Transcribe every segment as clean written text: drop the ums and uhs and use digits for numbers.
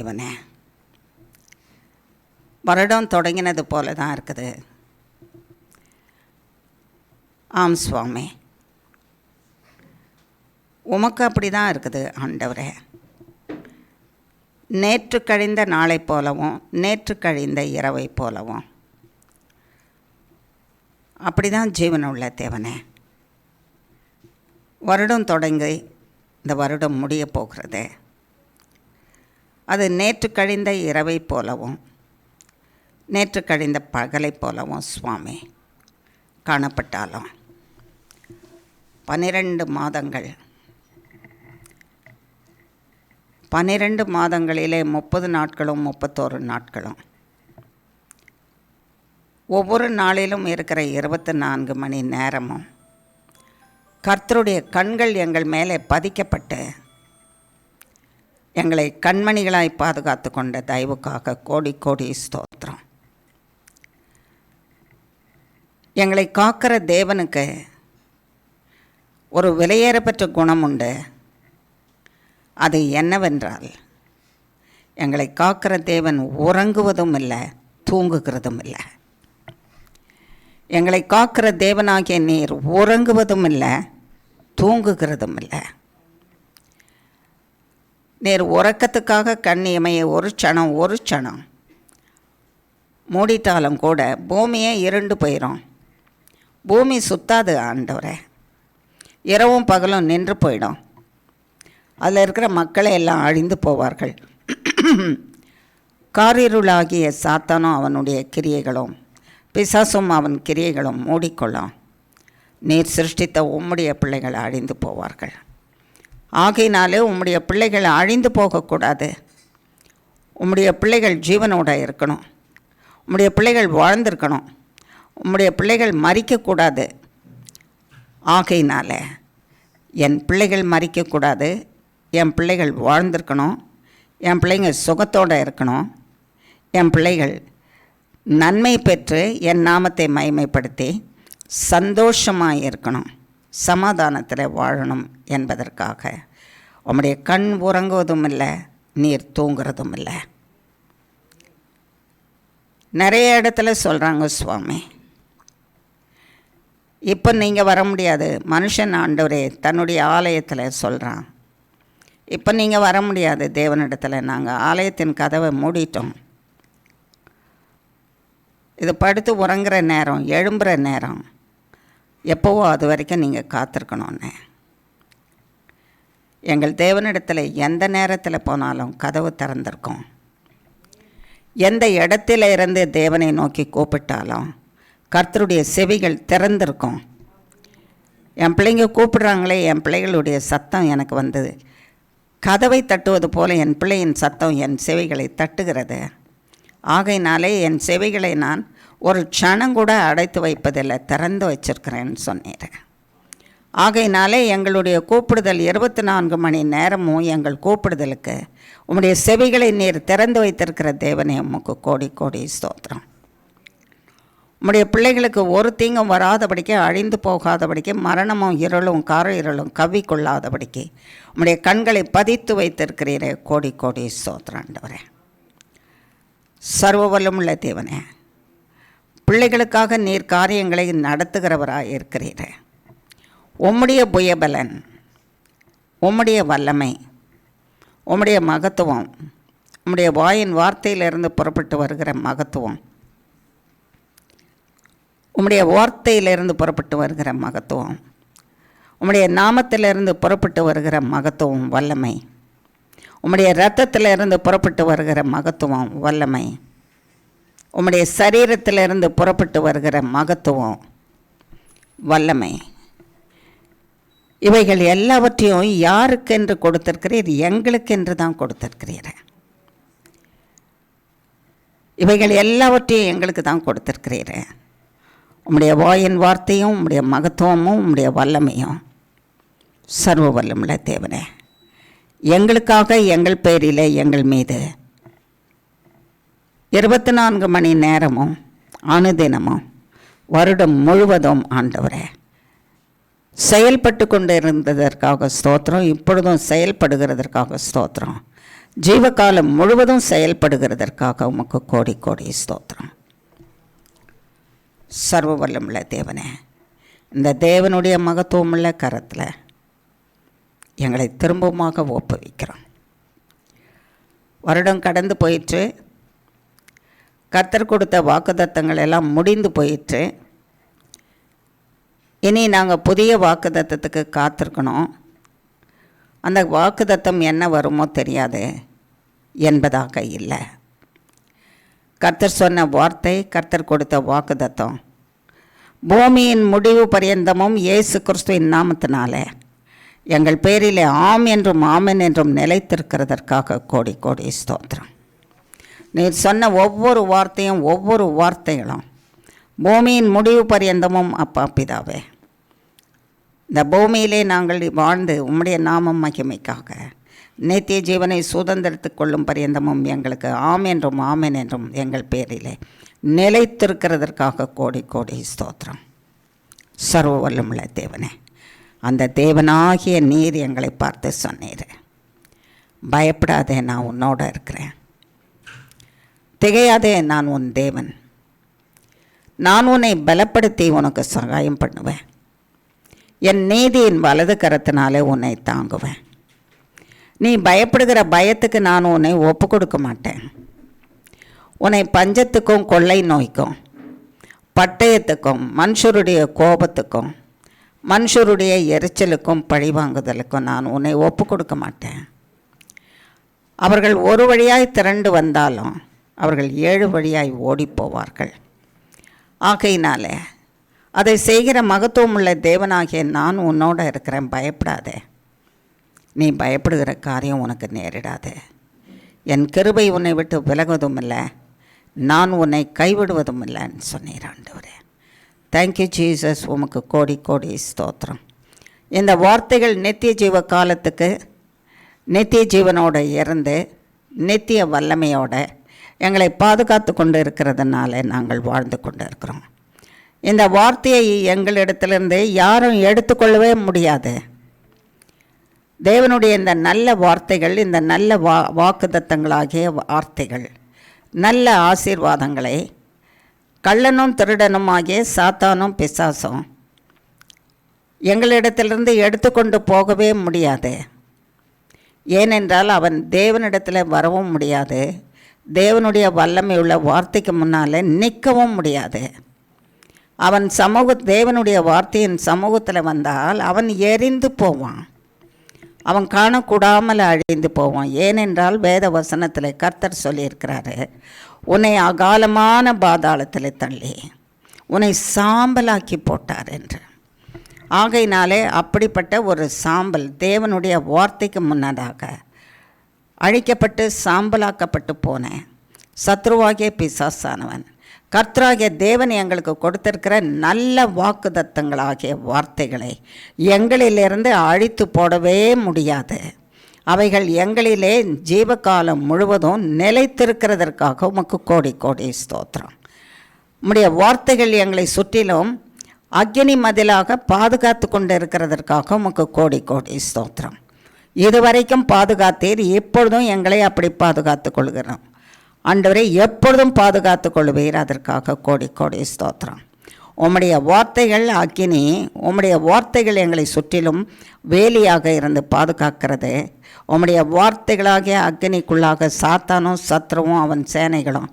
இவனே வருடம் தொடங்கினது போல தான் இருக்குது. ஆம் சுவாமி, உமக்கு அப்படி தான் இருக்குது ஆண்டவரே. நேற்று கழிந்த நாளை போலவும் நேற்று கழிந்த இரவை போலவும் அப்படி தான் ஜீவனுள்ள தேவனே. வருடம் தொடங்கி இந்த வருடம் முடிய போகிறது. அது நேற்று கழிந்த இரவை போலவும் நேற்று கழிந்த பகலை போலவும் சுவாமி காணப்பட்டாலும் 12 மாதங்கள், 12 மாதங்களிலே 30 நாட்களும் 31 நாட்களும், ஒவ்வொரு நாளிலும் இருக்கிற 24 மணி நேரமும் கர்த்தருடைய கண்கள் எங்கள் மேலே பதிக்கப்பட்டு எங்களை கண்மணிகளாய் பாதுகாத்து கொண்ட தயவுக்காக கோடி கோடி ஸ்தோத்திரம். எங்களை காக்கிற தேவனுக்கு ஒரு விலையேறப்பெற்ற குணம் உண்டு. அது என்னவென்றால், எங்களை காக்கிற தேவன் உறங்குவதும் இல்லை, தூங்குகிறதும் இல்லை. எங்களை காக்கிற தேவனாகிய நீர் உறங்குவதும் இல்லை, தூங்குகிறதும் இல்லை. நீர் உறக்கத்துக்காக கண் இமையை ஒரு க்ஷணம் மூடிட்டாலும் கூட பூமியே இருண்டு போயிடும். பூமி சுத்தாது ஆண்டவரே. இரவும் பகலும் நின்று போயிடும். அதில் இருக்கிற மக்களை எல்லாம் அழிந்து போவார்கள். காரிருளாகிய சாத்தானும் அவனுடைய கிரியைகளும் பிசாசும் அவன் கிரியைகளும் மூடிக்கொள்ளும். நீர் சிருஷ்டித்த உம்முடைய பிள்ளைகள் அழிந்து போவார்கள். ஆகையினாலே உம்முடைய பிள்ளைகள் அழிந்து போகக்கூடாது. உம்முடைய பிள்ளைகள் ஜீவனோடு இருக்கணும். உம்முடைய பிள்ளைகள் வாழ்ந்திருக்கணும். உம்முடைய பிள்ளைகள் மரிக்கக்கூடாது. ஆகையினால என் பிள்ளைகள் மரிக்கக்கூடாது, என் பிள்ளைகள் வாழ்ந்திருக்கணும், என் பிள்ளைங்க சுகத்தோடு இருக்கணும், என் பிள்ளைகள் நன்மை பெற்று என் நாமத்தை மகிமைப்படுத்தி சந்தோஷமாக இருக்கணும், சமாதானத்தில் வாழணும் என்பதற்காக உம்முடைய கண் உறங்குவதும் இல்லை, நீர் தூங்குறதும் இல்லை. நிறைய இடத்துல சொல்கிறாங்க சுவாமி, இப்போ நீங்கள் வர முடியாது. மனுஷன் ஆண்டவரே தன்னுடைய ஆலயத்தில் சொல்கிறான், இப்போ நீங்கள் வர முடியாது தேவனிடத்தில், நாங்கள் ஆலயத்தின் கதவை மூடிட்டோம். இது படுத்து உறங்குற நேரம், எழும்புகிற நேரம், எப்போவோ அது வரைக்கும் நீங்கள் காத்திருக்கணும்னு. எங்கள் தேவனிடத்தில் எந்த நேரத்தில் போனாலும் கதவு திறந்திருக்கும். எந்த இடத்துல இருந்து தேவனை நோக்கி கூப்பிட்டாலும் கர்த்தருடைய செவிகள் திறந்திருக்கும். என் பிள்ளைங்க கூப்பிடுறாங்களே, என் பிள்ளைகளுடைய சத்தம் எனக்கு வந்தது. கதவை தட்டுவது போல என் பிள்ளையின் சத்தம் என் செவிகளை தட்டுகிறது. ஆகையினாலே என் செவிகளை நான் ஒரு க்ஷணம் கூட அடைத்து வைப்பதில்லை, திறந்து வச்சிருக்கிறேன்னு சொன்னேன். ஆகையினாலே எங்களுடைய கூப்பிடுதல் 24 மணி நேரமும் எங்கள் கூப்பிடுதலுக்கு உம்முடைய செவிகளை நீர் திறந்து வைத்திருக்கிற தேவனே, உமக்கு கோடி கோடி ஸ்தோத்திரம். உம்முடைய பிள்ளைகளுக்கு ஒரு தீங்கும் வராதபடிக்கு, அழிந்து போகாதபடிக்கு, மரணமும் இருளும் கார இருளும் கவ்விக்கொள்ளாதபடிக்கு உம்முடைய கண்களை பதித்து வைத்திருக்கிறீரே, கோடி கோடி ஸ்தோத்திரம் ஆண்டவரே. சர்வ வல்லமுள்ள தேவனே, பிள்ளைகளுக்காக நீர் காரியங்களை நடத்துகிறவராக இருக்கிறீரே. உம்முடைய புயபலன், உம்முடைய வல்லமை, உம்முடைய மகத்துவம், உம்முடைய வாயின் வார்த்தையிலிருந்து புறப்பட்டு வருகிற மகத்துவம், உம்முடைய வார்த்தையிலிருந்து புறப்பட்டு வருகிற மகத்துவம், உம்முடைய நாமத்திலிருந்து புறப்பட்டு வருகிற மகத்துவம் வல்லமை, உம்முடைய இரத்தத்திலிருந்து புறப்பட்டு வருகிற மகத்துவம் வல்லமை, உம்முடைய சரீரத்திலிருந்து புறப்பட்டு வருகிற மகத்துவம் வல்லமை, இவைகள் எல்லாவற்றையும் யாருக்கென்று கொடுத்திருக்கிறீர்? எங்களுக்கென்று தான் கொடுத்திருக்கிறீர். இவைகள் எல்லாவற்றையும் எங்களுக்கு தான் கொடுத்திருக்கிறீர். உம்முடைய வாயின் வார்த்தையும் உம்முடைய மகத்துவமும் உம்முடைய வல்லமையும் சர்வ வல்லமுள்ள தேவனே, எங்களுக்காக எங்கள் பேரிலே எங்கள் மீது 24 மணி நேரமும் அனுதினமும் வருடம் முழுவதும் ஆண்டவரே செயல்பட்டு கொண்டு இருந்ததற்காக ஸ்தோத்திரம். இப்பொழுதும் செயல்படுகிறதற்காக ஸ்தோத்திரம். ஜீவகாலம் முழுவதும் செயல்படுகிறதற்காக உமக்கு கோடி கோடி ஸ்தோத்திரம். சர்வ வல்லமுள்ள தேவனே, இந்த தேவனுடைய மகத்துவமுள்ள கரத்தில் எங்களை திரும்பமாக ஒப்புவிக்கிறோம். வருடம் கடந்து போயிற்று. கர்த்தர் கொடுத்த வாக்குத்தத்தங்கள் எல்லாம் முடிந்து போயிற்று. இனி நாங்கள் புதிய வாக்குத்தத்தத்துக்கு காத்திருக்கணும். அந்த வாக்குத்தத்தம் என்ன வருமோ தெரியாது என்பதாக இல்லை. கர்த்தர் சொன்ன வார்த்தை, கர்த்தர் கொடுத்த வாக்குத்தத்தம் பூமியின் முடிவு பரியந்தமும் இயேசு கிறிஸ்துவின் நாமத்தினாலே எங்கள் பேரிலே ஆம் என்றும் ஆமென் என்றும் நிலைத்திருக்கிறதற்காக கோடி கோடி ஸ்தோத்திரம். நீர் சொன்ன ஒவ்வொரு வார்த்தையும் ஒவ்வொரு வார்த்தைகளும் பூமியின் முடிவு பரியந்தமும் அப்பா பிதாவே, இந்த பூமியிலே நாங்கள் வாழ்ந்து உம்முடைய நாமம் மகிமைக்காக நித்திய ஜீவனை சுதந்திரத்துக் கொள்ளும் பரியந்தமும் எங்களுக்கு ஆம் என்றும் ஆமென் என்றும் எங்கள் பேரிலே நிலைத்திருக்கிறதற்காக கோடி கோடி ஸ்தோத்திரம். சர்வ வல்லமுள்ள தேவனே, அந்த தேவனாகிய நீர் எங்களை பார்த்து சொன்னீர், பயப்படாதே, நான் உன்னோட இருக்கிறேன். திகையாதே, நான் உன் தேவன். நான் உன்னை பலப்படுத்தி உனக்கு சகாயம் பண்ணுவேன். என் நீதியின் வலது கரத்தினாலே உன்னை தாங்குவேன். நீ பயப்படுகிற பயத்துக்கு நான் உன்னை ஒப்பு கொடுக்க மாட்டேன். உன்னை பஞ்சத்துக்கும் கொள்ளை நோய்க்கும் பட்டயத்துக்கும் மனுஷருடைய கோபத்துக்கும் மனுஷருடைய எரிச்சலுக்கும் பழிவாங்குதலுக்கும் நான் உன்னை ஒப்பு கொடுக்க மாட்டேன். அவர்கள் ஒரு வழியாய் திரண்டு வந்தாலும் அவர்கள் 7 வழியாய் ஓடிப்போவார்கள். ஆகையினாலே அதை செய்கிற மகத்துவமுள்ள தேவனாகிய நான் உன்னோட இருக்கிறேன், பயப்படாதே. நீ பயப்படுகிற காரியம் உனக்கு நேரிடாது. என் கிருபை உன்னை விட்டு விலகுவதும் இல்லை, நான் உன்னை கைவிடுவதும் இல்லைன்னு சொன்னீர் ஆண்டவரே. Thank you Jesus. உமக்கு கோடி கோடி ஸ்தோத்திரம். இந்த வார்த்தைகள் நித்திய ஜீவ காலத்துக்கு நித்திய ஜீவனோடு இருந்து நித்திய வல்லமையோடு எங்களை பாதுகாத்து கொண்டு இருக்கிறதுனால நாங்கள் வாழ்ந்து கொண்டு இருக்கிறோம். இந்த வார்த்தையை எங்களிடத்திலிருந்து யாரும் எடுத்துக்கொள்ளவே முடியாது. தேவனுடைய இந்த நல்ல வார்த்தைகள், இந்த நல்ல வாக்குத்தத்தங்களாகிய வார்த்தைகள், நல்ல ஆசீர்வாதங்களை கள்ளனும் திருடனும் ஆகிய சாத்தானும் பிசாசும் எங்களிடத்திலிருந்து எடுத்துக்கொண்டு போகவே முடியாது. ஏனென்றால் அவன் தேவனிடத்தில் வரவும் முடியாது, தேவனுடைய வல்லமை உள்ள வார்த்தைக்கு முன்னால் நிற்கவும் முடியாது. அவன் தேவனுடைய வார்த்தையின் சமூகத்தில் வந்தால் அவன் எரிந்து போவான், அவன் காணக்கூடாமல் அழிந்து போவான். ஏனென்றால் வேத வசனத்தில் கர்த்தர் சொல்லியிருக்கிறாரு, உன்னை அகாலமான பாதாளத்தில் தள்ளி உன்னை சாம்பலாக்கி போட்டார் என்று. ஆகையினாலே அப்படிப்பட்ட ஒரு சாம்பல் தேவனுடைய வார்த்தைக்கு முன்னதாக அழிக்கப்பட்டு சாம்பலாக்கப்பட்டு போன சத்ருவாகிய பிசாசானவன் கர்த்தராகிய தேவன் எங்களுக்கு கொடுத்திருக்கிற நல்ல வாக்குத்தத்தங்களாகிய வார்த்தைகளை எங்களிலிருந்து அழித்து போடவே முடியாது. அவைகள் எங்களிலே ஜீவகாலம் முழுவதும் நிலைத்திருக்கிறதற்காக உமக்கு கோடி கோடி ஸ்தோத்திரம். உம்முடைய வார்த்தைகள் எங்களை சுற்றிலும் அக்கினி மதிலாக பாதுகாத்து கொண்டு இருக்கிறதற்காக உமக்கு கோடி கோடி ஸ்தோத்திரம். இதுவரைக்கும் பாதுகாத்தீர், எப்பொழுதும் எங்களை அப்படி பாதுகாத்து கொள்கிறோம். ஆண்டவரை எப்பொழுதும் பாதுகாத்து கொள்வீர், அதற்காக கோடி கோடி ஸ்தோத்திரம். உம்முடைய வார்த்தைகள் அக்கினி, உம்முடைய வார்த்தைகள் எங்களை சுற்றிலும் வேலியாக இருந்து பாதுகாக்கிறது. உம்முடைய வார்த்தைகளாகிய அக்கினிக்குள்ளாக சாத்தானும் சத்ருவும் அவன் சேனைகளும்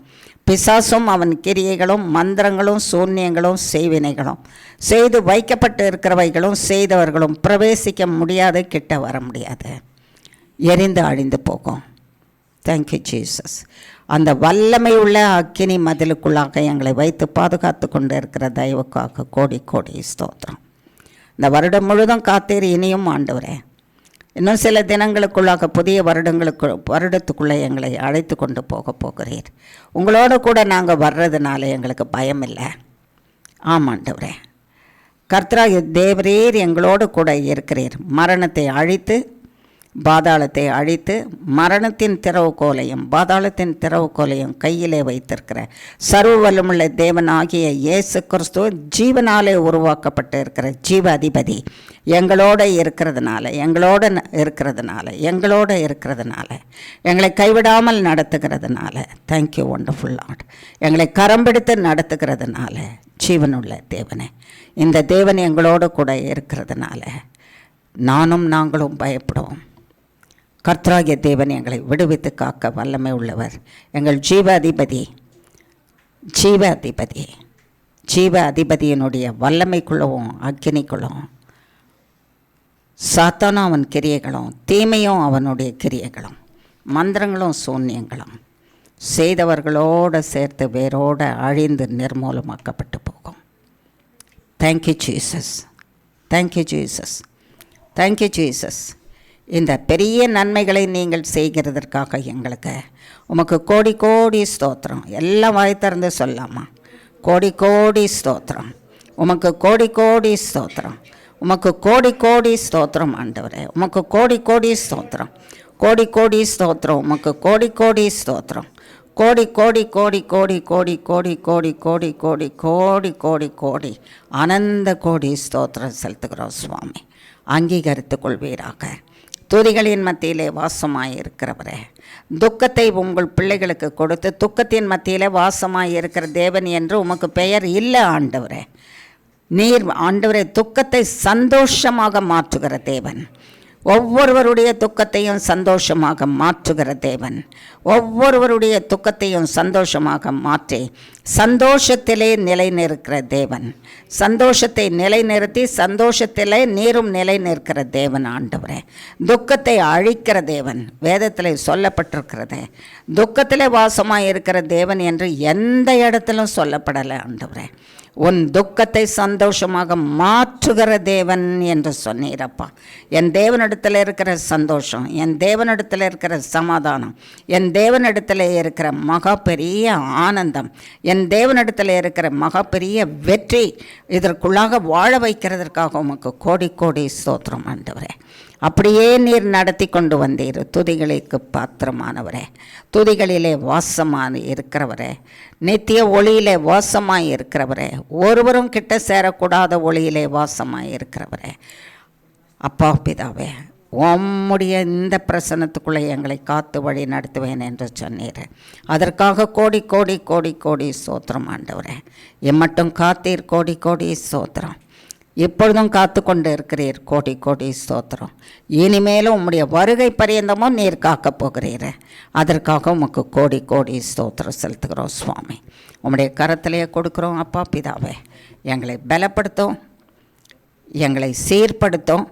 பிசாசும் அவன் கிரியைகளும் மந்திரங்களும் சூன்யங்களும் செய்வினைகளும் செய்து வைக்கப்பட்டு இருக்கிறவைகளும் செய்தவர்களும் பிரவேசிக்க முடியாது, கிட்ட வர முடியாது, எரிந்து அழிந்து போகும். Thank you Jesus. அந்த வல்லமை உள்ள அக்கினி மதிலுக்குள்ளாக எங்களை வைத்து பாதுகாத்து கொண்டு இருக்கிற தயவுக்காக கோடி கோடி ஸ்தோத்திரம். இந்த வருடம் முழுதும் காத்தீர், இனியும் ஆண்டவரே இன்னும் சில தினங்களுக்குள்ளாக புதிய வருடத்துக்குள்ளே எங்களை அழைத்து கொண்டு போகிறீர். உங்களோட கூட நாங்கள் வர்றதுனால எங்களுக்கு பயம் இல்லை. ஆமாண்டவரே, கர்த்தராகிய தேவரீர் எங்களோடு கூட இருக்கிறீர். மரணத்தை அழித்து பாதாளத்தை அழித்து மரணத்தின் திறவுகோலையும் பாதாளத்தின் திறவுகோலையும் கையிலே வைத்திருக்கிற சர்வ வல்லமுள்ள தேவனாகிய இயேசு கிறிஸ்து ஜீவனாலே உருவாக்கப்பட்டு இருக்கிற ஜீவ அதிபதி எங்களோட இருக்கிறதுனால எங்களை கைவிடாமல் நடத்துகிறதுனால, தேங்க்யூ ஒண்டர்ஃபுல் லார்ட், எங்களை கரம்பிடித்து நடத்துகிறதுனால, ஜீவனுள்ள தேவனே, இந்த தேவன் எங்களோடு கூட இருக்கிறதுனால நாங்களும் பயப்படுவோம். கர்த்தராகிய தேவன் எங்களை விடுவித்து காக்க வல்லமை உள்ளவர். எங்கள் ஜீவ அதிபதியினுடைய வல்லமைக்குள்ளவும் அக்கினிக்குள்ளவும் சாத்தானும் அவன் கிரியைகளும் தீமையும் அவனுடைய கிரியைகளும் மந்திரங்களும் சூன்யங்களும் செய்தவர்களோடு சேர்த்து வேரோடு அழிந்து நிர்மூலமாக்கப்பட்டு போகும். Thank you Jesus, thank you Jesus, thank you Jesus. இந்த பெரிய நன்மைகளை நீங்கள் செய்கிறதற்காக எங்களுக்கு உமக்கு கோடி கோடி ஸ்தோத்திரம். எல்லாம் வாய் திறந்து சொல்லாமா? கோடி கோடி ஸ்தோத்திரம், உமக்கு கோடி கோடி ஸ்தோத்திரம், உமக்கு கோடி கோடி ஸ்தோத்திரம் ஆண்டவரே, உமக்கு கோடி கோடி ஸ்தோத்திரம், கோடி கோடி ஸ்தோத்திரம், உமக்கு கோடி கோடி ஸ்தோத்திரம், கோடி கோடி கோடி கோடி கோடி கோடி கோடி கோடி கோடி கோடி கோடி கோடி ஆனந்த கோடி ஸ்தோத்திரம் செலுத்துகிறோம் சுவாமி. அங்கீகரித்துக் கொள்வீராக. துதிகளின் மத்தியிலே வாசமாயிருக்கிறவரே, துக்கத்தை உங்கள் பிள்ளைகளுக்கு கொடுத்து துக்கத்தின் மத்தியிலே வாசமாயிருக்கிற தேவன் என்று உமக்கு பெயர் இல்லை ஆண்டவரே. நீர் ஆண்டவரே துக்கத்தை சந்தோஷமாக மாற்றுகிற தேவன், ஒவ்வொருவருடைய துக்கத்தையும் சந்தோஷமாக மாற்றுகிற தேவன், ஒவ்வொருவருடைய துக்கத்தையும் சந்தோஷமாக மாற்றி சந்தோஷத்திலே நிலைநிற்கிற தேவன், சந்தோஷத்தை நிலைநிறுத்தி சந்தோஷத்திலே நீரும் நிலைநிற்கிற தேவன் ஆண்டவரே. துக்கத்தை அழிக்கிற தேவன், வேதத்தில் சொல்லப்பட்டிருக்கிறது. துக்கத்திலே வாசமாக இருக்கிற தேவன் என்று எந்த இடத்திலும் சொல்லப்படலை ஆண்டவரே. உன் துக்கத்தை சந்தோஷமாக மாற்றுகிற தேவன் என்று சொன்னீரப்பா. என் தேவனிடத்தில் இருக்கிற சந்தோஷம், என் தேவனிடத்தில் இருக்கிற சமாதானம், என் தேவனிடத்தில் இருக்கிற மகா பெரிய ஆனந்தம், என் தேவனிடத்தில் இருக்கிற மகா பெரிய வெற்றி, இதற்குள்ளாக வாழ வைக்கிறதற்காக உமக்கு கோடி கோடி ஸ்தோத்திரம் ஆண்டவரே. அப்படியே நீர் நடத்தி கொண்டு வந்தீர். துதிகளுக்கு பாத்திரமானவரே, துதிகளிலே வாசமான இருக்கிறவரே, நித்திய ஒளியிலே வாசமாய் இருக்கிறவரே, ஒருவரும் கிட்ட சேரக்கூடாத ஒளியிலே வாசமாய் இருக்கிறவரே, அப்பா பிதாவே, உம்முடைய இந்த பிரசன்னத்துக்குள்ளே எங்களை காத்து வழி நடத்துவேன் என்று சொன்னீர். அதற்காக கோடி கோடி கோடி கோடி ஸ்தோத்திரம் ஆண்டவரே. எம்மட்டும் காத்தீர், கோடி கோடி ஸ்தோத்திரம். இப்பொழுதும் காத்து கொண்டு இருக்கிறீர், கோடி கோடி ஸ்தோத்திரம். இனிமேலும் உம்முடைய வருகை பரியந்தமும் நீர் காக்கப் போகிறீர். அதற்காக உமக்கு கோடி கோடி ஸ்தோத்திரம் செலுத்துகிறோம் சுவாமி. உம்முடைய கரத்திலேயே கொடுக்குறோம் அப்பா பிதாவே. எங்களை பலப்படுத்தும், எங்களை சீர்படுத்தும்,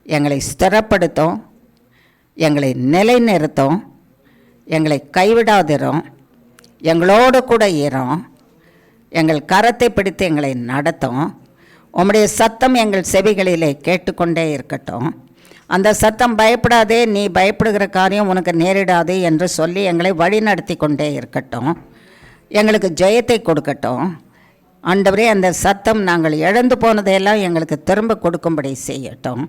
எங்களை ஸ்திரப்படுத்தும், எங்களை நிலைநிறுத்தும், எங்களை கைவிடாதிரும், எங்களோடு கூட இரும், எங்கள் கரத்தை பிடித்து எங்களை நடத்தும். உம்முடைய சத்தம் எங்கள் செவிகளிலே கேட்டுக்கொண்டே இருக்கட்டும். அந்த சத்தம் பயப்படாதே, நீ பயப்படுகிற காரியம் உனக்கு நேரிடாது என்று சொல்லி எங்களை வழி நடத்தி கொண்டே இருக்கட்டும். எங்களுக்கு ஜெயத்தை கொடுக்கட்டும் ஆண்டவரே. அந்த சத்தம் நாங்கள் இழந்து போனதையெல்லாம் எங்களுக்கு திரும்ப கொடுக்கும்படி செய்யட்டும்.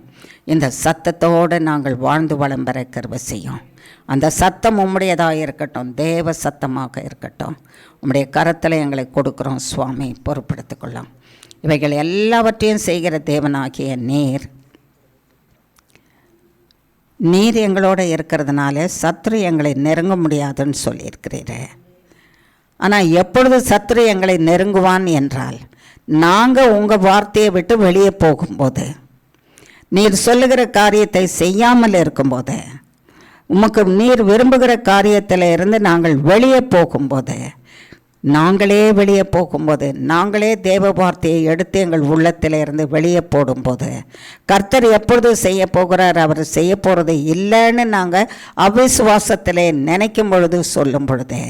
இந்த சத்தத்தோடு நாங்கள் வாழ்ந்து வளம் பெற கிருபை செய்யும். அந்த சத்தம் உம்முடையதாக இருக்கட்டும், தேவ சத்தமாக இருக்கட்டும். உம்முடைய கரத்தில் எங்களை கொடுக்குறோம் சுவாமி, பொறுப்படுத்திக்கொள்ளும். இவைகள் எல்லாவற்றையும் செய்கிற தேவனாகிய நீர் எங்களோட இருக்கிறதுனால சத்ரு எங்களை நெருங்க முடியாதுன்னு சொல்லியிருக்கிறீர். ஆனால் எப்பொழுது சத்ரு எங்களை நெருங்குவான் என்றால், நாங்கள் உங்கள் வார்த்தையை விட்டு வெளியே போகும்போது, நீர் சொல்லுகிற காரியத்தை செய்யாமல் இருக்கும்போது, உமக்கு நீர் விரும்புகிற காரியத்தில் இருந்து நாங்கள் வெளியே போகும்போது, நாங்களே தேவ வார்த்தையை எடுத்து எங்கள் உள்ளத்தில் இருந்து வெளியே போடும்போது, கர்த்தர் எப்பொழுது செய்ய போகிறார், அவர் செய்ய போகிறது இல்லைன்னு நாங்கள் அவிசுவாசத்திலே நினைக்கும் பொழுது சொல்லும் பொழுது,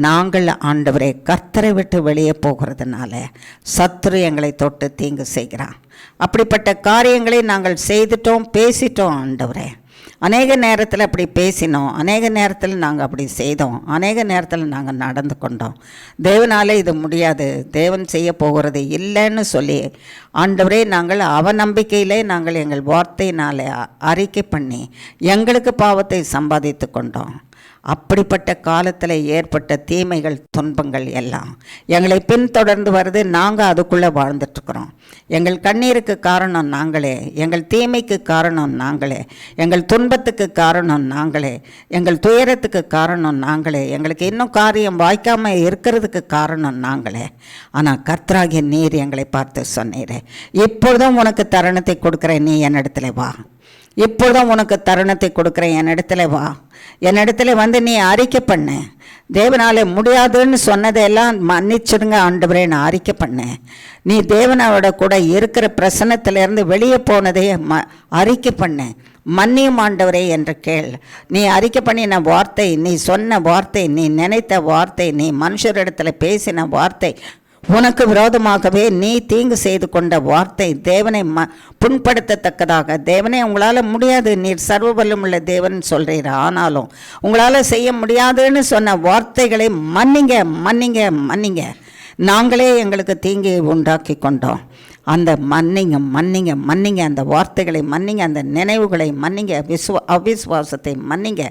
நாங்கள் ஆண்டவரே கர்த்தரை விட்டு வெளியே போகிறதுனால சத்ரு எங்களை தொட்டு தீங்கு செய்கிறான். அப்படிப்பட்ட காரியங்களை நாங்கள் செய்துட்டோம், பேசிட்டோம் ஆண்டவரே. அநேக நேரத்தில் அப்படி பேசினோம், அநேக நேரத்தில் நாங்கள் அப்படி செய்தோம், அநேக நேரத்தில் நாங்கள் நடந்து கொண்டோம். தேவனாலே இது முடியாது, தேவன் செய்ய போகிறது இல்லைன்னு சொல்லி ஆண்டவரே நாங்கள் அவநம்பிக்கையிலே நாங்கள் எங்கள் வார்த்தையினாலே அறிக்கை பண்ணி எங்களுக்கு பாவத்தை சம்பாதித்து கொண்டோம். அப்படிப்பட்ட காலத்தில் ஏற்பட்ட தீமைகள் துன்பங்கள் எல்லாம் எங்களை பின்தொடர்ந்து வருது. நாங்கள் அதுக்குள்ளே வாழ்ந்துட்டுருக்குறோம். எங்கள் கண்ணீருக்கு காரணம் நாங்களே, எங்கள் தீமைக்கு காரணம் நாங்களே, எங்கள் துன்பத்துக்கு காரணம் நாங்களே, எங்கள் துயரத்துக்கு காரணம் நாங்களே, எங்களுக்கு இன்னும் காரியம் வாய்க்காமல் இருக்கிறதுக்கு காரணம் நாங்களே. ஆனால் கர்த்தராகிய நீர் எங்களை பார்த்து சொன்னீரே, இப்பொழுதும் உனக்கு தருணத்தை கொடுக்குறேன், நீ என்னிடத்துல வா. இப்பொழுதும் உனக்கு தருணத்தை கொடுக்குறேன், என்னிடத்துல வா. என்னிடத்துல வந்து நீ அறிக்கை பண்ண. தேவனாலே முடியாதுன்னு சொன்னதையெல்லாம் மன்னிச்சிடுங்க ஆண்டவரே, நான் அறிக்கை பண்ணேன். நீ தேவனோட கூட இருக்கிற பிரசன்னத்திலேருந்து வெளியே போனதை அறிக்கை பண்ண. மன்னியும் ஆண்டவரே என்று கேள். நீ அறிக்கை பண்ணின வார்த்தை, நீ சொன்ன வார்த்தை, நீ நினைத்த வார்த்தை, நீ மனுஷரிடத்துல பேசின வார்த்தை, உனக்கு விரோதமாகவே நீ தீங்கு செய்து கொண்ட வார்த்தை தேவனை புண்படுத்தத்தக்கதாக, தேவனே உங்களால் முடியாது, நீர் சர்வ வல்லமுள்ள தேவன் சொல்கிறீர், ஆனாலும் உங்களால் செய்ய முடியாதுன்னு சொன்ன வார்த்தைகளை மன்னிங்க மன்னிங்க மன்னிங்க. நாங்களே எங்களுக்கு தீங்கை உண்டாக்கி கொண்டோம். அந்த மன்னிங்க மன்னிங்க மன்னிங்க, அந்த வார்த்தைகளை மன்னிங்க, அந்த நினைவுகளை மன்னிங்க, அவிசுவாசத்தை மன்னிங்க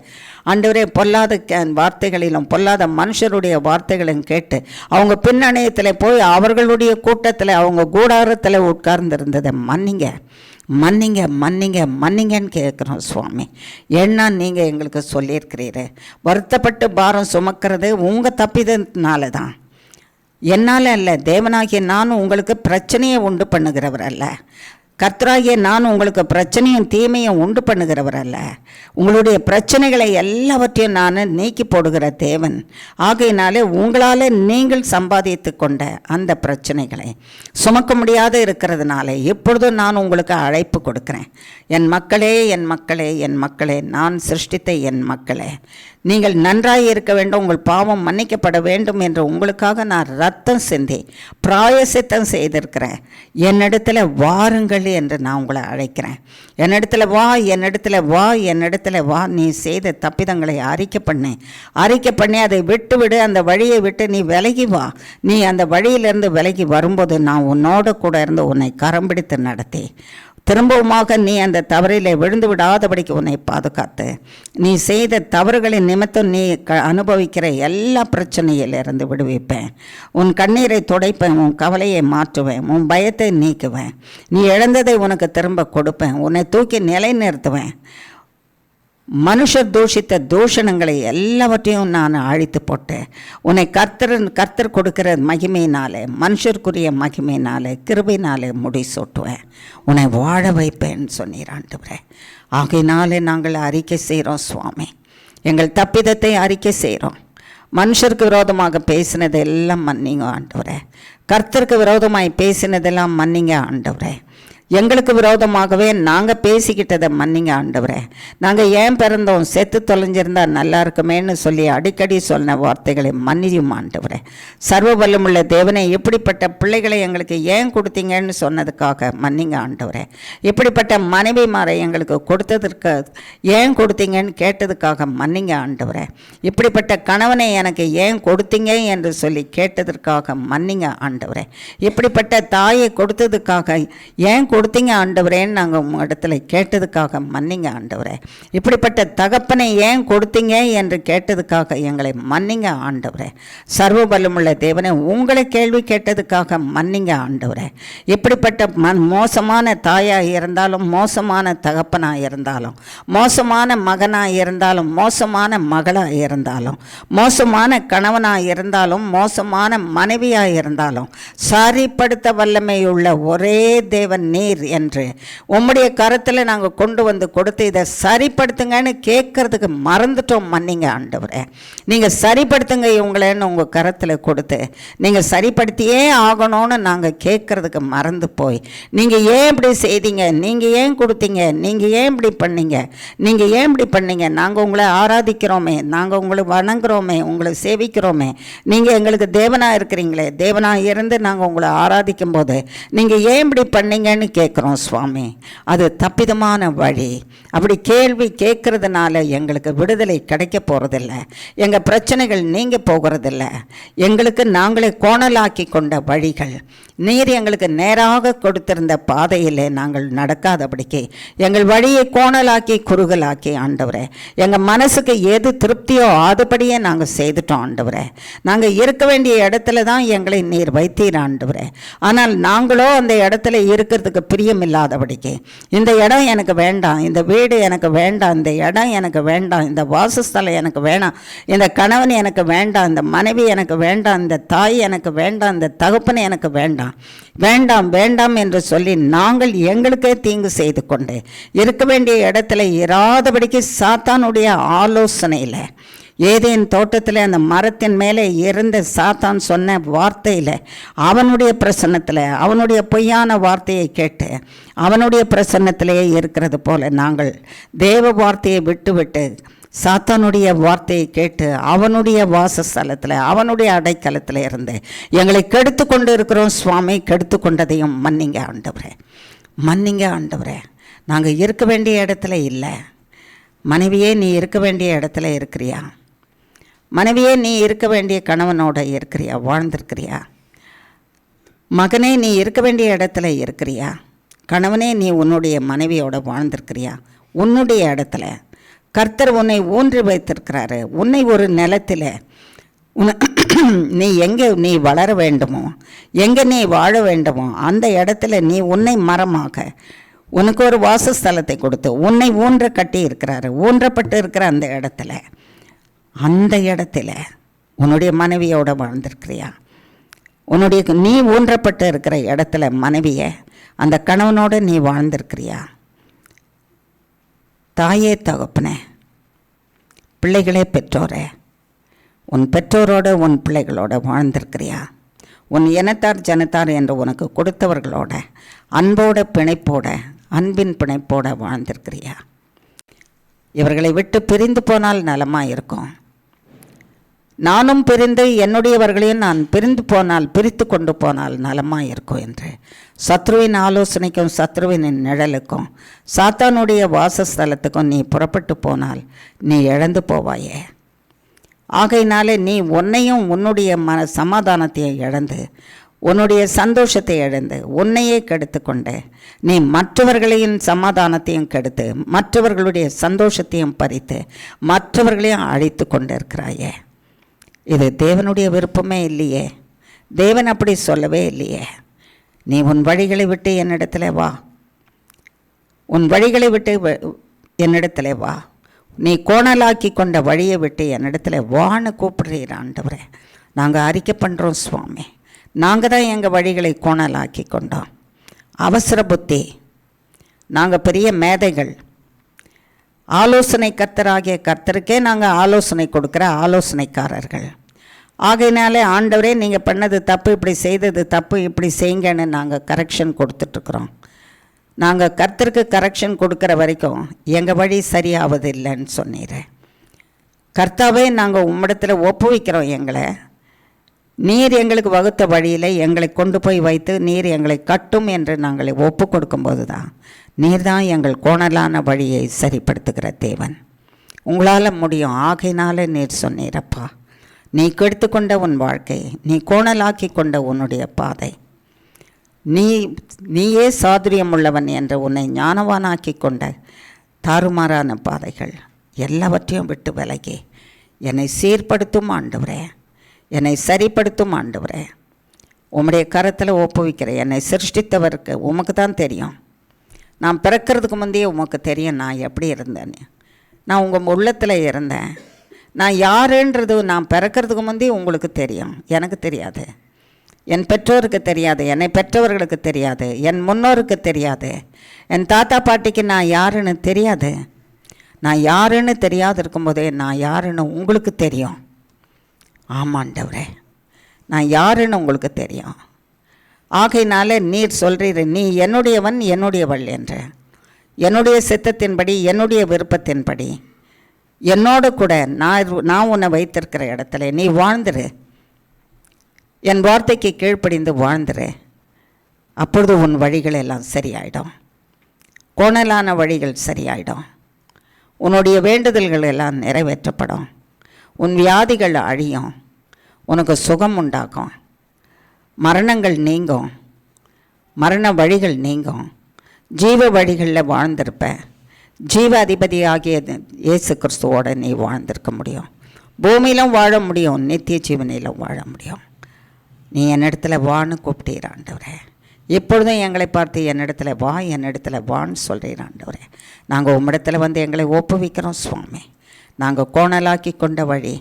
ஆண்டவரே. பொல்லாத வார்த்தைகளிலும் பொல்லாத மனுஷருடைய வார்த்தைகளும் கேட்டு அவங்க பின்னணியத்தில் போய் அவர்களுடைய கூட்டத்தில் அவங்க கூடாரத்தில் உட்கார்ந்துருந்ததை மன்னிங்க மன்னிங்க மன்னிங்க மன்னிங்கன்னு கேட்குறோம் சுவாமி. ஏன்னா நீங்கள் எங்களுக்கு சொல்லியிருக்கிறீரு, வருத்தப்பட்டு பாரம் சுமக்கிறது உங்கள் தப்பிதனால தான், என்னால் அல்ல. தேவனாகிய நான் உங்களுக்கு பிரச்சனையை உண்டு பண்ணுகிறவர் அல்ல. கர்த்தராகிய நான் உங்களுக்கு பிரச்சனையும் தீமையும் உண்டு பண்ணுகிறவர் அல்ல. உங்களுடைய பிரச்சனைகளை எல்லாவற்றையும் நான் நீக்கி போடுகிற தேவன். ஆகையினாலே உங்களால் நீங்கள் சம்பாதித்து கொண்ட அந்த பிரச்சனைகளை சுமக்க முடியாது இருக்கிறதுனால இப்பொழுதும் நான் உங்களுக்கு அழைப்பு கொடுக்குறேன். என் மக்களே என் மக்களே என் மக்களே, நான் சிருஷ்டித்த என் மக்களே, நீங்கள் நன்றாய் இருக்க வேண்டும், உங்கள் பாவம் மன்னிக்கப்பட வேண்டும் என்று உங்களுக்காக நான் ரத்தம் சிந்தி பிராயசித்தம் செய்திருக்கிறேன். என்னிடத்தில் வாருங்கள் என்று நான் உங்களை அழைக்கிறேன். என்னிடத்துல வா, என்னிடத்துல வா, என்னிடத்துல வா. நீ செய்த தப்பிதங்களை அறிக்கை பண்ணி அதை விட்டு விடு. அந்த வழியை விட்டு நீ விலகி வா. நீ அந்த வழியிலிருந்து விலகி வரும்போது நான் உன்னோட கூட இருந்து உன்னை கரம் பிடித்து நடத்தி திரும்பவுமாக நீ அந்த தவறிலே விழுந்து விடாதபடிக்கு உன்னை பாதுகாத்து, நீ செய்த தவறுகளின் நிமித்தம் நீ அனுபவிக்கிற எல்லா பிரச்சனையிலிருந்து விடுவிப்பேன். உன் கண்ணீரை துடைப்பேன், உன் கவலையை மாற்றுவேன், உன் பயத்தை நீக்குவேன். நீ இழந்ததை உனக்கு திரும்ப கொடுப்பேன், உன்னை தூக்கி நிலைநிறுத்துவேன். மனுஷர் தூஷித்த தூஷணங்களை எல்லாவற்றையும் நான் அழித்து போட்டேன். உன்னை கர்த்தர் கொடுக்கிற மகிமையினாலே, மனுஷருக்குரிய மகிமையினாலே, கிருபையினாலே முடிசூட்டுவேன், உன்னை வாழ வைப்பேன்னு சொன்னீர் ஆண்டவரே. ஆகையினாலே நாங்கள் அறிக்கை செய்கிறோம் சுவாமி, எங்கள் தப்பிதத்தை அறிக்கை செய்கிறோம். மனுஷருக்கு விரோதமாக பேசினதெல்லாம் மன்னிங்க ஆண்டவரே. கர்த்தருக்கு விரோதமாய் பேசினதெல்லாம் மன்னிங்க ஆண்டவரே. எங்களுக்கு விரோதமாகவே நாங்கள் பேசிக்கிட்டதை மன்னிங்க ஆண்டவரே. நாங்கள் ஏன் பிறந்தோம், செத்து தொலைஞ்சிருந்தா நல்லா இருக்குமேன்னு சொல்லி அடிக்கடி சொன்ன வார்த்தைகளை மன்னியும் ஆண்டவரே. சர்வ வல்லமுள்ள தேவனே, இப்படிப்பட்ட பிள்ளைகளை எங்களுக்கு ஏன் கொடுத்தீங்கன்னு சொன்னதுக்காக மன்னிங்க ஆண்டவரே. இப்படிப்பட்ட மனைவிமாரை எங்களுக்கு கொடுத்ததற்கு ஏன் கொடுத்தீங்கன்னு கேட்டதுக்காக மன்னிங்க ஆண்டவரே. இப்படிப்பட்ட கணவனை எனக்கு ஏன் கொடுத்தீங்க என்று சொல்லி கேட்டதற்காக மன்னிங்க ஆண்டவரே. இப்படிப்பட்ட தாயை கொடுத்ததுக்காக ஏன் கொடுத்தீங்க ஆண்டவரேன்னு நாங்கள் உங்கள் இடத்துல கேட்டதுக்காக மன்னிங்க ஆண்டவரே. இப்படிப்பட்ட தகப்பனை ஏன் கொடுத்தீங்க என்று கேட்டதுக்காக எங்களை மன்னிங்க ஆண்டவரே. சர்வ பலமுள்ள தேவனே, உங்களை கேள்வி கேட்டதுக்காக மன்னிங்க ஆண்டவரே. இப்படிப்பட்ட மோசமான தாயாக இருந்தாலும், மோசமான தகப்பனாக இருந்தாலும், மோசமான மகனாக இருந்தாலும், மோசமான மகளாக இருந்தாலும், மோசமான கணவனாக இருந்தாலும், மோசமான மனைவியாக இருந்தாலும், சரிப்படுத்த வல்லமையுள்ள ஒரே தேவன் நீர் என்று உம்முடைய கரத்தில் நாங்கள் கொண்டு வந்து கொடுத்து இதை சரிப்படுத்துங்கன்னு கேட்கறதுக்கு மறந்துட்டோம். மன்னிங்க ஆண்டவரே. நீங்கள் சரிப்படுத்துங்க இவங்களேன்னு உங்கள் கரத்தில் கொடுத்து நீங்கள் சரிப்படுத்தியே ஆகணும்னு நாங்கள் கேட்கறதுக்கு மறந்து போய், நீங்கள் ஏன் இப்படி செய்தீங்க, நீங்கள் ஏன் கொடுத்தீங்க, நீங்கள் ஏன் இப்படி பண்ணீங்க, நீங்கள் ஏன் இப்படி பண்ணீங்க, நாங்கள் உங்களை ஆராதிக்கிறோமே, நாங்கள் உங்களை வணங்குறோமே, உங்களை சேவிக்கிறோமே, நீங்கள் எங்களுக்கு தேவனாக இருக்கிறீங்களே, தேவனாக இருந்து நாங்கள் உங்களை ஆராதிக்கும் போது நீங்கள் ஏன் இப்படி பண்ணீங்கன்னு கேட்குறோம் சுவாமி. அது தப்பிதமான வழி. அப்படி கேள்வி கேட்கறதுனால எங்களுக்கு விடுதலை கிடைக்க போகிறதில்ல, எங்கள் பிரச்சனைகள் நீங்க போகிறதில்ல. எங்களுக்கு நாங்களே கோணலாக்கி கொண்ட வழிகள், நீர் எங்களுக்கு நேராக கொடுத்திருந்த பாதையில் நாங்கள் நடக்காதபடிக்கு எங்கள் வழியை கோணலாக்கி குறுகலாக்கி ஆண்டவரே, எங்கள் மனசுக்கு எது திருப்தியோ அதுபடியே நாங்கள் செய்துட்டோம் ஆண்டவரே. நாங்கள் இருக்க வேண்டிய இடத்துல தான் எங்களை நீர் வைத்தீர் ஆண்டவரே. ஆனால் நாங்களோ அந்த இடத்துல இருக்கிறதுக்கு பிரியமில்லாதபடிக்கு, இந்த இடம் எனக்கு வேண்டாம், இந்த வீடு எனக்கு வேண்டாம், இந்த இடம் எனக்கு வேண்டாம், இந்த வாசஸ்தலம் எனக்கு வேண்டாம், இந்த கணவன் எனக்கு வேண்டாம், இந்த மனைவி எனக்கு வேண்டாம், இந்த தாய் எனக்கு வேண்டாம், இந்த தகப்பன் எனக்கு வேண்டாம், வேண்டாம் வேண்டாம் என்று சொல்லி நாங்கள் எங்களுக்கே தீங்கு செய்து கொண்டு இருக்க வேண்டிய இடத்துல இராதபடிக்கு சாத்தானுடைய ஆலோசனையில், ஏதேன் தோட்டத்தில் அந்த மரத்தின் மேலே இருந்த சாத்தான் சொன்ன வார்த்தையில், அவனுடைய பிரசன்னத்தில், அவனுடைய பொய்யான வார்த்தையை கேட்டு அவனுடைய பிரசன்னத்திலேயே இருக்கிறது போல நாங்கள் தேவ வார்த்தையை விட்டு சாத்தானுடைய வார்த்தையை கேட்டு அவனுடைய வாசஸ்தலத்தில், அவனுடைய அடைக்கலத்தில் இருந்து எங்களை கெடுத்து கொண்டு இருக்கிறோம் சுவாமி. கெடுத்து கொண்டதையும் மன்னிங்க ஆண்டவரே, மன்னிங்க ஆண்டவரே. நாங்கள் இருக்க வேண்டிய இடத்துல இல்லை. மனைவியே நீ இருக்க வேண்டிய இடத்துல இருக்கிறியா? மனைவியே நீ இருக்க வேண்டிய கணவனோட இருக்கிறியா, வாழ்ந்திருக்கிறியா? மகனே நீ இருக்க வேண்டிய இடத்துல இருக்கிறியா? கணவனே நீ உன்னுடைய மனைவியோட வாழ்ந்திருக்கிறியா? உன்னுடைய இடத்துல கர்த்தர் உன்னை ஊன்றி வைத்திருக்கிறாரு. உன்னை ஒரு நிலத்தில் நீ எங்கே நீ வளர வேண்டுமோ, எங்கே நீ வாழ வேண்டுமோ அந்த இடத்துல நீ உன்னை மரமாக உனக்கு ஒரு வாசஸ்தலத்தை கொடுத்து உன்னை ஊன்ற கட்டி இருக்கிறாரு. ஊன்றப்பட்டு இருக்கிற அந்த இடத்துல உன்னுடைய மனைவியோட வாழ்ந்திருக்கிறியா? உன்னுடைய நீ ஊன்றப்பட்டு இருக்கிற இடத்துல மனைவியை அந்த கணவனோடு நீ வாழ்ந்திருக்கிறியா? தாயே தகப்பனே, பிள்ளைகளே பெற்றோரே, உன் பெற்றோரோட உன் பிள்ளைகளோட வாழ்ந்திருக்கிறியா? உன் இனத்தார் ஜனத்தார் என்று உனக்கு கொடுத்தவர்களோட அன்போட பிணைப்போட, அன்பின் பிணைப்போட வாழ்ந்திருக்கிறியா? இவர்களை விட்டு பிரிந்து போனால் நலமாக இருக்கும். நானும் பிரிந்து என்னுடையவர்களையும் நான் பிரிந்து போனால், பிரித்து கொண்டு போனால் நலமாக இருக்கும் என்று சத்ருவின் ஆலோசனைக்கும் சத்ருவின் நிழலுக்கும் சாத்தானுடைய வாசஸ்தலத்துக்கும் நீ புறப்பட்டு போனால் நீ இழந்து போவாயே. ஆகையினாலே நீ உன்னையும் உன்னுடைய சமாதானத்தையும் இழந்து, உன்னுடைய சந்தோஷத்தை இழந்து, உன்னையே கெடுத்து கொண்டு நீ மற்றவர்களையும் சமாதானத்தையும் கெடுத்து, மற்றவர்களுடைய சந்தோஷத்தையும் பறித்து, மற்றவர்களையும் அழித்து கொண்டு இருக்கிறாயே. இது தேவனுடைய விருப்பமே இல்லையே. தேவன் அப்படி சொல்லவே இல்லையே. நீ உன் வழிகளை விட்டு என்னிடத்துல வா, உன் வழிகளை விட்டு என்னிடத்துல வா, நீ கோணலாக்கி கொண்ட வழியை விட்டு என்னிடத்துல வான்னு கூப்பிடுறீர் ஆண்டவரே. நாங்கள் அறிக்கை பண்ணுறோம் சுவாமி, நாங்கள் தான் எங்கள் வழிகளை கோணலாக்கி கொண்டோம். அவசர புத்தி, நாங்கள் பெரிய மேதைகள், ஆலோசனை கர்த்தராகிய கர்த்தருக்கே நாங்கள் ஆலோசனை கொடுக்குற ஆலோசனைக்காரர்கள். ஆகையினாலே ஆண்டவரே நீங்கள் பண்ணது தப்பு, இப்படி செய்தது தப்பு, இப்படி செய்யுங்கன்னு நாங்கள் கரெக்ஷன் கொடுத்துட்ருக்குறோம். நாங்கள் கர்த்தருக்கு கரெக்ஷன் கொடுக்குற வரைக்கும் எங்கள் வழி சரியாவது இல்லைன்னு சொன்னீரேன். கர்த்தாவே, நாங்கள் உம்மிடத்தில் ஒப்புவிக்கிறோம். எங்களை நீர் எங்களுக்கு வகுத்த வழியில் எங்களை கொண்டு போய் வைத்து நீர் எங்களை கட்டும் என்று நாங்களை ஒப்பு கொடுக்கும்போது தான் நீர் தான் எங்கள் கோணலான வழியை சரிப்படுத்துகிற தேவன். உங்களால் முடியும். ஆகையினால நீர் சொன்னீரப்பா, நீ கெடுத்து கொண்ட உன் வாழ்க்கை, நீ கோணலாக்கி கொண்ட உன்னுடைய பாதை, நீயே சாதுரியம் உள்ளவன் என்று உன்னை ஞானவானாக்கி கொண்ட தாறுமாறான பாதைகள் எல்லாவற்றையும் விட்டு விலகி என்னை சீர்படுத்தும் ஆண்டவரே, என்னை சரிப்படுத்தும் ஆண்டவரே. உம்முடைய கரத்தில் ஒப்புவிக்கிறேன். என்னை சிருஷ்டித்தவருக்கு உமக்கு தான் தெரியும். நான் பிறக்கிறதுக்கு முந்தையே உமக்கு தெரியும் நான் எப்படி இருந்தேன்னு. நான் உங்கள் உள்ளத்தில் இருந்தேன். நான் யாருன்றது நான் பிறக்கிறதுக்கு முந்தையே உங்களுக்கு தெரியும், எனக்கு தெரியாது. என் பெற்றோருக்கு தெரியாது, என்னை பெற்றவர்களுக்கு தெரியாது, என் முன்னோருக்கு தெரியாது, என் தாத்தா பாட்டிக்கு நான் யாருன்னு தெரியாது. நான் யாருன்னு தெரியாது இருக்கும்போதே நான் யாருன்னு உங்களுக்கு தெரியும். ஆமாண்டவரே, நான் யாருன்னு உங்களுக்கு தெரியும். ஆகையினால நீர் சொல்கிறீர், நீ என்னுடையவன் என்னுடையவள் என்று. என்னுடைய சித்தத்தின்படி, என்னுடைய விருப்பத்தின்படி என்னோடு கூட நான் உன்னை வைத்திருக்கிற இடத்துல நீ வாழ்ந்துரு. என் வார்த்தைக்கு கீழ்ப்படிந்து வாழ்ந்துரு. அப்பொழுது உன் வழிகள் எல்லாம் சரியாயிடும். கோணலான வழிகள் சரியாயிடும். உன்னுடைய வேண்டுதல்கள் எல்லாம் நிறைவேற்றப்படும். உன் வியாதிகள் அழியும். உனக்கு சுகம் உண்டாகும். மரணங்கள் நீங்கும். மரண வழிகள் நீங்கும். ஜீவ வழிகளில் வாழ்ந்திருப்ப. ஜீவ அதிபதியாகிய இயேசு கிறிஸ்துவோடு நீ வாழ்ந்திருக்க முடியும். பூமியிலும் வாழ முடியும், நித்திய ஜீவனிலும் வாழ முடியும். நீ என்னிடத்துல வான்னு கூப்பிட்டீர் ஆண்டவரே. இப்பொழுதும் எங்களை பார்த்து என்னிடத்துல வா, என்னிடத்துல வான்னு சொல்கிறீர் ஆண்டவரே. நாங்கள் உம்மிடத்தில் வந்து எங்களை ஒப்புவிக்கிறோம் சுவாமி. நாங்கள் கோணலாக்கி கொண்ட வழி,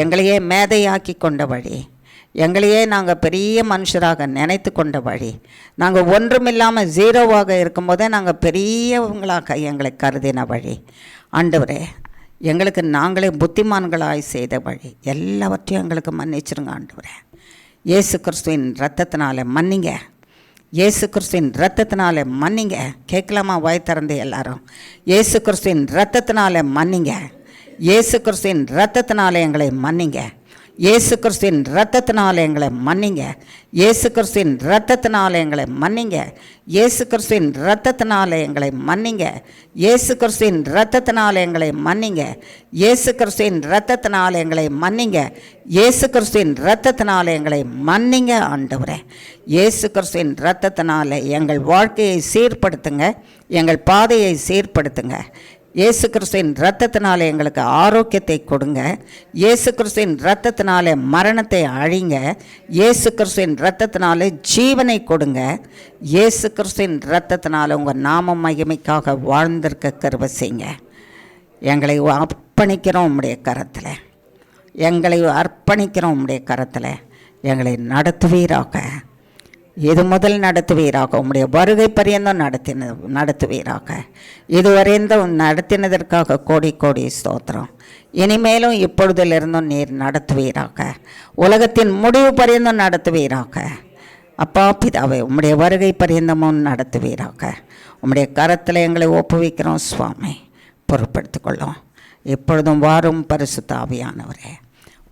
எங்களையே மேதையாக்கி கொண்ட வழி, எங்களையே நாங்கள் பெரிய மனுஷராக நினைத்து கொண்ட வழி, நாங்கள் ஒன்றுமில்லாமல் ஜீரோவாக இருக்கும்போதே நாங்கள் பெரியவங்களாக எங்களை கருதின வழி ஆண்டவரே, எங்களுக்கு நாங்களே புத்திமான்களாய் செய்த வழி எல்லாவற்றையும் எங்களுக்கு மன்னிச்சிருங்க ஆண்டவரே. இயேசு கிறிஸ்துவின் இரத்தத்தினால மன்னிங்க. இயேசு கிறிஸ்துவின் இரத்தத்தினால மன்னிங்க. கேட்கலாமா வாய் திறந்து எல்லாரும்? இயேசு கிறிஸ்துவின் இரத்தத்தினால மன்னிங்க. இயேசு கிறிஸ்துவின் இரத்தத்தினால எங்களை மன்னிங்க. இயேசு கிறிஸ்துவின் இரத்தத்தினால எங்களை மன்னிங்க. இயேசு கிறிஸ்துவின் இரத்தத்தினால எங்களை மன்னிங்க. இயேசு கிறிஸ்துவின் இரத்தத்தினால எங்களை மன்னிங்க. இயேசு கிறிஸ்துவின் இரத்தத்தினால எங்களை மன்னிங்க. இயேசு கிறிஸ்துவின் இரத்தத்தினால எங்களை மன்னிங்க. இயேசு கிறிஸ்துவின் இரத்தத்தினால எங்களை மன்னிங்க ஆண்டவரே. இயேசு கிறிஸ்துவின் இரத்தத்தினால எங்கள் வாழ்க்கையை சீர்படுத்துங்க, எங்கள் பாதையை சீர்படுத்துங்க. இயேசு கிறிஸ்துவின் இரத்தத்தினால எங்களுக்கு ஆரோக்கியத்தை கொடுங்க. இயேசு கிறிஸ்துவின் இரத்தத்தினால மரணத்தை அழிங்க. இயேசு கிறிஸ்துவின் இரத்தத்தினால ஜீவனை கொடுங்க. இயேசு கிறிஸ்துவின் இரத்தத்தினால உங்கள் நாம மகிமைக்காக வாழ்ந்திருக்க கிருபை செய்யுங்க. எங்களை அர்ப்பணிக்கிறோம் உம்முடைய கரத்தில். எங்களை அர்ப்பணிக்கிறோம் உம்முடைய கரத்தில். எங்களை நடத்துவீராக. இது முதல் நடத்துவீராக. உம்முடைய வருகை பரியந்தம் நடத்துவீராக. இதுவரைந்தும் நடத்தினதற்காக கோடி கோடி ஸ்தோத்திரம். இனிமேலும் இப்பொழுதிலிருந்தும் நீர் நடத்துவீராக. உலகத்தின் முடிவு பரியந்தம் நடத்துவீராக. அப்பா பிதாவே, உம்முடைய வருகை பரியந்தமும் நடத்துவீராக. உம்முடைய கரத்தில் எங்களை ஒப்புவிக்கிறோம் சுவாமி. பொறுப்படுத்திக்கொள்ளும். எப்பொழுதும் வாரும் பரிசுத்த ஆவியானவரே.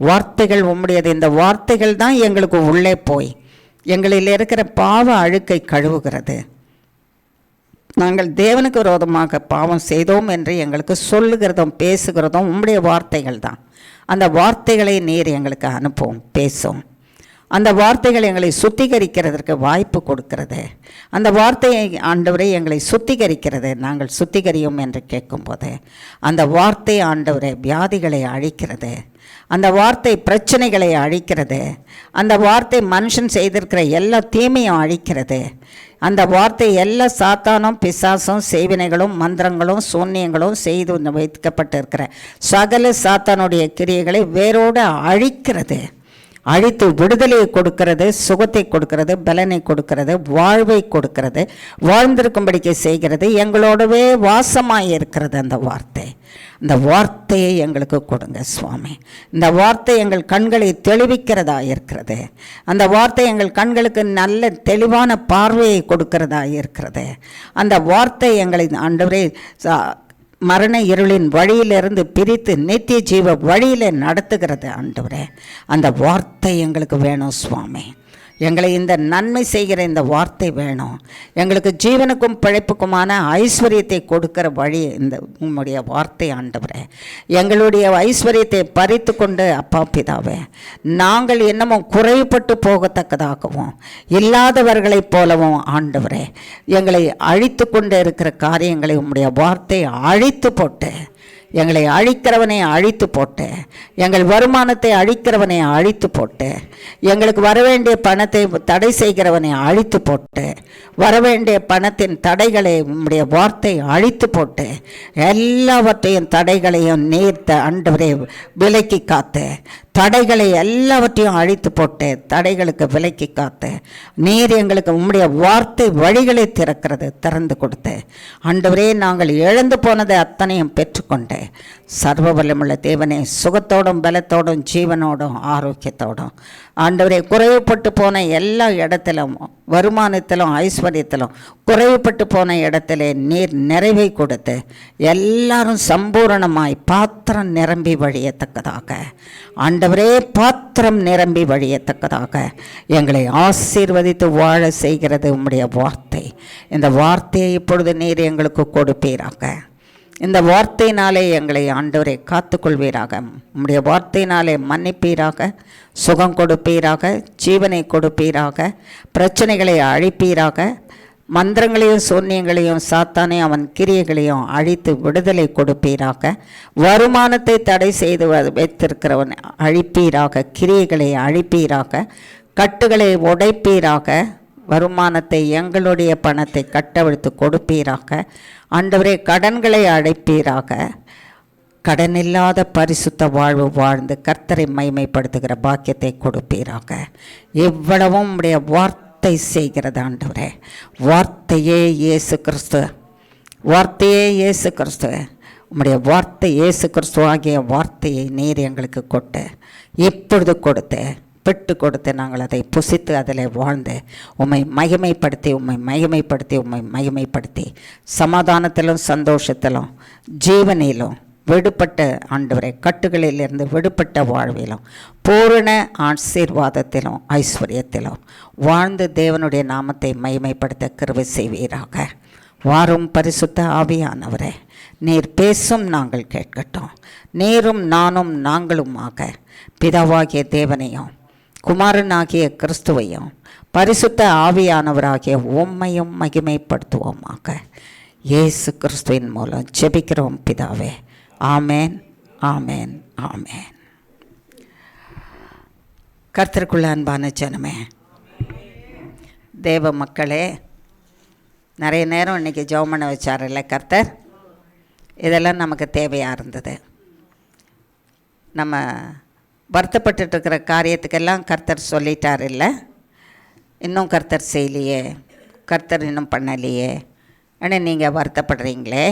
வார்த்தைகள் உம்முடையது. இந்த வார்த்தைகள் தான் எங்களுக்கு உள்ளே போய் எங்களில் இருக்கிற பாவ அழுக்கை கழுவுகிறது. நாங்கள் தேவனுக்கு விரோதமாக பாவம் செய்தோம் என்று எங்களுக்கு சொல்லுகிறதும் பேசுகிறதும் உம்முடைய வார்த்தைகள் தான். அந்த வார்த்தைகளை நீர் எங்களுக்கு அனுப்பும், பேசும். அந்த வார்த்தைகள் எங்களை சுத்திகரிக்கிறதற்கு வாய்ப்பு கொடுக்கிறது. அந்த வார்த்தையை ஆண்டவரே எங்களை சுத்திகரிக்கிறது. நாங்கள் சுத்திகரியும் என்று கேட்கும்போது அந்த வார்த்தை ஆண்டவரே வியாதிகளை அழிக்கிறது. அந்த வார்த்தை பிரச்சனைகளை அழிக்கிறது. அந்த வார்த்தை மனுஷன் செய்திருக்கிற எல்லா தீமையும் அழிக்கிறது. அந்த வார்த்தை எல்லா சாத்தானும் பிசாசும் செய்வினைகளும் மந்திரங்களும் சூன்யங்களும் செய்து வைக்கப்பட்டிருக்கிற சகல சாத்தானுடைய கிரியைகளை வேரோடு அழிக்கிறது. அழித்து விடுதலையை கொடுக்கிறது, சுகத்தை கொடுக்கிறது, பலனை கொடுக்கிறது, வாழ்வை கொடுக்கிறது, வாழ்ந்திருக்கும்படிக்கு செய்கிறது. எங்களோடவே வாசமாக இருக்கிறது அந்த வார்த்தை. இந்த வார்த்தையை எங்களுக்கு கொடுங்க சுவாமி. இந்த வார்த்தை எங்கள் கண்களை தெளிவிக்கிறதா இருக்கிறது. அந்த வார்த்தை எங்கள் கண்களுக்கு நல்ல தெளிவான பார்வையை கொடுக்கிறதா இருக்கிறது. அந்த வார்த்தை எங்களை ஆண்டவரே மரண இருளின் வழியிலிருந்து பிரித்து நித்திய ஜீவ வழியில் நடத்துகிறது ஆண்டவரே. அந்த வார்த்தை எங்களுக்கு வேணும் சுவாமி. எங்களை இந்த நன்மை செய்கிற இந்த வார்த்தை வேணும். எங்களுக்கு ஜீவனுக்கும் பிழைப்புக்குமான ஐஸ்வர்யத்தை கொடுக்கிற வழி இந்த உம்முடைய வார்த்தை ஆண்டவரே. எங்களுடைய ஐஸ்வர்யத்தை பறித்து கொண்டு அப்பா பிதாவே, நாங்கள் என்னமும் குறைபட்டு போகத்தக்கதாகவும் இல்லாதவர்களைப் போலவும் ஆண்டவரே எங்களை அழித்து கொண்டு இருக்கிற காரியங்களை உம்முடைய வார்த்தை அழித்து போட்டு, எங்களை அழிக்கிறவனை அழித்து போட்டு, எங்கள் வருமானத்தை அழிக்கிறவனை அழித்து போட்டு, எங்களுக்கு வரவேண்டிய பணத்தை தடை செய்கிறவனை அழித்து போட்டு, வரவேண்டிய பணத்தின் தடைகளை உம்முடைய வார்த்தை அழித்து போட்டு, எல்லாவற்றையும் தடைகளையும் நீர்த்த ஆண்டவரே விலக்கி காத்து, தடைகளை எல்லாவற்றையும் அழித்து போட்டு, தடைகளுக்கு விலக்கி காத்து, நீர் எங்களுக்கு உம்முடைய வார்த்தை வழிகளை திறந்து கொடுத்து ஆண்டவரே நாங்கள் இழந்து போனதை அத்தனையும் பெற்றுக்கொண்டு சர்வ வல்லமுள்ள தேவனே, சுகத்தோடும் பலத்தோடும் ஜீவனோடும் ஆரோக்கியத்தோடும் ஆண்டவரே குறைவுபட்டு போன எல்லா இடத்திலும் வருமானத்திலும் ஐஸ்வர்யத்திலும் குறைவுபட்டு போன இடத்திலே நீர் நிறைவை கொடுத்து எல்லாரும் சம்பூரணமாய் பாத்திரம் நிரம்பி வழியத்தக்கதாக ஆண்டவர் ஆண்டவரே பாத்திரம் நிரம்பி வழியத்தக்கதாக எங்களை ஆசீர்வதித்து வாழ செய்கிறது உம்முடைய வார்த்தை. இந்த வார்த்தையை இப்பொழுது நீர் எங்களுக்கு கொடுப்பீராக. இந்த வார்த்தையினாலே எங்களை ஆண்டவரை காத்துக்கொள்வீராக. உம்முடைய வார்த்தையினாலே மன்னிப்பீராக, சுகம் கொடுப்பீராக, ஜீவனை கொடுப்பீராக, பிரச்சனைகளை அழிப்பீராக, மந்திரங்களையும் சூன்யங்களையும் சாத்தானையும் அவன் கிரியைகளையும் அழித்து விடுதலை கொடுப்பீராக. வருமானத்தை தடை செய்து வைத்திருக்கிறவன் அழிப்பீராக, கிரியைகளை அழிப்பீராக, கட்டுகளை உடைப்பீராக, வருமானத்தை எங்களுடைய பணத்தை கட்டவிழ்த்து கொடுப்பீராக. ஆண்டவரே கடன்களை அடைப்பீராக. கடனில்லாத பரிசுத்த வாழ்வு வாழ்ந்து கர்த்தரை மைமைப்படுத்துகிற பாக்கியத்தை கொடுப்பீராக. எவ்வளவும் உடைய வார்த்தை செய்கிறது ஆண்டவரே. வார்த்தையே இயேசு கிறிஸ்து, வார்த்தையே இயேசு கிறிஸ்து. உம்முடைய வார்த்தை இயேசு கிறிஸ்து ஆகிய வார்த்தையை நீர் எங்களுக்கு கொட்டு, இப்பொழுது கொடுத்து பெட்டு கொடுத்து நாங்கள் அதை புசித்து அதில் வாழ்ந்து உம்மை மகிமைப்படுத்தி சமாதானத்திலும் சந்தோஷத்திலும் ஜீவனிலும் விடுபட்ட ஆண்டவரை கட்டுகளிலிருந்து விடுபட்ட வாழ்விலும் பூரண ஆசீர்வாதத்திலும் ஐஸ்வர்யத்திலும் வாழ்ந்து தேவனுடைய நாமத்தை மகிமைப்படுத்த கிருபை செய்வீராக. வாரும் பரிசுத்த ஆவியானவரே, நீர் பேசும் நாங்கள் கேட்கட்டும். நீரும் நானும் நாங்களுமாக பிதாவாகிய தேவனையும் குமாரனாகிய கிறிஸ்துவையும் பரிசுத்த ஆவியானவராகிய உம்மையும் மகிமைப்படுத்துவோமாக. இயேசு கிறிஸ்துவின் மூலம் ஜெபிக்கிறோம் பிதாவே. ஆமேன், ஆமேன், ஆமேன். கர்த்தருக்குள்ள அன்பான ஜனமே, தேவ மக்களே, நிறைய நேரம் இன்றைக்கி ஜெபம் பண்ண வச்சாரில்ல கர்த்தர். இதெல்லாம் நமக்கு தேவையாக இருந்தது. நம்ம வருத்தப்பட்டுருக்கிற காரியத்துக்கெல்லாம் கர்த்தர் சொல்லிட்டார் இல்லை, இன்னும் கர்த்தர் செய்யலையே, கர்த்தர் இன்னும் பண்ணலையே ஆனால் நீங்கள் வருத்தப்படுறீங்களே.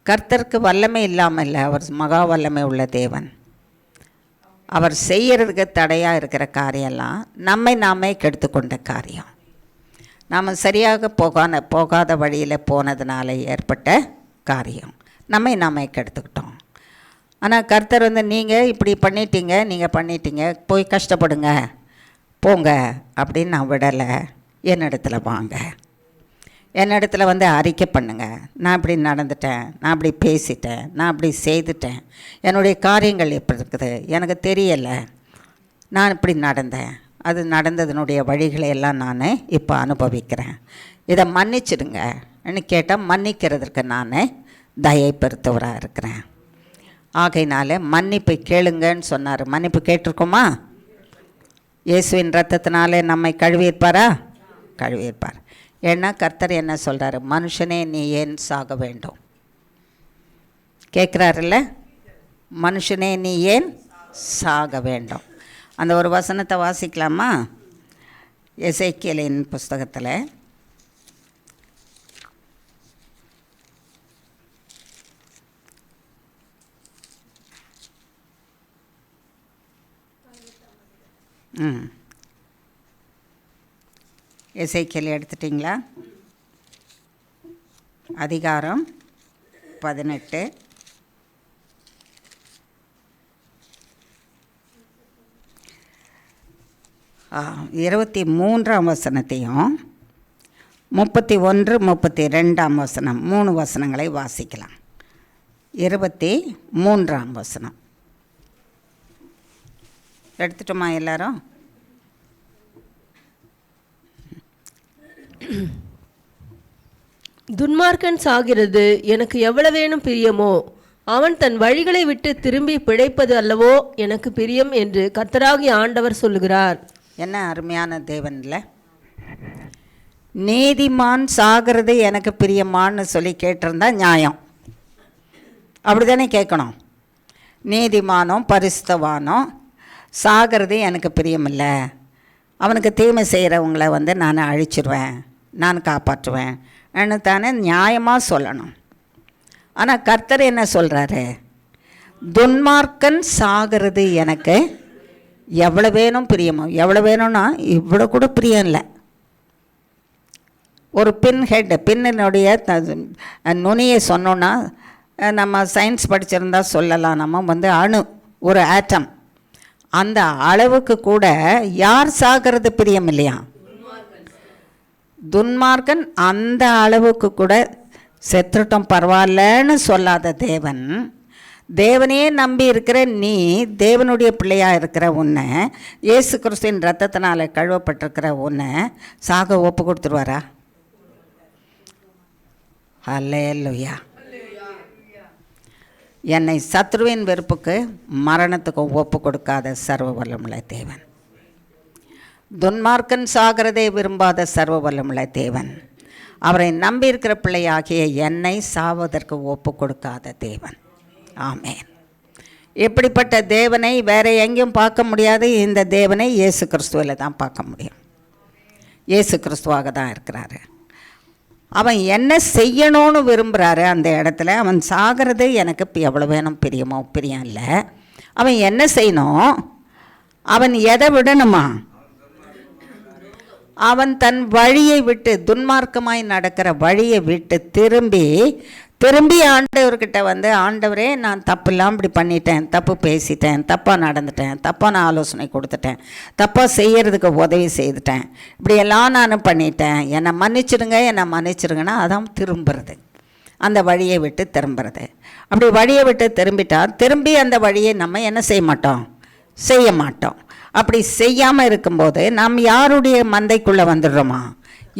கர்த்தருக்கு வல்லமை இல்லாமல் இல்லை, அவர் மகா வல்லமை உள்ள தேவன். அவர் செய்கிறதுக்கு தடையாக இருக்கிற காரியெல்லாம் நாமே கெடுத்துக்கொண்ட காரியம். நாம் சரியாக போகாத வழியில் போனதுனால ஏற்பட்ட காரியம் நாமே கெடுத்துக்கிட்டோம். ஆனால் கர்த்தர் நீங்கள் இப்படி பண்ணிட்டீங்க, போய் கஷ்டப்படுங்க போங்க அப்படின்னு நான் விடலை. என்னிடத்துல வாங்க, என்னிடத்துல அறிக்கை பண்ணுங்க. நான் இப்படி நடந்துட்டேன், நான் இப்படி பேசிட்டேன், நான் இப்படி செய்துட்டேன், என்னுடைய காரியங்கள் எப்படி இருக்குது எனக்கு தெரியலை, நான் இப்படி நடந்தேன், அது நடந்ததனுடைய வழிகளை எல்லாம் நான் இப்போ அனுபவிக்கிறேன், இதை மன்னிச்சிடுங்கன்னு கேட்டால் மன்னிக்கிறதுக்கு நான் தயை பெருத்தவராக இருக்கிறேன். ஆகையினால மன்னிப்பு கேளுங்கன்னு சொன்னார். மன்னிப்பு கேட்டிருக்கோமா? இயேசுவின் ரத்தத்தினாலே நம்மை கழுவியிருப்பாரா? கழுவியிருப்பார். ஏன்னா கர்த்தர் என்ன சொல்கிறாரு? மனுஷனே நீ ஏன் சாக வேண்டும் கேட்குறாருல்ல. மனுஷனே நீ ஏன் சாக வேண்டும். அந்த ஒரு வசனத்தை வாசிக்கலாமா? எசேக்கியேலின் புஸ்தகத்தில் 18. எசேக்கியேல் எடுத்துட்டிங்களா? அதிகாரம் 18 23ஆம் வசனத்தையும் 31, 32ஆம் வசனம் 3 வசனங்களை வாசிக்கலாம். 23ஆம் வசனம் எடுத்துட்டோமா எல்லாரும்? துன்மார்க்கன் சாகிறது எனக்கு எவ்வளவேனும் பிரியமோ, அவன் தன் வழிகளை விட்டு திரும்பி பிழைப்பது அல்லவோ எனக்கு பிரியம் என்று கர்த்தராகிய ஆண்டவர் சொல்லுகிறார். என்ன அருமையான தேவன்ல. நீதிமான் சாகிறது எனக்கு பிரியமான்னு சொல்லி கேட்டிருந்தா நியாயம். அப்படி தானே கேட்கணும். நீதிமானும் பரிசுத்தவானும் சாகிறது எனக்கு பிரியமில்லை, அவனுக்கு தீமை செய்கிறவங்கள நான் அழிச்சிடுவேன், நான் காப்பாற்றுவேன் தானே நியாயமாக சொல்லணும். ஆனால் கர்த்தர் என்ன சொல்கிறாரு? துன்மார்க்கன் சாகிறது எனக்கு எவ்வளோ வேணும் பிரியமோ. எவ்வளோ வேணும்னா இவ்வளோ கூட பிரியம் இல்லை. ஒரு பின்னினுடைய நுனியை சொன்னோன்னா நம்ம சயின்ஸ் படிச்சிருந்தா சொல்லலாம். நம்ம அணு, ஒரு ஆட்டம் அந்த அளவுக்கு கூட யார் சாகிறது பிரியம் இல்லையா? துன்மார்க்கன் அந்த அளவுக்கு கூட செத்துட்டோம் பரவாயில்லன்னு சொல்லாத தேவன், தேவனையே நம்பி இருக்கிற நீ, தேவனுடைய பிள்ளையாக இருக்கிற உன்னை, இயேசு கிறிஸ்துவின் ரத்தத்தினால கழுவப்பட்டிருக்கிற உன்னை சாக ஒப்பு கொடுத்துருவாரா? அல்லேலூயா. என்னை சத்ருவின் வெறுப்புக்கு மரணத்துக்கு ஒப்பு கொடுக்காத சர்வ வல்லமுள்ள தேவன், துன்மார்க்கன் சாகிறதை விரும்பாத சர்வ வல்லமுள்ள தேவன், அவரை நம்பியிருக்கிற பிள்ளையாகிய என்னை சாவதற்கு ஒப்பு கொடுக்காத தேவன். ஆமென். இப்படிப்பட்ட தேவனை வேற எங்கேயும் பார்க்க முடியாது. இந்த தேவனை இயேசு கிறிஸ்துவில் தான் பார்க்க முடியும். இயேசு கிறிஸ்துவாக தான் இருக்கிறாரு. அவன் என்ன செய்யணும்னு விரும்புகிறாரு அந்த இடத்துல. அவன் சாகிறது எனக்கு எவ்வளோ வேணும் பிரியமோ பிரியம் இல்லை. அவன் என்ன செய்யணும்? அவன் எதை விடணுமா? அவன் தன் வழியை விட்டு, துன்மார்க்கமாய் நடக்கிற வழியை விட்டு திரும்பி ஆண்டவர்கிட்ட வந்து, ஆண்டவரே நான் தப்புலாம் இப்படி பண்ணிட்டேன், தப்பு பேசிட்டேன், தப்பாக நடந்துட்டேன், தப்பான ஆலோசனை கொடுத்துட்டேன், தப்பாக செய்கிறதுக்கு உதவி செய்துட்டேன், இப்படியெல்லாம் நான் பண்ணிட்டேன், என்னை மன்னிச்சிடுங்கன்னா அதான் திரும்புறது, அந்த வழியை விட்டு திரும்புறது. அப்படி வழியை விட்டு திரும்பி அந்த வழியை நம்ம என்ன செய்ய மாட்டோம். அப்படி செய்யாமல் இருக்கும்போது நாம் யாருடைய மந்தைக்குள்ளே வந்துடுறோமா?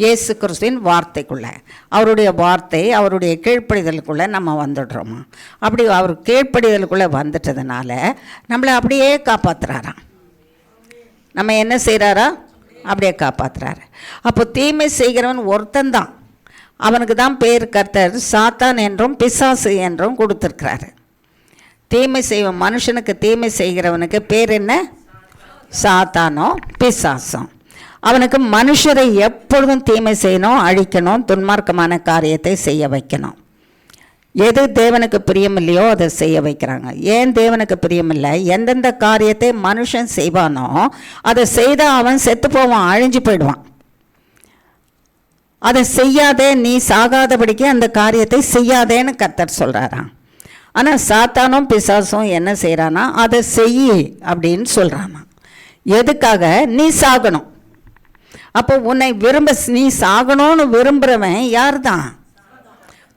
இயேசு கிறிஸ்துவின் வார்த்தைக்குள்ளே, அவருடைய வார்த்தை, அவருடைய கீழ்ப்படிதலுக்குள்ளே நம்ம வந்துடுறோமா? அப்படி அவர் கீழ்ப்படிதலுக்குள்ளே வந்துட்டதுனால நம்மளை அப்படியே காப்பாற்றுறாராம். நம்ம என்ன செய்கிறாரா? அப்படியே காப்பாற்றுறாரு. அப்போ தீமை செய்கிறவன் ஒருத்தந்தான், அவனுக்கு தான் பேர் கர்த்தர் சாத்தான் என்றும் பிசாசு என்றும் கொடுத்துருக்கிறாரு. தீமை செய்வன் மனுஷனுக்கு தீமை செய்கிறவனுக்கு பேர் என்ன? சாத்தானோ பிசாசம். அவனுக்கு மனுஷரை எப்பொழுதும் தீமை செய்யணும், அழிக்கணும், துன்மார்க்கமான காரியத்தை செய்ய வைக்கணும். எது தேவனுக்கு பிரியமில்லையோ அதை செய்ய வைக்கிறாங்க. ஏன் தேவனுக்கு பிரியமில்லை? எந்தெந்த காரியத்தை மனுஷன் செய்வானோ அதை செய்தால் அவன் செத்து போவான், அழிஞ்சு போயிடுவான். அதை செய்யாதே, நீ சாகாதபடிக்கு அந்த காரியத்தை செய்யாதேன்னு கர்த்தர் சொல்கிறாராம். ஆனால் சாத்தானும் பிசாசும் என்ன செய்கிறானா? அதை செய் அப்படின்னு சொல்கிறானா. எதுக்காக? நீ சாகணும். அப்போ உன்னை நீ சாகணும்னு விரும்புகிறவன் யார் தான்?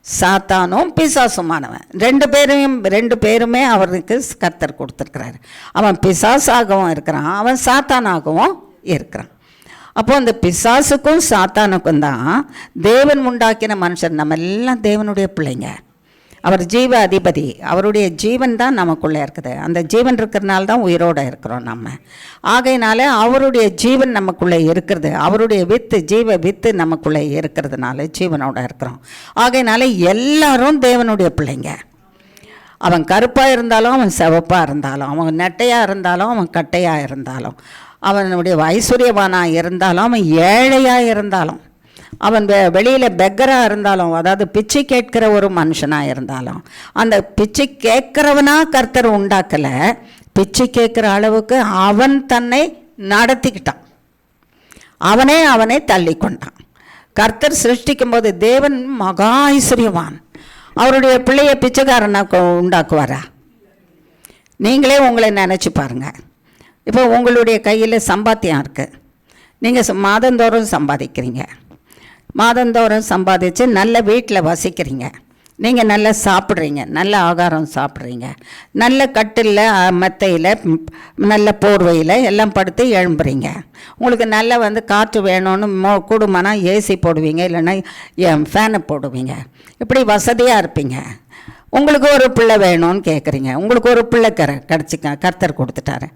சாத்தானும் பிசாசுமானவன். ரெண்டு பேருமே அவருக்கு கர்த்தர் கொடுத்துருக்கிறாரு. அவன் பிசாசாகவும் இருக்கிறான், அவன் சாத்தானாகவும் இருக்கிறான். அப்போ அந்த பிசாசுக்கும் சாத்தானுக்கும் தான் தேவன் உண்டாக்கின மனுஷன். நம்ம எல்லாம் தேவனுடைய பிள்ளைங்க. அவர் ஜீவ அதிபதி, அவருடைய ஜீவன் தான் நமக்குள்ளே இருக்குது. அந்த ஜீவன் இருக்கிறதுனால தான் உயிரோடு இருக்கிறோம் நம்ம. ஆகையினால அவருடைய ஜீவன் நமக்குள்ளே இருக்கிறது, அவருடைய ஜீவ வித்து நமக்குள்ளே இருக்கிறதுனால ஜீவனோடு இருக்கிறோம். ஆகையினால எல்லாரும் தேவனுடைய பிள்ளைங்க. அவன் கருப்பாக இருந்தாலும், அவன் சிவப்பாக இருந்தாலும், அவன் நெட்டையாக இருந்தாலும், அவன் கட்டையாக இருந்தாலும், அவனுடைய ஐஸ்வர்யவானாக இருந்தாலும், அவன் ஏழையாக இருந்தாலும், அவன் வெளியில் பெக்கராக இருந்தாலும், அதாவது பிச்சை கேட்கிற ஒரு மனுஷனாக இருந்தாலும், அந்த பிச்சை கேட்குறவனாக கர்த்தர் உண்டாக்கலை. பிச்சை கேட்குற அளவுக்கு அவன் தன்னை நடத்திக்கிட்டான், அவனை தள்ளி கொண்டான். கர்த்தர் சிருஷ்டிக்கும் போது தேவன் மகா ஐஸ்வர்யவான். அவருடைய பிள்ளையை பிச்சைக்காரனாக உண்டாக்குவாரா? நீங்களே உங்களை நினச்சி பாருங்கள். இப்போ உங்களுடைய கையில் சம்பாத்தியம் இருக்குது, நீங்கள் மாதந்தோறும் சம்பாதிக்கிறீங்க, மாதந்தோறும் சம்பாதிச்சு நல்ல வீட்டில் வசிக்கிறீங்க, நீங்கள் நல்லா சாப்பிட்றீங்க, நல்ல ஆகாரம் சாப்பிட்றீங்க, நல்ல கட்டில் மெத்தையில் நல்ல போர்வையில் எல்லாம் படுத்து எழும்புறீங்க. உங்களுக்கு நல்ல காற்று வேணும்னு கூடுமானா ஏசி போடுவீங்க, இல்லைன்னா ஃபேனை போடுவீங்க. இப்படி வசதியாக இருப்பீங்க. உங்களுக்கு ஒரு பிள்ளை வேணும்னு கேட்குறீங்க. உங்களுக்கு ஒரு பிள்ளை கர்த்தர் கொடுத்துட்டாரு.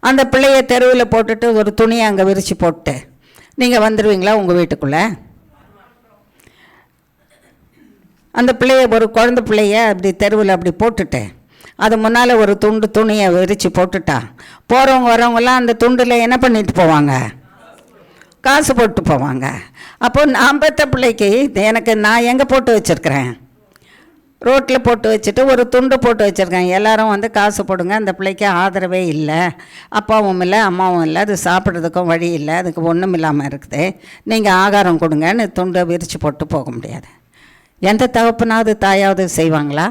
அந்த பிள்ளையை தெருவில் போட்டுட்டு ஒரு துணியை அங்கே விரித்து போட்டு நீங்கள் வந்துடுவீங்களா உங்கள் வீட்டுக்குள்ளே? அந்த பிள்ளைய, ஒரு குழந்தை பிள்ளைய அப்படி தெருவில் அப்படி போட்டுட்டு அது முன்னால் ஒரு துணியை விரித்து போட்டுட்டா போகிறவங்க வரவங்கெல்லாம் அந்த துண்டில் என்ன பண்ணிட்டு போவாங்க? காசு போட்டு போவாங்க. அப்போது நான் பெற்ற பிள்ளைக்கு நான் எங்கே போட்டு வச்சுருக்கிறேன்? ரோட்டில் போட்டு வச்சுட்டு ஒரு துண்டு போட்டு வச்சுருக்கேன். எல்லோரும் காசு போடுங்க, அந்த பிள்ளைக்கு ஆதரவே இல்லை, அப்பாவும் இல்லை அம்மாவும் இல்லை, அது சாப்பிட்றதுக்கும் வழி இல்லை, அதுக்கு ஒன்றும் இல்லாமல் இருக்குது, நீங்கள் ஆகாரம் கொடுங்கன்னு துண்டை விரித்து போட்டு போக முடியாது. எந்த தகப்பனாவது தாயாவது செய்வாங்களா?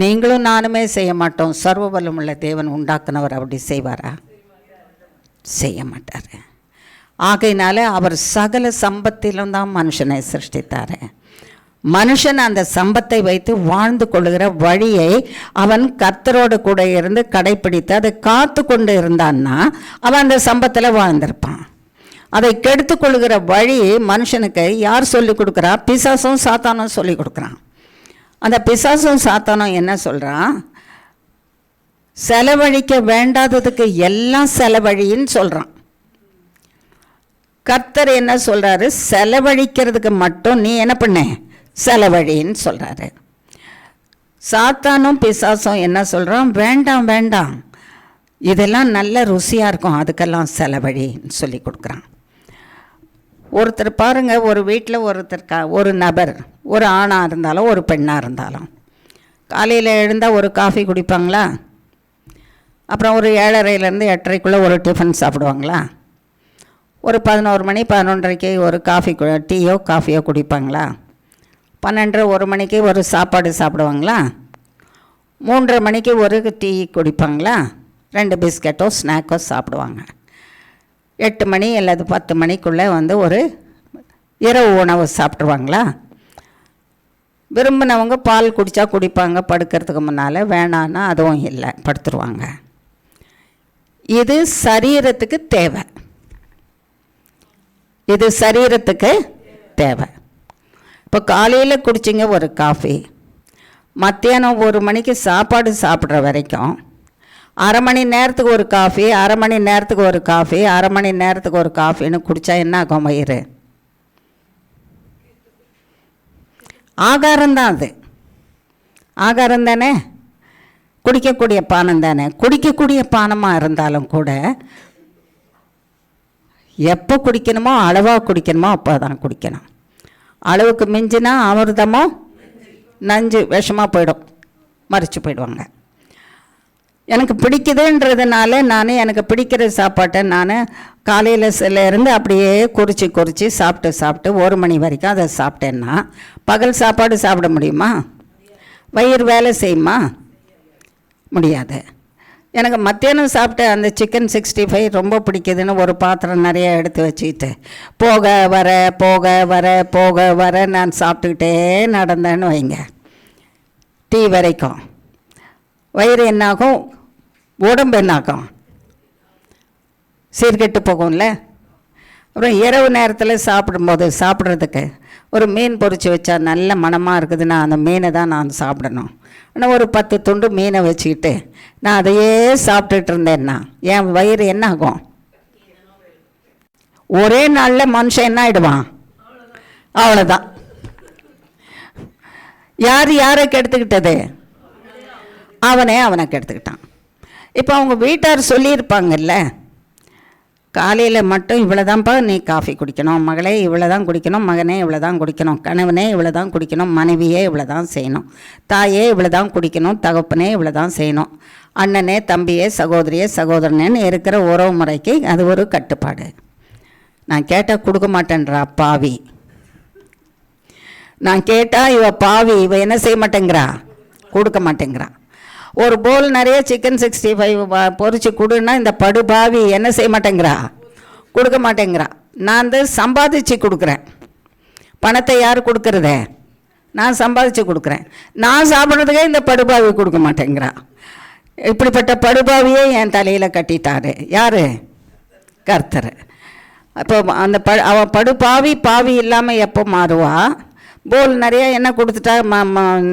நீங்களும் நானுமே செய்ய மாட்டோம். சர்வவல்லமுள்ள தேவன் உண்டாக்குனவர் அப்படி செய்வாரா? செய்ய மாட்டார். ஆகையினால அவர் சகல சம்பத்திலும் தான் மனுஷனை சிருஷ்டித்தார். மனுஷன் அந்த சம்பத்தை வைத்து வாழ்ந்து கொள்ளுகிற வழியை அவன் கர்த்தரோடு கூட இருந்து கடைப்பிடித்து அதை காத்து கொண்டு இருந்தான்னா அவன் அந்த சம்பத்தில் வாழ்ந்திருப்பான். அதை கெடுத்து கொள்ளுகிற வழி மனுஷனுக்கு யார் சொல்லி கொடுக்குறா? பிசாசும் சாத்தானும் சொல்லி கொடுக்குறான். அந்த பிசாசும் சாத்தானும் என்ன சொல்கிறான்? செலவழிக்க வேண்டாததுக்கு எல்லாம் செலவழின்னு சொல்கிறான். கர்த்தர் என்ன சொல்கிறாரு? செலவழிக்கிறதுக்கு மட்டும் நீ என்ன பண்ண? செலவழின்னு சொல்கிறாரு. சாத்தானும் பிசாசும் என்ன சொல்கிறான்? வேண்டாம் வேண்டாம், இதெல்லாம் நல்ல ருசியாக இருக்கும், அதுக்கெல்லாம் செலவழின்னு சொல்லி கொடுக்குறான். ஒருத்தர் பாருங்கள், ஒரு வீட்டில் ஒரு நபர், ஒரு ஆணாக இருந்தாலும் ஒரு பெண்ணாக இருந்தாலும் காலையில் எழுந்தால் ஒரு காஃபி குடிப்பாங்களா? அப்புறம் ஒரு 7:30லேருந்து 8:30க்குள்ளே ஒரு டிஃபன் சாப்பிடுவாங்களா? ஒரு 11 மணி 11:30க்கு ஒரு டீயோ காஃபியோ குடிப்பாங்களா? 12:30 1 மணிக்கு ஒரு சாப்பாடு சாப்பிடுவாங்களா? 3:30 மணிக்கு ஒரு டீ குடிப்பாங்களா? 2 பிஸ்கட்டோ ஸ்நாக்கோ சாப்பிடுவாங்க. 8 மணி அல்லது 10 மணிக்குள்ளே ஒரு இரவு உணவு சாப்பிட்ருவாங்களா? விரும்பினவங்க பால் குடித்தா குடிப்பாங்க படுக்கிறதுக்கு முன்னால், வேணான்னா அதுவும் இல்லை, படுத்துருவாங்க. இது சரீரத்துக்கு தேவை. இது சரீரத்துக்கு தேவை. இப்போ காலையில் குடிச்சிங்க ஒரு காஃபி, மத்தியானம் 1 மணிக்கு சாப்பாடு சாப்பிட்ற வரைக்கும் அரை மணி நேரத்துக்கு ஒரு காஃபி, அரை மணி நேரத்துக்கு ஒரு காஃபி, அரை மணி நேரத்துக்கு ஒரு காஃபின்னு குடித்தா என்ன ஆகும்? வயிறு ஆகாரம்தான். அது ஆகாரம் தானே, குடிக்கக்கூடிய பானம் தானே. குடிக்கக்கூடிய பானமாக இருந்தாலும் கூட எப்போ குடிக்கணுமோ அளவாக குடிக்கணுமோ அப்போ தான் குடிக்கணும். அளவுக்கு மிஞ்சினா அமிர்தமோ நஞ்சு விஷமாக போயிடும், மறித்து போயிடுவாங்க. எனக்கு பிடிக்குதுன்றதுனால எனக்கு பிடிக்கிற சாப்பாட்டை நான் காலையில் இருந்து அப்படியே குறித்து சாப்பிட்டு 1 மணி வரைக்கும் அதை சாப்பிட்டேன்னா பகல் சாப்பாடு சாப்பிட முடியுமா? வயிறு வேலை செய்யுமா? முடியாது. எனக்கு மத்தியானம் சாப்பிட்ட அந்த சிக்கன் 65 ரொம்ப பிடிக்குதுன்னு ஒரு பாத்திரம் நிறைய எடுத்து வச்சுக்கிட்டு போக வர நான் சாப்பிட்டுக்கிட்டே நடந்தேன்னு வைங்க, டீ வரைக்கும் வயிறு என்னாகும்? உடம்பு என்னாகும்? சீர்கெட்டு போகும்ல. அப்புறம் இரவு நேரத்தில் சாப்பிட்றதுக்கு ஒரு மீன் பொரிச்சு வச்சா நல்ல மணமாக இருக்குதுன்னா அந்த மீனை தான் நான் சாப்பிடணும். ஆனால் ஒரு 10 துண்டு மீனை வச்சுக்கிட்டு நான் அதையே சாப்பிட்டுட்டு இருந்தேன்னா என் வயிறு என்ன ஆகும்? ஒரே நாளில் மனுஷன் என்ன ஆகிடுவான்? அவ்வளோதான். யாரை கெடுத்துக்கிட்டது? அவனை கெடுத்துக்கிட்டான். இப்போ அவங்க வீட்டார் சொல்லியிருப்பாங்கல்ல, காலையில் மட்டும் இவ்வளோதான்ப்பா நீ காஃபி குடிக்கணும், மகளே இவ்வளோ தான் குடிக்கணும், மகனே இவ்வளோ தான் குடிக்கணும், கணவனே இவ்வளோ தான் குடிக்கணும், மனைவியே இவ்வளோ தான் செய்யணும், தாயே இவ்வளோ தான் குடிக்கணும், தகப்பனே இவ்வளோ தான் செய்யணும், அண்ணனே தம்பியே சகோதரியே சகோதரனேன்னு இருக்கிற உறவு முறைக்கு அது ஒரு கட்டுப்பாடு. நான் கேட்டால் கொடுக்க மாட்டேன்றா பாவி. நான் கேட்டால் இவ பாவி, இவ என்ன செய்ய மாட்டேங்கிறா? கொடுக்க மாட்டேங்கிறா. ஒரு போல் நிறைய சிக்கன் 65 பொரிச்சு கொடுன்னா இந்த படுபாவி என்ன செய்ய மாட்டேங்கிறா? கொடுக்க மாட்டேங்கிறா. நான் சம்பாதிச்சு கொடுக்குறேன். பணத்தை யார் கொடுக்கறத? நான் சம்பாதிச்சு கொடுக்குறேன். நான் சாப்பிட்றதுக்கே இந்த படுபாவி கொடுக்க மாட்டேங்கிறா. இப்படிப்பட்ட படுபாவியே என் தலையில் கட்டிட்டாரு. யார்? கர்த்தர். அப்போ அந்த அவன் பாவி இல்லாமல் எப்போ மாறுவா? போல் நிறைய என்ன கொடுத்துட்டா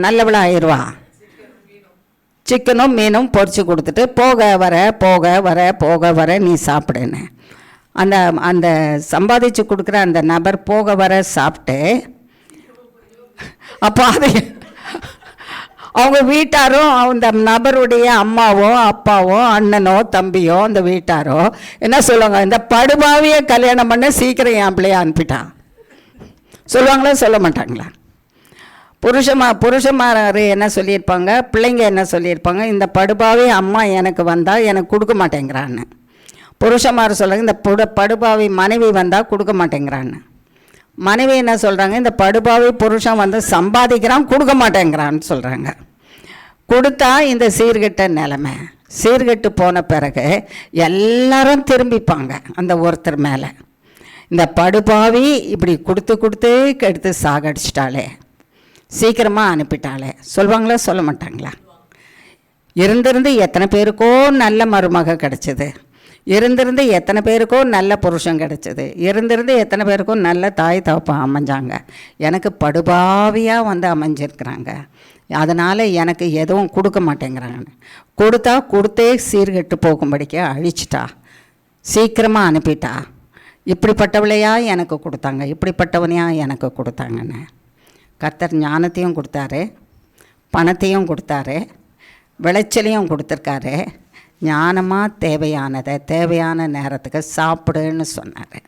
நல்லவளாக ஆயிடுவா. சிக்கனும் மீனும் பொரிச்சு கொடுத்துட்டு போக வர நீ சாப்பிடுன்னு அந்த சம்பாதிச்சு கொடுக்குற அந்த நபர் போக வர சாப்பிட்டு அப்போ அது அவங்க வீட்டாரும் அந்த நபருடைய அம்மாவோ அப்பாவோ அண்ணனோ தம்பியோ அந்த வீட்டாரோ என்ன சொல்லுவாங்க? இந்த படுபாவியை கல்யாணம் பண்ண சீக்கிரம் என் பிள்ளைய அனுப்பிட்டான் சொல்லுவாங்களா? சொல்ல மாட்டாங்களா? புருஷமார் என்ன சொல்லியிருப்பாங்க, பிள்ளைங்க என்ன சொல்லியிருப்பாங்க? இந்த படுபாவி அம்மா எனக்கு வந்தால் எனக்கு கொடுக்க மாட்டேங்கிறான்னு. புருஷமார் சொல்கிறாங்க, இந்த படுபாவி மனைவி வந்தால் கொடுக்க மாட்டேங்கிறான்னு. மனைவி என்ன சொல்கிறாங்க? இந்த படுபாவி புருஷன் வந்து சம்பாதிக்கிறான் கொடுக்க மாட்டேங்கிறான்னு சொல்கிறாங்க. கொடுத்தா இந்த சீர்கெட்ட நிலைமை. சீர்கெட்டு போன பிறகு எல்லாரும் திரும்பிப்பாங்க அந்த ஒருத்தர் மேலே. இந்த படுபாவி இப்படி கொடுத்து கெடுத்து சாகடிச்சிட்டாலே, சீக்கிரமாக அனுப்பிட்டாலே சொல்லுவாங்களா சொல்ல மாட்டாங்களா? இருந்திருந்து எத்தனை பேருக்கோ நல்ல மருமக கிடச்சிது, இருந்திருந்து எத்தனை பேருக்கோ நல்ல புருஷன் கிடச்சிது, இருந்திருந்து எத்தனை பேருக்கோ நல்ல தாய் தகப்பன் அமைஞ்சாங்க. எனக்கு படுபாவியாக வந்து அமைஞ்சிருக்கிறாங்க, அதனால் எனக்கு எதுவும் கொடுக்க மாட்டேங்கிறாங்க. கொடுத்தே சீர்கெட்டு போகும்படிக்க அழிச்சிட்டா, சீக்கிரமாக அனுப்பிட்டா. இப்படிப்பட்டவளையா எனக்கு கொடுத்தாங்க, இப்படிப்பட்டவனையா எனக்கு கொடுத்தாங்கன்னு. கர்த்தர் ஞானத்தையும் கொடுத்தாரு, பணத்தையும் கொடுத்தாரு, விளைச்சலையும் கொடுத்துருக்காரு. ஞானமாக தேவையான நேரத்துக்கு சாப்பிடுன்னு சொன்னார்.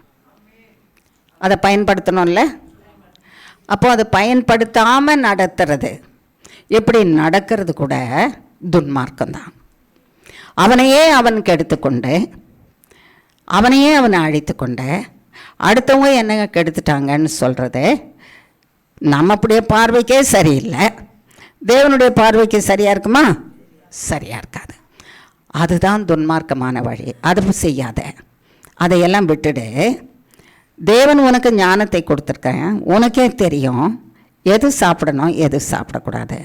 அதை பயன்படுத்தணும்ல. அப்போது அதை பயன்படுத்தாமல் நடத்துறது, இப்படி நடக்கிறது கூட துன்மார்க்கம்தான். அவனையே அவன் கெடுத்துக்கொண்டு, அவனையே அவனை அழித்து கொண்டு, அடுத்தவங்க என்ன கெடுத்துட்டாங்கன்னு சொல்கிறது நம்மளுடைய பார்வைக்கே சரியில்லை. தேவனுடைய பார்வைக்கு சரியாக இருக்குமா? சரியாக இருக்காது. அதுதான் துன்மார்க்கமான வழி. அது செய்யாத, அதையெல்லாம் விட்டுடு. தேவன் உனக்கு ஞானத்தை கொடுத்துருக்கேன், உனக்கே தெரியும் எது சாப்பிடணும் எது சாப்பிடக்கூடாது,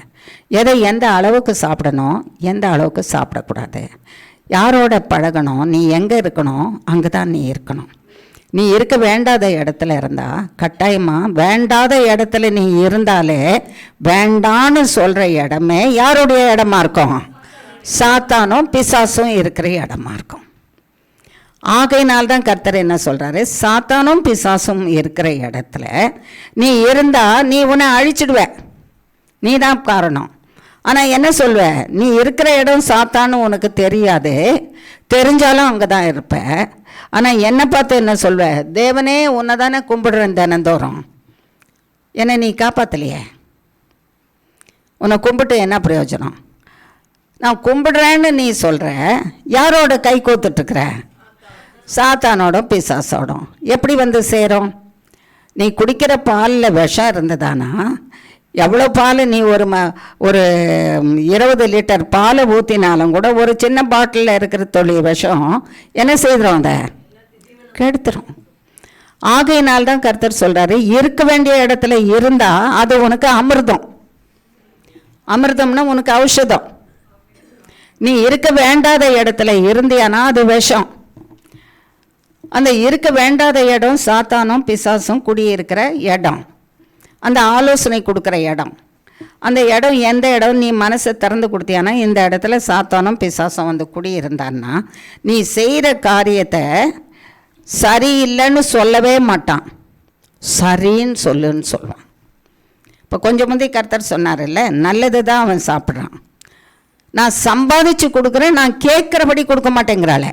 எதை எந்த அளவுக்கு சாப்பிடணும் எந்த அளவுக்கு சாப்பிடக்கூடாது, யாரோட பழகணும், நீ எங்கே இருக்கணும் அங்கே தான் நீ இருக்கணும். நீ இருக்க வேண்டாத இடத்துல இருந்தால் கட்டாயமாக, வேண்டாத இடத்துல நீ இருந்தாலே வேண்டான்னு சொல்கிற இடமே யாருடைய இடமா இருக்கும்? சாத்தானும் பிசாசும் இருக்கிற இடமா இருக்கும். ஆகையினால்தான் கர்த்தர் என்ன சொல்கிறாரு, சாத்தானும் பிசாசும் இருக்கிற இடத்துல நீ இருந்தால் நீ உன்னை அழிச்சிடுவ, நீ தான் காரணம். ஆனால் என்ன சொல்வ, நீ இருக்கிற இடம் சாத்தான்னு உனக்கு தெரியாது, தெரிஞ்சாலும் அங்கே தான் இருப்ப. ஆனால் என்னை பார்த்து என்ன சொல்வ, தேவனே உன்னை தானே கும்பிடுறேன் தினந்தோறும், என்னை நீ காப்பாற்றலையே, உன்னை கும்பிட்டு என்ன பிரயோஜனம்? நான் கும்பிடுறேன்னு நீ சொல்கிற, யாரோட கை கோத்துட்ருக்குற? சாத்தானோடும் பிசாசோடும். எப்படி வந்து சேரும்? நீ குடிக்கிற பாலில் விஷம் இருந்ததானா? எவ்வளோ பால் நீ ஒரு 20 லிட்டர் பாலை ஊற்றினாலும் கூட ஒரு சின்ன பாட்டிலில் இருக்கிற விஷம் என்ன செய்கிறோம், அதை கெடுத்துரும். ஆகையினால்தான் கர்த்தர் சொல்கிறாரு, இருக்க வேண்டிய இடத்துல இருந்தால் அது உனக்கு அமிர்தம். அமிர்தம்னா உனக்கு ஔஷதம். நீ இருக்க வேண்டாத இடத்துல இருந்தியானா அது விஷம். அந்த இருக்க வேண்டாத இடம் சாத்தானும் பிசாசும் குடியிருக்கிற இடம், அந்த ஆலோசனை கொடுக்குற இடம். அந்த இடம் எந்த இடம்? நீ மனசை திறந்து கொடுத்தியானா இந்த இடத்துல சாத்தானும் பிசாசும் வந்து குடியிருந்தான்னா நீ செய்கிற காரியத்தை சரியில்லைன்னு சொல்லவே மாட்டான், சரின்னு சொல்லுன்னு சொல்லுவான். இப்போ கொஞ்சம் முந்தி கர்த்தர் சொன்னார்ல, நல்லது தான் அவன் சாப்பிட்றான், நான் சம்பாதிச்சு கொடுக்குறேன், நான் கேட்குறபடி கொடுக்க மாட்டேங்கிறாளே.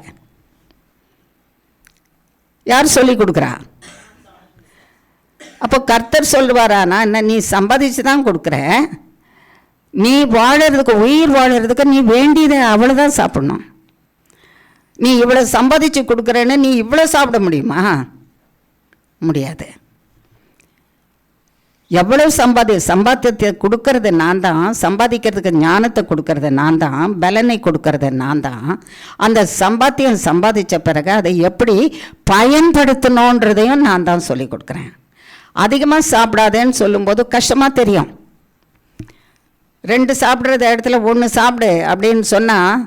யார் சொல்லி கொடுக்குறா? அப்போ கர்த்தர் சொல்லுவாரானா, என்ன நீ சம்பாதிச்சு தான் கொடுக்குற, நீ வாழறதுக்கு, உயிர் வாழறதுக்கு நீ வேண்டியதை அவ்வளோதான் சாப்பிடணும். நீ இவ்வளோ சம்பாதிச்சு கொடுக்குறேன்னு நீ இவ்வளோ சாப்பிட முடியுமா? முடியாது. எவ்வளோ சம்பாத்தியத்தை கொடுக்கறது நான் தான், சம்பாதிக்கிறதுக்கு ஞானத்தை கொடுக்கறது நான் தான், பலனை கொடுக்கறது நான் தான். அந்த சம்பாத்தியம் சம்பாதித்த பிறகு அதை எப்படி பயன்படுத்தணுன்றதையும் நான் தான் சொல்லி கொடுக்குறேன். அதிகமாக சாப்பிடாதேன்னு சொல்லும்போது கஷ்டமாக தெரியும். 2 சாப்பிட்றது இடத்துல 1 சாப்பிடு அப்படின்னு சொன்னால்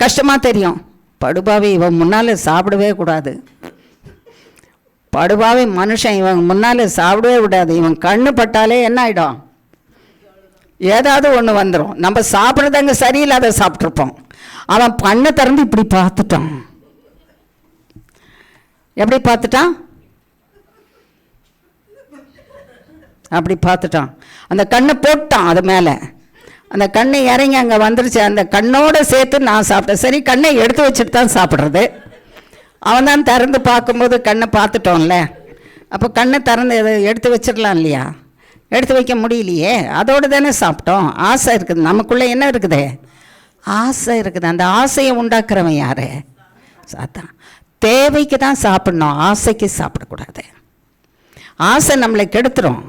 கஷ்டமாக தெரியும். படுபாவி, இவன் முன்னால் சாப்பிடவே கூடாது, படுபாவி மனுஷன் இவன் முன்னால் சாப்பிடவே கூடாது, இவன் கண்ணு பட்டாலே என்ன ஆகிடும், ஏதாவது ஒன்று வந்துடும். நம்ம சாப்பிட்றது அங்கே சரியில்லாத சாப்பிட்ருப்போம், அவன் பண்ணை திறந்து இப்படி பார்த்துட்டான். எப்படி பார்த்துட்டான்? அப்படி பார்த்துட்டான். அந்த கண்ணை போட்டான் அது மேலே, அந்த கண்ணை இறங்கி அங்கே வந்துருச்சு. அந்த கண்ணோடு சேர்த்து நான் சாப்பிட்டேன். சரி, கண்ணை எடுத்து வச்சுட்டு தான் சாப்பிட்றது. அவன் தான் திறந்து பார்க்கும்போது கண்ணை பார்த்துட்டோம்ல, அப்போ கண்ணை திறந்து எடுத்து வச்சிடலாம் இல்லையா? எடுத்து வைக்க முடியலையே, அதோடு தானே சாப்பிட்டோம். ஆசை இருக்குது நமக்குள்ளே. என்ன இருக்குது? ஆசை இருக்குது. அந்த ஆசையை உண்டாக்குறவன் யார்? சாத்தான். தேவைக்கு தான் சாப்பிடணும், ஆசைக்கு சாப்பிடக்கூடாது. ஆசை நம்மளை கெடுத்துரும்,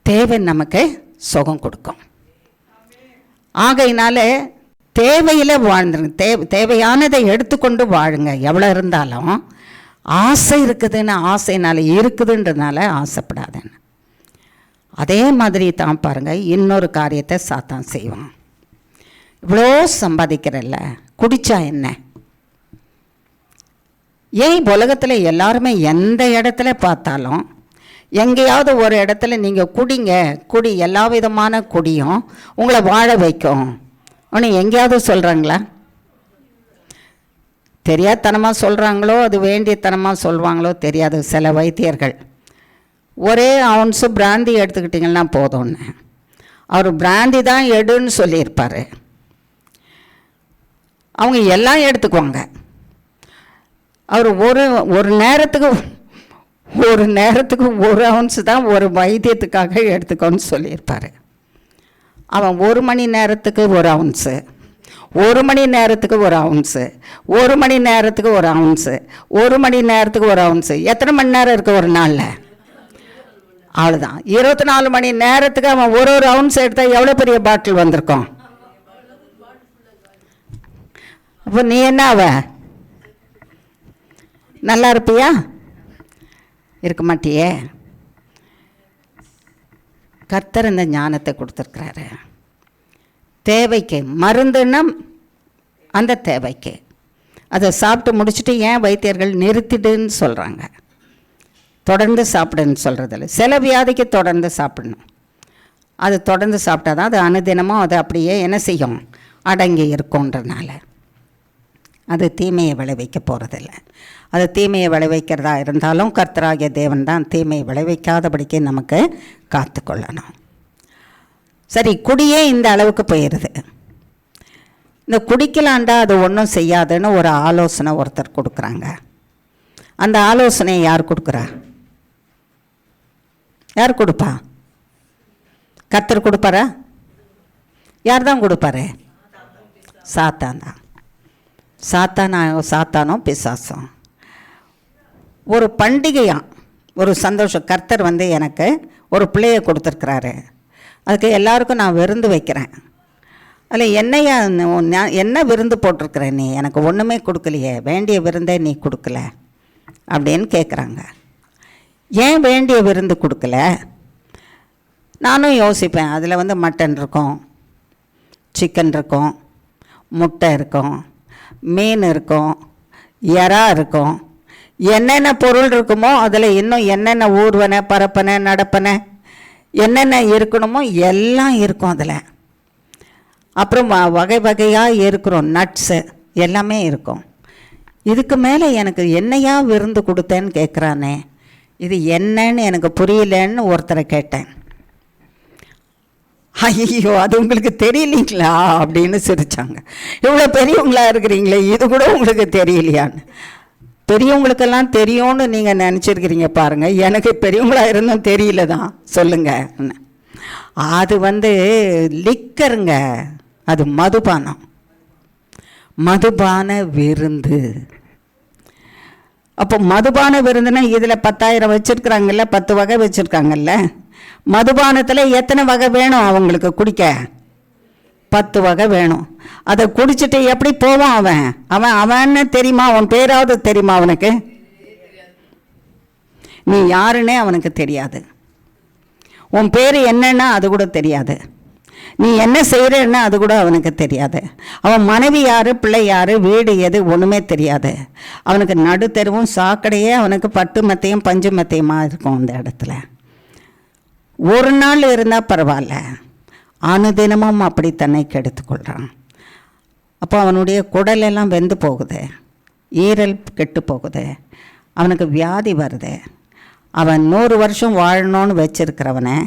தேவை நமக்கு சுகம் கொடுக்கும். ஆகையினால தேவையில் வாழ்ந்துருங்க, தேவையானதை எடுத்துக்கொண்டு வாழுங்க. எவ்வளோ இருந்தாலும் ஆசை இருக்குதுன்னு, ஆசைனால இருக்குதுன்றதுனால ஆசைப்படாதேன்னு. அதே மாதிரி தான் பாருங்கள், இன்னொரு காரியத்தை சாத்தான் செய்வான். இவ்வளோ சம்பாதிக்கிறல்ல, குடித்தா என்ன? ஏன் உலகத்தில் எல்லாருமே எந்த இடத்துல பார்த்தாலும் எங்கேயாவது ஒரு இடத்துல நீங்கள் குடி, எல்லா விதமான குடியும் உங்களை வாழ வைக்கும் ஆனால் எங்கேயாவது சொல்கிறாங்களா? தெரியாதனமாக சொல்கிறாங்களோ, அது வேண்டியத்தனமாக சொல்லுவாங்களோ தெரியாது. சில வைத்தியர்கள் ஒரே அவுன்ஸு பிராந்தி எடுத்துக்கிட்டிங்கன்னா போதும்னு, அவர் பிராந்தி தான் எடுன்னு சொல்லியிருப்பார். அவங்க எல்லாம் எடுத்துக்குவாங்க. அவர் ஒரு நேரத்துக்கு ஒரு அவுன்ஸு தான் ஒரு வைத்தியத்துக்காக எடுத்துக்கோன்னு சொல்லியிருப்பார். அவன் 1 மணி நேரத்துக்கு 1 அவுன்ஸு, 1 மணி நேரத்துக்கு 1 அவுன்ஸு, 1 மணி நேரத்துக்கு 1 அவுன்ஸு, 1 மணி நேரத்துக்கு 1 அவுன்ஸு. எத்தனை மணி நேரம் இருக்குது ஒரு நாளில்? அவ்வளோதான். 24 மணி நேரத்துக்கு அவன் ஒரு அவுன்ஸ் எடுத்தால் எவ்வளோ பெரிய பாட்டில் வந்திருக்கும்? அப்போ நீ என்ன நல்லா இருப்பியா? இருக்க மாட்டியே. கர்த்தர் இந்த ஞானத்தை கொடுத்துருக்கிறாரு. தேவைக்கு மருந்துன்னா அந்த தேவைக்கு அதை சாப்பிட்டு முடிச்சுட்டு ஏன் வைத்தியர்கள் நிறுத்திடுன்னு சொல்கிறாங்க? தொடர்ந்து சாப்பிடுன்னு சொல்கிறதில்ல. சில வியாதிக்கு தொடர்ந்து சாப்பிடணும். அது தொடர்ந்து சாப்பிட்டா தான் அது அனுதினமும் அது அப்படியே என்ன செய்யும், அடங்கி இருக்குன்றனால. அது தீமையை விளைவிக்க போகிறதில்ல. அது தீமையை விளைவிக்கிறதா இருந்தாலும் கர்த்தராகிய தேவன் தான் தீமையை விளைவிக்காதபடிக்கு நமக்கு காத்து கொள்ளணும். சரி, குடியே இந்த அளவுக்கு போயிடுது. இந்த குடிக்கலாண்டா அது ஒன்றும் செய்யாதுன்னு ஒரு ஆலோசனை ஒருத்தர் கொடுக்குறாங்க. அந்த ஆலோசனையை யார் கொடுக்குறா? யார் கொடுப்பா? கர்த்தர் கொடுப்பாரா? யார் தான் கொடுப்பாரு? சாத்தான் தான். சாத்தானும் பிசாசும். ஒரு பண்டிகையாக ஒரு சந்தோஷம். கர்த்தர் எனக்கு ஒரு பிள்ளையை கொடுத்துருக்குறாரு, அதுக்கு எல்லாருக்கும் நான் விருந்து வைக்கிறேன். அதில் என்ன விருந்து போட்டிருக்கிற நீ? எனக்கு ஒன்றுமே கொடுக்கலையே, வேண்டிய விருந்தே நீ கொடுக்கல அப்படின்னு கேட்குறாங்க. ஏன் வேண்டிய விருந்து கொடுக்கல? நானும் யோசிப்பேன். அதில் மட்டன் இருக்கும், சிக்கன் இருக்கும், முட்டை இருக்கும், மீன் இருக்கும், இறா இருக்கும், என்னென்ன பொருள் இருக்குமோ அதில் இன்னும் என்னென்ன ஊர்வனை பரப்பனை நடப்பனை என்னென்ன இருக்கணுமோ எல்லாம் இருக்கும் அதில். அப்புறம் வகை வகையாக இருக்கிறோம், நட்ஸு எல்லாமே இருக்கும். இதுக்கு மேலே எனக்கு என்னையா விருந்து கொடுத்தேன்னு கேட்குறானே, இது என்னன்னு எனக்கு புரியலன்னு ஒருத்தரை கேட்டேன். ஐயோ, அது உங்களுக்கு தெரியலீங்களா அப்படின்னு சிரித்தாங்க. இவ்வளோ பெரியவங்களாக இருக்கிறீங்களே, இது கூட உங்களுக்கு தெரியலையான்னு. பெரியவங்களுக்கெல்லாம் தெரியும்னு நீங்கள் நினச்சிருக்கிறீங்க பாருங்கள். எனக்கு பெரியவங்களாக இருந்தும் தெரியல தான். சொல்லுங்கள். அது லிக்கருங்க, அது மதுபானம், மதுபான விருந்து. அப்போ மதுபான விருந்துன்னா இதில் 10,000 வச்சுருக்குறாங்கல்ல, 10 வகை வச்சுருக்காங்கல்ல. மதுபானத்தில் எத்தனை வகை வேணும் அவங்களுக்கு குடிக்க? 10 வகை வேணும். அதை குடிச்சிட்டு எப்படி போவான் அவன்னு தெரியுமா? அவன் பேராவது தெரியுமா அவனுக்கு? நீ யாருன்னே அவனுக்கு தெரியாது. உன் பேர் என்னன்னா அது கூட தெரியாது. நீ என்ன செய்கிறன்னா அது கூட அவனுக்கு தெரியாது. அவன் மனைவி யார், பிள்ளை யார், வீடு எது, ஒன்றுமே தெரியாது. அவனுக்கு நடுத்தெருவும் சாக்கடையே அவனுக்கு பட்டு மெத்தையும் பஞ்சு மெத்தையுமாக இருக்கும். அந்த இடத்துல ஒரு நாள் இருந்தால் பரவாயில்ல, அனுதினமும் அப்படி தன்னை கெடுத்துக்கொள்கிறான். அப்போ அவனுடைய குடலெல்லாம் வெந்து போகுது, ஈரல் கெட்டு போகுது, அவனுக்கு வியாதி வருது. அவன் 100 வருஷம் வாழணும்னு வச்சிருக்கிறவனை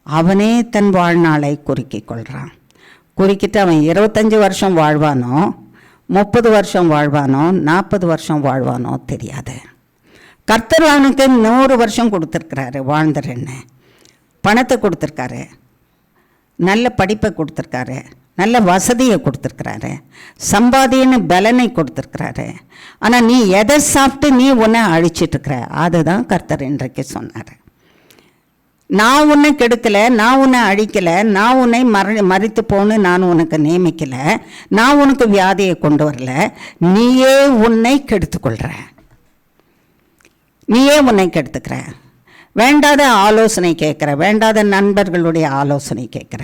அவனே தன் வாழ்நாளை குறுக்கி கொள்கிறான். குறுக்கிட்டு அவன் 25 வருஷம் வாழ்வானோ, 30 வருஷம் வாழ்வானோ, 40 வருஷம் வாழ்வானோ தெரியாது. கர்த்தர் அவனுக்கு 100 வருஷம் கொடுத்துருக்கிறாரு வாழ்ந்துருன்னு. பணத்தை கொடுத்துருக்காரு, நல்ல படிப்பை கொடுத்துருக்காரு, நல்ல வசதியை கொடுத்துருக்குறாரு, சம்பாதின்னு பலனை கொடுத்துருக்குறாரு. ஆனால் நீ எதை சாப்பிட்டு நீ ஒன்றை அழிச்சிட்ருக்கிற? அதுதான் கர்த்தர் இன்றைக்கு சொன்னார். நான் உன்னை கெடுக்கலை, நான் உன்னை அழிக்கலை, நான் உன்னை மறித்து போன்னு நான் உனக்கு நியமிக்கலை, நான் உனக்கு வியாதியை கொண்டு வரல, நீயே உன்னை கெடுத்துக்கொள்கிற, நீயே உன்னை கெடுத்துக்கிற. வேண்டாத ஆலோசனை கேட்குற, வேண்டாத நண்பர்களுடைய ஆலோசனை கேட்குற,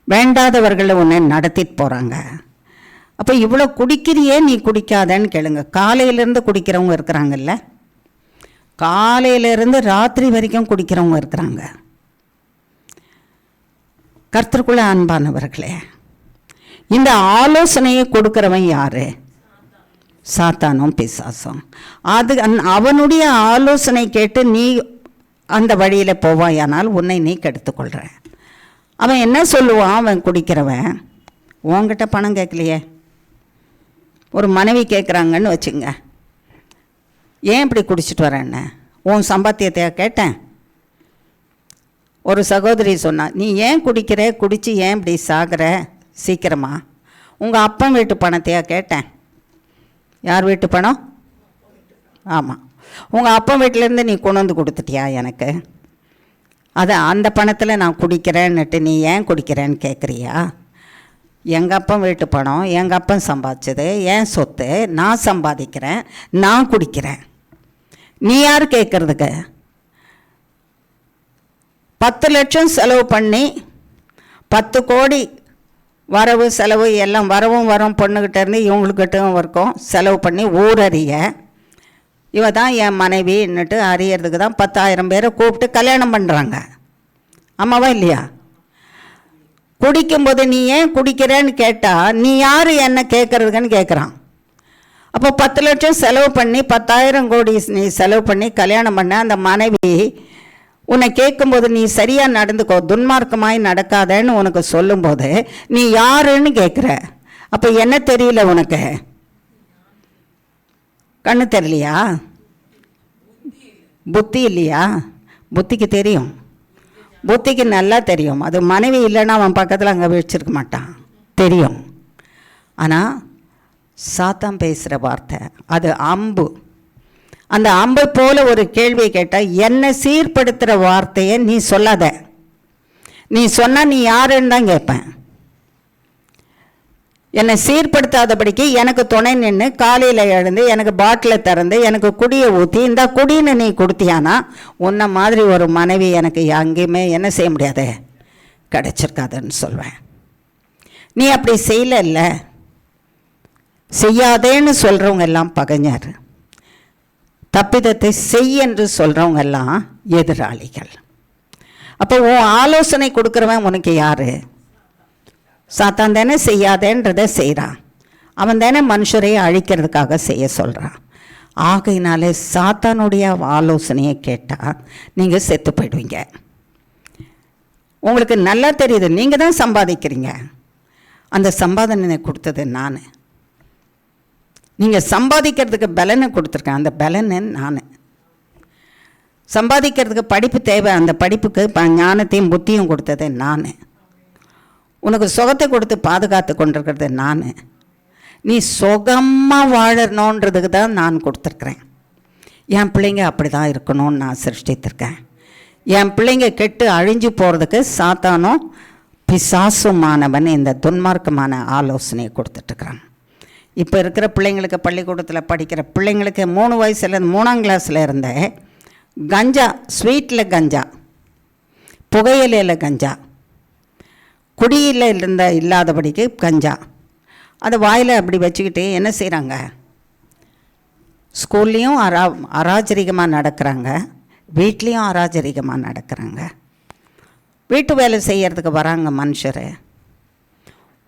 வேண்டாதவர்களை உன்னை நடத்திட்டு போகிறாங்க. அப்போ இவ்வளோ குடிக்கிறியே, நீ குடிக்காதன்னு கேளுங்க. காலையிலேருந்து குடிக்கிறவங்க இருக்கிறாங்கல்ல, காலையிலேருந்து ராத்திரி வரைக்கும் குடிக்கிறவங்க இருக்கிறாங்க. கர்த்தருக்குள்ள அன்பானவர்களே, இந்த ஆலோசனையை கொடுக்குறவன் யாரு? சாத்தானும் பிசாசும். அது அவனுடைய ஆலோசனை கேட்டு நீ அந்த வழியில் போவாயானால் உன்னை நீ கெடுத்துக்கொள்கிற. அவன் என்ன சொல்லுவான்? அவன் குடிக்கிறவன் உன்கிட்ட பணம் கேட்கலையே. ஒரு மனைவி கேட்குறாங்கன்னு வச்சுங்க, ஏன் இப்படி குடிச்சிட்டு வரேன்னு, உன் சம்பாத்தியத்தையா கேட்டேன்? ஒரு சகோதரி சொன்னா, நீ ஏன் குடிக்கிற, குடித்து ஏன் இப்படி சாகிற சீக்கிரமா? உங்கள் அப்பன் வீட்டு பணத்தையா கேட்டேன்? யார் வீட்டு பணம்? ஆமாம், உங்கள் அப்பன் வீட்டிலேருந்து நீ கொண்டு வந்து கொடுத்துட்டியா எனக்கு? அது அந்த பணத்தில் நான் குடிக்கிறேன்னுட்டு நீ ஏன் குடிக்கிறேன்னு கேட்குறியா? எங்கள் அப்பன் வீட்டு பணம், எங்கள் அப்பன் சம்பாதிச்சது, என் சொத்து, நான் சம்பாதிக்கிறேன், நான் குடிக்கிறேன். நீ யார் கேட்குறதுக்கு? 10 லட்சம் செலவு பண்ணி 10 கோடி வரவு செலவு எல்லாம் வரும் பொண்ணுக்கிட்ட இருந்து இவங்களுக்கிட்டும் இருக்கும் செலவு பண்ணி ஊரறிய, இவ தான் என் மனைவின்னுட்டு அறியறதுக்கு தான் 10,000 பேரை கூப்பிட்டு கல்யாணம் பண்ணுறாங்க. ஆமாவா இல்லையா? குடிக்கும்போது நீ ஏன் குடிக்கிறேன்னு கேட்டால் நீ யார் என்ன கேட்குறதுக்குன்னு கேட்குறான். அப்போ 10 லட்சம் செலவு பண்ணி 10,000 கோடி நீ செலவு பண்ணி கல்யாணம் பண்ண அந்த மனைவி உன்னை கேட்கும்போது நீ சரியாக நடந்துக்கோ, துன்மார்க்கமாய் நடக்காதன்னு உனக்கு சொல்லும்போது நீ யாருன்னு கேட்குற. அப்போ என்ன தெரியல உனக்கு? கண்ணு தெரியலையா? புத்தி இல்லையா? புத்திக்கு தெரியும், புத்திக்கு நல்லா தெரியும். அது மனைவி இல்லைன்னா அவன் பக்கத்தில் அங்கே வச்சிருக்க மாட்டான், தெரியும். ஆனால் சாத்தான் பேசுகிற வார்த்தை அது அம்பு. அந்த அம்பை போல ஒரு கேள்வியை கேட்டால், என்னை சீர்படுத்துகிற வார்த்தையை நீ சொல்லாத, நீ சொன்னால் நீ யாருன்னு தான் கேட்பேன். என்னை சீர்படுத்தாதபடிக்கு எனக்கு துணை நின்று காலையில் எழுந்து எனக்கு பாட்டிலை திறந்து எனக்கு குடியை ஊற்றி இந்த குடின்னு நீ கொடுத்தியானா உன்னை மாதிரி ஒரு மனைவி எனக்கு எங்கேயுமே என்ன செய்ய முடியாது, கிடச்சிருக்காதுன்னு சொல்வேன். நீ அப்படி செய்யல, செய்யாதேன்னு சொல்கிறவங்க எல்லாம் பகைஞர், தப்பிதத்தை செய் என்று சொல்கிறவங்க எல்லாம் எதிராளிகள். அப்போ உன் ஆலோசனை கொடுக்குறவன் உனக்கு யார்? சாத்தான் தானே செய்யாதேன்றதை செய்கிறான். அவன் தானே மனுஷரை அழிக்கிறதுக்காக செய்ய சொல்கிறான். ஆகையினாலே சாத்தானுடைய ஆலோசனையை கேட்டால் நீங்கள் செத்து போயிடுவீங்க. உங்களுக்கு நல்லா தெரியுது, நீங்கள் தான் சம்பாதிக்கிறீங்க. அந்த சம்பாதனை கொடுத்தது நான். நீங்கள் சம்பாதிக்கிறதுக்கு பலனை கொடுத்துருக்கேன், அந்த பலனை நான். சம்பாதிக்கிறதுக்கு படிப்பு தேவை, அந்த படிப்புக்கு ஞானத்தையும் புத்தியும் கொடுத்தது நான். உனக்கு சுகத்தை கொடுத்து பாதுகாத்து கொண்டிருக்கிறது நான். நீ சுகமாக வாழணுன்றதுக்கு தான் நான் கொடுத்துருக்குறேன். என் பிள்ளைங்க அப்படி தான் இருக்கணும்னு நான் சிருஷ்டித்திருக்கேன். என் பிள்ளைங்க கெட்டு அழிஞ்சு போகிறதுக்கு சாத்தானும் பிசாசுமானவன் இந்த துன்மார்க்கமான ஆலோசனையை கொடுத்துட்ருக்குறான். இப்போ இருக்கிற பிள்ளைங்களுக்கு, பள்ளிக்கூடத்தில் படிக்கிற பிள்ளைங்களுக்கு 3 வயசுலேருந்து 3ஆம் கிளாஸில் இருந்த கஞ்சா, ஸ்வீட்டில் கஞ்சா, புகையிலையில் கஞ்சா, குடியில் இல்லாதபடிக்கு கஞ்சா, அதை வாயில் அப்படி வச்சுக்கிட்டு என்ன செய்கிறாங்க? ஸ்கூல்லேயும் அராஜரிகமாக நடக்கிறாங்க, வீட்லேயும் அராஜரிகமாக நடக்கிறாங்க. வீட்டு வேலை செய்கிறதுக்கு வராங்க மனுஷர்.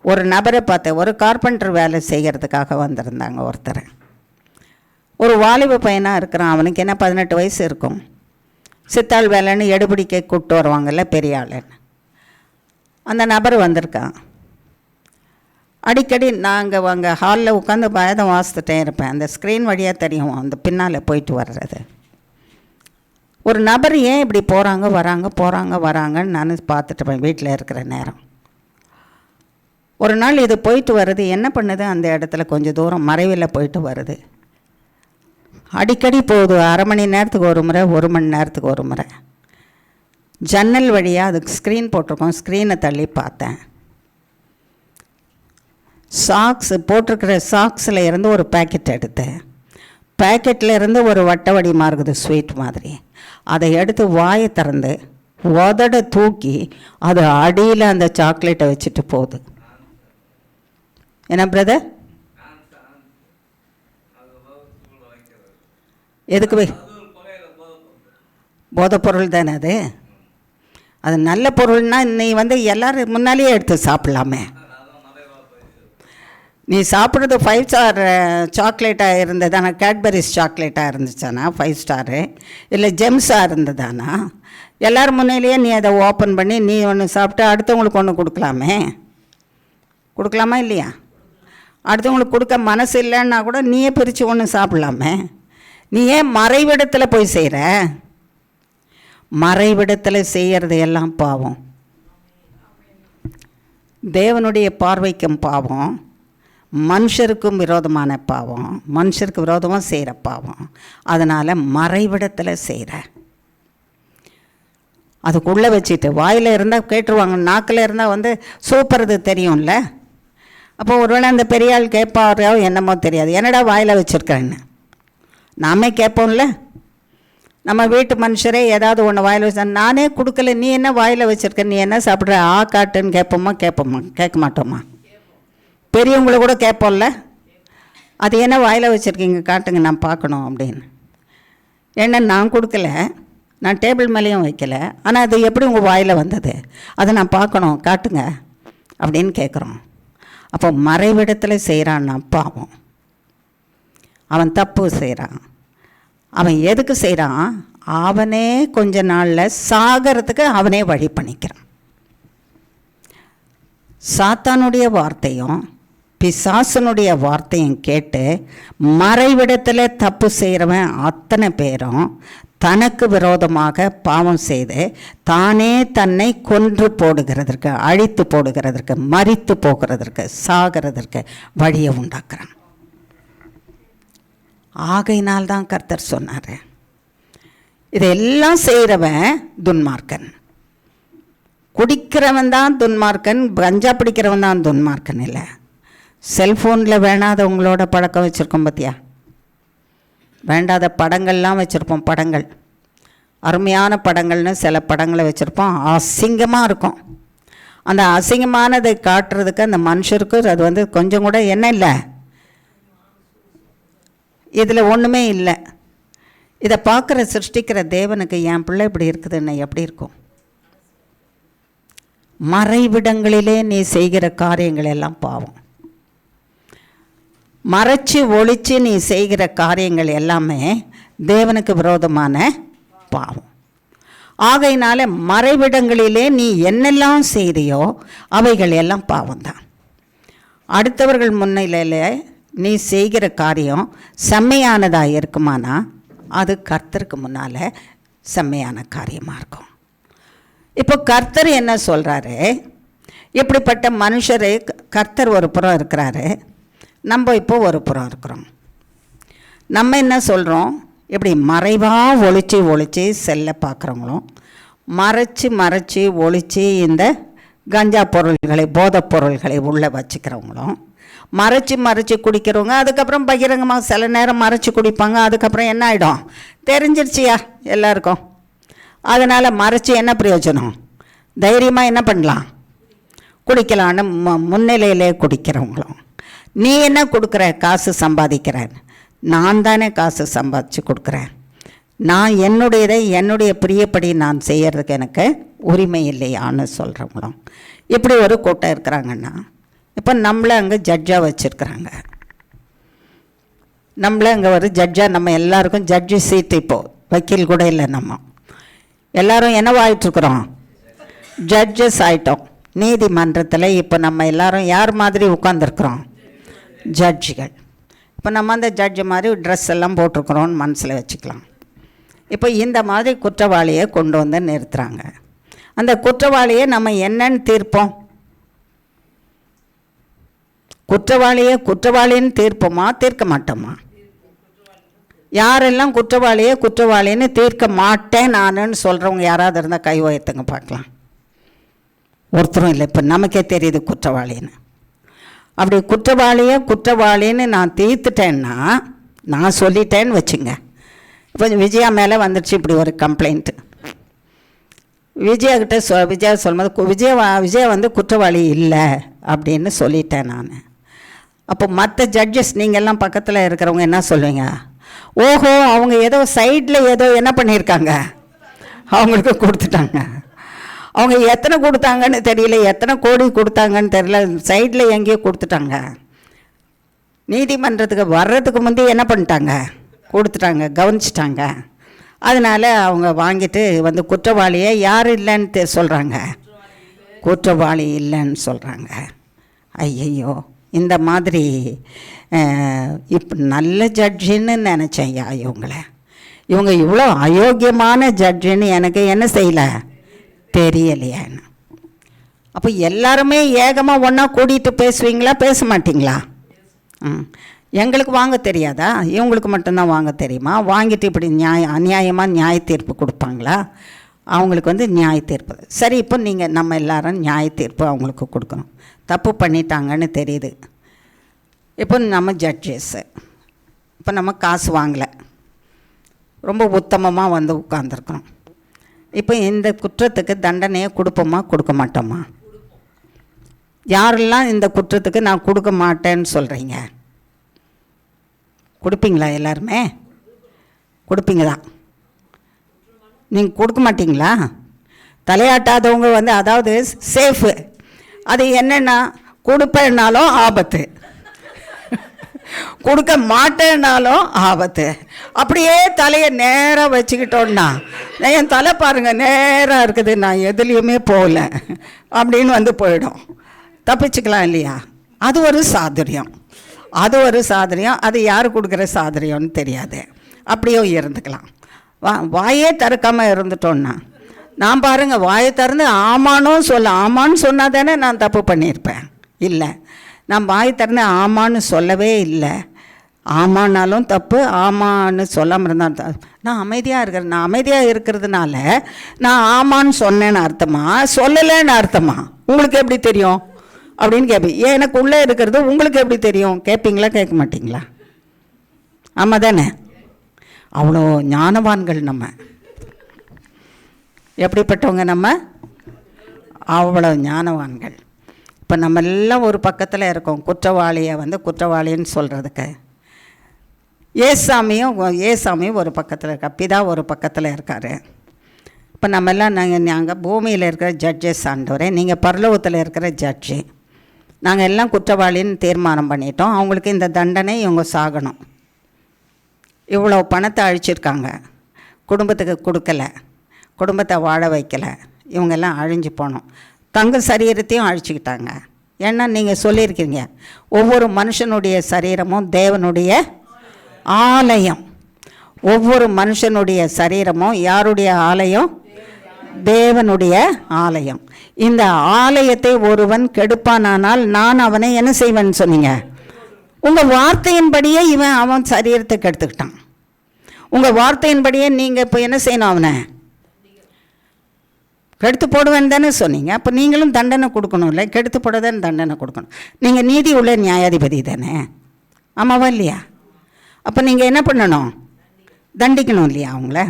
ஒரு நபரை பார்த்தேன், ஒரு கார்பெண்டர் வேலை செய்கிறதுக்காக வந்திருந்தாங்க ஒருத்தர். ஒரு வாலிப பையனாக இருக்கிறான், அவனுக்கு என்ன 18 வயசு இருக்கும். சித்தாள் வேலைன்னு எடுபிடிக்க கூப்பிட்டு வருவாங்கல்ல பெரிய ஆளுன்னு. அந்த நபர் வந்திருக்கான். அடிக்கடி நாங்கள் அங்கே ஹாலில் உட்காந்து வேதம் வாசித்துட்டே இருப்பேன். அந்த ஸ்க்ரீன் வழியாக தெரியும் அந்த பின்னால் போயிட்டு வர்றது. ஒரு நபர் ஏன் இப்படி போகிறாங்க வராங்கன்னு நான் பார்த்துட்டுப்பேன் வீட்டில் இருக்கிற நேரம். ஒரு நாள் இது போயிட்டு வருது, என்ன பண்ணுது, அந்த இடத்துல கொஞ்சம் தூரம் மறைவில் போயிட்டு வருது. அடிக்கடி போகுது, 1/2 மணி நேரத்துக்கு ஒரு முறை, 1 மணி நேரத்துக்கு ஒரு முறை. ஜன்னல் வழியாக அதுக்கு ஸ்க்ரீன் போட்டிருக்கோம், ஸ்க்ரீனை தள்ளி பார்த்தேன். சாக்ஸ் போட்டிருக்கிற சாக்ஸில் இருந்து ஒரு பேக்கெட் எடுத்தேன். பேக்கெட்டில் இருந்து ஒரு வட்ட வடிவமாக இருக்குது, ஸ்வீட் மாதிரி. அதை எடுத்து வாயை திறந்து உதட தூக்கி அது அடியில் அந்த சாக்லேட்டை வச்சுட்டு போகுது. என்ன பிரதர்? எதுக்கு போய் போதைப் பொருள் தானே அது. அது நல்ல பொருள்னா நீ எல்லோரும் முன்னாலேயே எடுத்து சாப்பிட்லாமே. நீ சாப்பிட்றது 5 ஸ்டார் சாக்லேட்டாக இருந்ததானா, கேட்பரிஸ் சாக்லேட்டாக இருந்துச்சானா 5 ஸ்டாரு, இல்லை ஜெம்ஸாக இருந்ததானா, எல்லோரும் முன்னிலேயே நீ அதை ஓப்பன் பண்ணி நீ ஒன்று சாப்பிட்டு அடுத்தவங்களுக்கு ஒன்று கொடுக்கலாமே. கொடுக்கலாமா இல்லையா? அடுத்தவங்களுக்கு கொடுக்க மனசு இல்லைன்னா கூட நீயே பிரித்து ஒன்று சாப்பிட்லாமே. நீ ஏன் மறைவிடத்தில் போய் செய்கிற? மறைவிடத்தில் செய்கிறது எல்லாம் பாவம், தேவனுடைய பார்வைக்கும் பாவம், மனுஷருக்கும் விரோதமான பாவம், மனுஷருக்கு விரோதமாக செய்கிற பாவம். அதனால் மறைவிடத்தில் செய்கிற. அதுக்குள்ளே வச்சுட்டு வாயில் இருந்தால் கேட்டுருவாங்க, நாக்கில் இருந்தால் சூப்பறது தெரியும்ல. அப்போ ஒருவேளை அந்த பெரிய ஆள் கேட்பாரோ என்னமோ தெரியாது, என்னடா வாயில் வச்சுருக்கேன்னு நாமே கேட்போம்ல. நம்ம வீட்டு மனுஷரே ஏதாவது ஒன்று வாயில் வச்சா, நானே கொடுக்கல நீ என்ன வாயில் வச்சுருக்க, நீ என்ன சாப்பிட்ற, காட்டுன்னு கேட்போமா? கேட்க மாட்டோமா? பெரியவங்கள கூட கேட்போம்ல, அது என்ன வாயில் வச்சுருக்கீங்க காட்டுங்க நான் பார்க்கணும் அப்படின்னு. ஏன்னா நான் கொடுக்கல, நான் டேபிள் மேலேயும் வைக்கல, ஆனால் அது எப்படி உங்கள் வாயில் வந்தது, அதை நான் பார்க்கணும் காட்டுங்க அப்படின்னு கேட்குறோம். அப்போ மறைவிடத்தில் செய்கிறான்னா பாவம், அவன் தப்பு செய்கிறான். அவன் எதுக்கு செய்கிறான்? அவனே கொஞ்ச நாளில் சாகிறதுக்கு அவனே வழி பண்ணிக்கிறான். சாத்தானுடைய வார்த்தையும் பிசாசனுடைய வார்த்தையும் கேட்டு மறைவிடத்தில் தப்பு செய்கிறவன் அத்தனை பேரும் தனக்கு விரோதமாக பாவம் செய்து தானே தன்னை கொன்று போடுகிறதற்கு, அழித்து போடுகிறதற்கு, மரித்து போகிறதற்கு, சாகிறதற்கு வழியை உண்டாக்குறான். ஆகையினால்தான் கர்த்தர் சொன்னார், இதெல்லாம் செய்கிறவன் துன்மார்க்கன். குடிக்கிறவன் தான் துன்மார்க்கன், கஞ்சா பிடிக்கிறவன் தான் துன்மார்க்கன் இல்லை. செல்ஃபோனில் வேண்டாதவங்களோட பழக்கம் வச்சுருக்கோம் பார்த்தியா? வேண்டாத படங்கள்லாம் வச்சுருப்போம். படங்கள் அருமையான படங்கள்னு சில படங்களை வச்சுருப்போம், அசிங்கமாக இருக்கும். அந்த அசிங்கமானதை காட்டுறதுக்கு அந்த மனுஷருக்கு அது கொஞ்சம் கூட என்ன இல்லை, இதில் ஒன்றுமே இல்லை. இதை பார்க்குற சிருஷ்டிக்கிற தேவனுக்கு என் பிள்ளை இப்படி இருக்குதுன்னு எப்படி இருக்கும்? மறைவிடங்களிலே நீ செய்கிற காரியங்கள் எல்லாம் பாவம். மறைச்சி ஒளிச்சு நீ செய்கிற காரியங்கள் எல்லாமே தேவனுக்கு விரோதமான பாவம். ஆகையினால மறைவிடங்களிலே நீ என்னெல்லாம் செய்கிறியோ அவைகள் எல்லாம் பாவம்தான். அடுத்தவர்கள் முன்னிலையில் நீ செய்கிற காரியம் செம்மையானதாக இருக்குமானா அது கர்த்தருக்கு முன்னால் செம்மையான காரியமாக இருக்கும். இப்போ கர்த்தர் என்ன சொல்கிறாரு? இப்படிப்பட்ட மனுஷரை கர்த்தர் ஒரு புறம் இருக்கிறாரு, நம்ம இப்போ ஒரு புறம் இருக்கிறோம். நம்ம என்ன சொல்கிறோம்? இப்படி மறைவாக ஒளிச்சு செல்ல பார்க்குறவங்களும், மறைச்சி ஒளிச்சு இந்த கஞ்சா பொருள்களை, போதைப் பொருள்களை உள்ளே வச்சுக்கிறவங்களும், மறைச்சி குடிக்கிறவங்க, அதுக்கப்புறம் பகிரங்கமாக சில நேரம் மறைச்சி குடிப்பாங்க. அதுக்கப்புறம் என்ன ஆகிடும்? தெரிஞ்சிருச்சியா எல்லாருக்கும். அதனால் மறைச்சி என்ன பிரயோஜனம்? தைரியமாக என்ன பண்ணலாம்? குடிக்கலான்னு முன்னிலையிலே குடிக்கிறவங்களும். நீ என்ன கொடுக்குற? காசு சம்பாதிக்கிறேன். நான் தானே காசு சம்பாதிச்சு கொடுக்குறேன். நான் என்னுடைய பிரியப்படி நான் செய்கிறதுக்கு எனக்கு உரிமை இல்லையான்னு சொல்கிறவங்களும் இப்படி ஒரு கூட்டம் இருக்கிறாங்கன்னா, இப்போ நம்மளை அங்கே ஜட்ஜாக வச்சுருக்குறாங்க. நம்மளை அங்கே ஒரு ஜட்ஜாக, நம்ம எல்லாருக்கும் ஜட்ஜி சீட்டு, இப்போது வக்கீல் கூட இல்லை, நம்ம எல்லோரும் என்னவாயிட்ருக்குறோம்? ஜட்ஜஸ் ஆகிட்டோம் நீதிமன்றத்தில். இப்போ நம்ம எல்லோரும் யார் மாதிரி உட்காந்துருக்குறோம்? ஜட்ஜிகள். இப்போ நம்ம அந்த ஜட்ஜு மாதிரி ட்ரெஸ் எல்லாம் போட்டிருக்குறோன்னு மனசில் வச்சுக்கலாம். இப்போ இந்த மாதிரி குற்றவாளியை கொண்டு வந்து நிறுத்துகிறாங்க. அந்த குற்றவாளியை நம்ம என்னன்னு தீர்ப்போம்? குற்றவாளியை குற்றவாளின்னு தீர்ப்போமா, தீர்க்க மாட்டோமா? யாரெல்லாம் குற்றவாளின்னு தீர்க்க மாட்டேன் நானுன்னு சொல்கிறவங்க யாராவது இருந்தால் கை உயர்த்துங்க பார்க்கலாம். ஒருத்தரும் இல்லை. இப்போ நமக்கே தெரியுது குற்றவாளின்னு. அப்படி குற்றவாளின்னு நான் தீர்த்துட்டேன்னா, நான் சொல்லிட்டேன்னு வச்சுங்க. இப்போ விஜயா மேலே வந்துடுச்சு இப்படி ஒரு கம்ப்ளைண்ட்டு. விஜயா சொல்லும்போது விஜயா வந்து குற்றவாளி இல்லை அப்படின்னு சொல்லிட்டேன் நான். அப்போ மற்ற ஜட்ஜஸ் நீங்கள்லாம் பக்கத்தில் இருக்கிறவங்க என்ன சொல்லுவீங்க? ஓஹோ, அவங்க ஏதோ சைடில் ஏதோ என்ன பண்ணியிருக்காங்க, அவங்களுக்கு கொடுத்துட்டாங்க. அவங்க எத்தனை கொடுத்தாங்கன்னு தெரியல, எத்தனை கோடி கொடுத்தாங்கன்னு தெரியல, சைடில் எங்கேயோ கொடுத்துட்டாங்க. நீதிமன்றத்துக்கு வர்றதுக்கு முந்தைய என்ன பண்ணிட்டாங்க, கொடுத்துட்டாங்க, கவனிச்சிட்டாங்க. அதனால் அவங்க வாங்கிட்டு வந்து குற்றவாளியை யார் இல்லைன்னு சொல்கிறாங்க, குற்றவாளி இல்லைன்னு சொல்கிறாங்க. ஐயையோ, இந்த மாதிரி இப்போ நல்ல ஜட்ஜின்னு நினச்சேன். இவங்க இவ்வளோ அயோக்கியமான ஜட்ஜின்னு எனக்கு என்ன செய்யலை, தெரியலையான்னு. அப்போ எல்லாருமே ஏகமாக ஒன்றா கூட்டிகிட்டு பேசுவீங்களா, பேச மாட்டிங்களா? எங்களுக்கு வாங்க தெரியாதா? இவங்களுக்கு மட்டும்தான் வாங்க தெரியுமா? வாங்கிட்டு இப்படி அநியாயமாக நியாய தீர்ப்பு கொடுப்பாங்களா? அவங்களுக்கு வந்து நியாய தீர்ப்பு சரி. இப்போ நீங்கள் நம்ம எல்லாரும் நியாய தீர்ப்பு அவங்களுக்கு கொடுக்கணும். தப்பு பண்ணிட்டாங்கன்னு தெரியுது. இப்போ நம்ம ஜட்ஜஸ்ஸு, இப்போ நம்ம காசு வாங்கலை, ரொம்ப உத்தமமாக வந்து உட்காந்துருக்குறோம். இப்போ இந்த குற்றத்துக்கு தண்டனையை கொடுப்போமா கொடுக்க மாட்டோமா? யாரெல்லாம் இந்த குற்றத்துக்கு நான் கொடுக்க மாட்டேன்னு சொல்கிறீங்க? கொடுப்பீங்களா? எல்லாருமே கொடுப்பீங்க தான். நீங்கள் கொடுக்க மாட்டிங்களா? தலையாட்டாதவங்க வந்து, அதாவது சேஃபு. அது என்னென்னா, கொடுப்பேன்னாலும் ஆபத்து, கொடுக்க மாட்டேன்னாலும் ஆபத்து. அப்படியே தலையை நேராக வச்சுக்கிட்டோன்னா, என் தலை பாருங்கள் நேராக இருக்குது, நான் எதுலேயுமே போகல அப்படின்னு வந்து போயிடும். தப்பிச்சுக்கலாம் இல்லையா? அது ஒரு சாதுரியம். அது யார் கொடுக்குற சாதுரியம்னு தெரியாது. அப்படியும் இருந்துக்கலாம். வாயே திறக்காமல் இருந்துட்டோன்னா, நான் பாருங்கள் வாயை திறந்து ஆமான்னு சொன்னால் தானே நான் தப்பு பண்ணியிருப்பேன். இல்லை, நான் வாய் திறந்து ஆமான்னு சொல்லவே இல்லை. ஆமான்னாலும் தப்பு, ஆமான்னு சொல்லாமல் இருந்தால் நான் அமைதியாக இருக்கிறதுனால நான் ஆமான்னு சொன்னேன்னு அர்த்தமா, சொல்லலைன்னு அர்த்தமா? உங்களுக்கு எப்படி தெரியும் அப்படின்னு கேட்பேன். எனக்கு உள்ளே இருக்கிறது உங்களுக்கு எப்படி தெரியும்? கேட்பீங்களா, கேட்க மாட்டிங்களா? ஆமாம் தானே? அவ்வளோ ஞானவான்கள் நம்ம. எப்படிப்பட்டவங்க நம்ம? அவ்வளோ ஞானவான்கள். இப்போ நம்ம எல்லாம் ஒரு பக்கத்தில் இருக்கோம், குற்றவாளியை வந்து குற்றவாளின்னு சொல்கிறதுக்கு. ஏசாமியும் ஒரு பக்கத்தில் இருக்கா, பிதா ஒரு பக்கத்தில் இருக்கார். இப்போ நம்ம எல்லாம் நாங்கள் பூமியில் இருக்கிற ஜட்ஜஸ் ஆண்டவரே, நீங்கள் பரலோகத்தில் இருக்கிற ஜட்ஜு. நாங்கள் எல்லாம் குற்றவாளின்னு தீர்மானம் பண்ணிட்டோம். அவங்களுக்கு இந்த தண்டனை, இவங்க சாகணும். இவ்வளோ பணத்தை அழிச்சிருக்காங்க, குடும்பத்துக்கு கொடுக்கலை, குடும்பத்தை வாழ வைக்கலை, இவங்கெல்லாம் அழிஞ்சு போனோம். தங்க சரீரத்தையும் அழிச்சிக்கிட்டாங்க. ஏன்னா நீங்கள் சொல்லியிருக்கீங்க, ஒவ்வொரு மனுஷனுடைய சரீரமும் தேவனுடைய ஆலயம். ஒவ்வொரு மனுஷனுடைய சரீரமும் யாருடைய ஆலயம்? தேவனுடைய ஆலயம். இந்த ஆலயத்தை ஒருவன் கெடுப்பானால் நான் அவனை என்ன செய்வேன்னு சொன்னீங்க? உங்கள் வார்த்தையின்படியே அவன் சரீரத்தை கெடுத்துக்கிட்டான். உங்கள் வார்த்தையின்படியே நீங்கள் இப்போ என்ன செய்யணும்? அவனை கெடுத்து போடுவேன்னு தானே சொன்னீங்க. அப்போ நீங்களும் தண்டனை கொடுக்கணும் இல்லை? கெடுத்து போட தானே தண்டனை கொடுக்கணும். நீங்கள் நீதி உள்ள நியாயாதிபதி தானே, ஆமாவா இல்லையா? அப்போ நீங்கள் என்ன பண்ணணும்? தண்டிக்கணும் இல்லையா அவங்கள?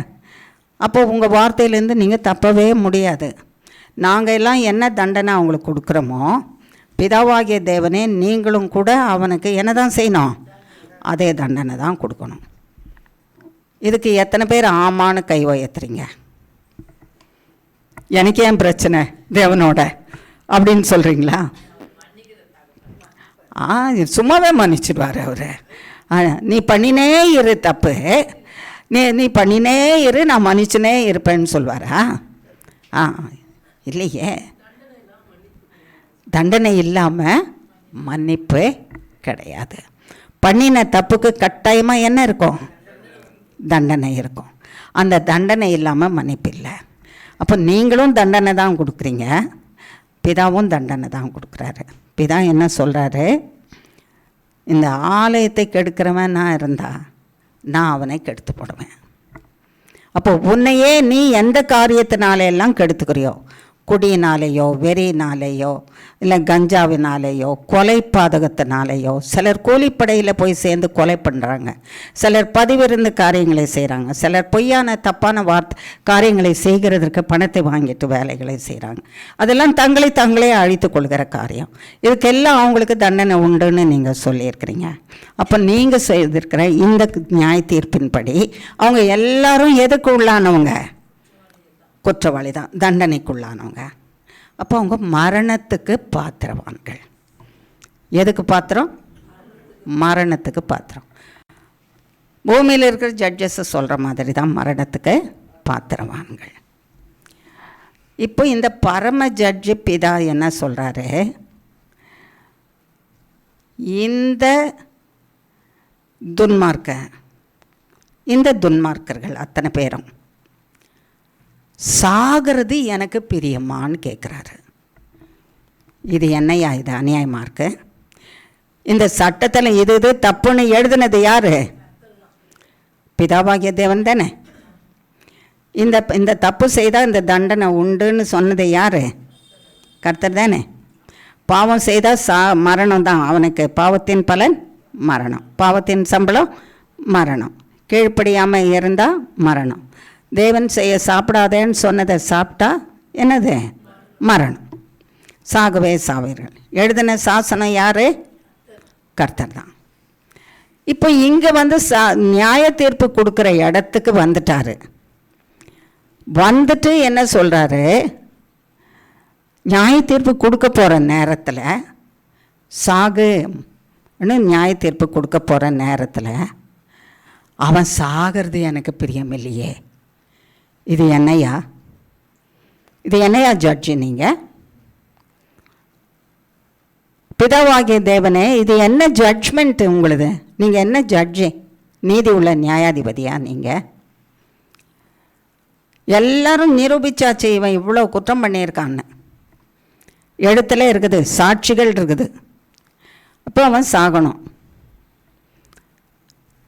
அப்போ உங்கள் வார்த்தையிலேருந்து நீங்கள் தப்பவே முடியாது. நாங்கள் எல்லாம் என்ன தண்டனை அவங்களுக்கு கொடுக்குறோமோ, பிதாவாகிய தேவனே நீங்களும் கூட அவனுக்கு என்ன தான் செய்யணும்? அதே தண்டனை தான் கொடுக்கணும். இதுக்கு எத்தனை பேர் ஆமான்னு கை உயர்த்துறீங்க? எனக்கு ஏன் பிரச்சனை தேவனோட அப்படின்னு சொல்கிறீங்களா? சும்மாவே மன்னிச்சிடுவார் அவர். நீ பண்ணினே இரு தப்பு, நீ பண்ணினே இரு, நான் மன்னிச்சுனே இருப்பேன்னு சொல்வாரா? இல்லையே. தண்டனை இல்லாமல் மன்னிப்பு கிடையாது. பண்ணின தப்புக்கு கட்டாயமாக என்ன இருக்கும்? தண்டனை இருக்கும். அந்த தண்டனை இல்லாமல் மன்னிப்பு இல்லை. அப்போ நீங்களும் தண்டனை தான் கொடுக்குறீங்க, பிதாவும் தண்டனை தான் கொடுக்குறாரு. பிதா என்ன சொல்கிறாரு? இந்த ஆலயத்தை கெடுக்கிறவன் நான் இருந்தா நான் அவனை கெடுத்து போடுவேன். அப்போ உன்னையே நீ எந்த காரியத்தினால எல்லாம் கெடுத்துக்கிறியோ, குடியினாலேயோ, வெறியினாலேயோ, இல்லை கஞ்சாவினாலேயோ, கொலை பாதகத்தினாலேயோ, சிலர் கூலிப்படையில் போய் சேர்ந்து கொலை பண்ணுறாங்க, சிலர் பதிவிருந்து காரியங்களை செய்கிறாங்க, சிலர் பொய்யான தப்பான காரியங்களை செய்கிறதற்கு பணத்தை வாங்கிட்டு வேலைகளை செய்கிறாங்க. அதெல்லாம் தங்களே அழித்து கொள்கிற காரியம். இதுக்கெல்லாம் அவங்களுக்கு தண்டனை உண்டுன்னு நீங்கள் சொல்லியிருக்கிறீங்க. அப்போ நீங்கள் செய்திருக்கிற இந்த நியாய தீர்ப்பின்படி அவங்க எல்லாரும் எதுக்கு உள்ளானவங்க? குற்றவாளி தான், தண்டனைக்குள்ளானவங்க. அப்போ அவங்க மரணத்துக்கு பாத்திரவான்கள். எதுக்கு பாத்திரம்? மரணத்துக்கு பாத்திரம். பூமியில் இருக்கிற ஜட்ஜஸை சொல்கிற மாதிரி தான் மரணத்துக்கு பாத்திரவான்கள். இப்போ இந்த பரம ஜட்ஜு பிதா என்ன சொல்கிறாரு? இந்த துன்மார்க்கர்கள் அத்தனை பேரும் சாகிறது எனக்கு பிரியமான்னு கேட்குறாரு. இது என்னையா? இது அநியாயமாக இருக்கு. இந்த சட்டத்தில் இது தப்புன்னு எழுதுனது யார்? பிதாவாகிய தேவன் தானே. இந்த தப்பு செய்தால் இந்த தண்டனை உண்டுன்னு சொன்னது யார்? கர்த்தர் தானே. பாவம் செய்தால் மரணம் தான் அவனுக்கு. பாவத்தின் பலன் மரணம், பாவத்தின் சம்பளம் மரணம். கீழ்ப்படியாமல் இருந்தால் மரணம். தேவன் சாப்பிடாதேன்னு சொன்னதை சாப்பிட்டா என்னது? மரணம். சாகவே சாவீர்கள். எழுதின சாசனம் யார்? கர்த்தர் தான். இப்போ இங்கே வந்து நியாய தீர்ப்பு கொடுக்குற இடத்துக்கு வந்துட்டார். வந்துட்டு என்ன சொல்கிறாரு? நியாய தீர்ப்பு கொடுக்க போகிற நேரத்தில் சாகுன்னு நியாய தீர்ப்பு கொடுக்க போகிற நேரத்தில் அவன் சாகிறது எனக்கு பிரியமில்லையே. இது என்னையா? ஜட்ஜு நீங்கள்? பிதாவாகிய தேவனே, இது என்ன ஜட்ஜ்மெண்ட்டு உங்களுது? நீங்கள் என்ன ஜட்ஜு? நீதி உள்ள நியாயாதிபதியா நீங்கள்? எல்லாரும் நிரூபிச்சாச்சு இவன் இவ்வளோ குற்றம் பண்ணியிருக்கான்னு. எழுத்துல இருக்குது, சாட்சிகள் இருக்குது. அப்போ அவன் சாகணும்.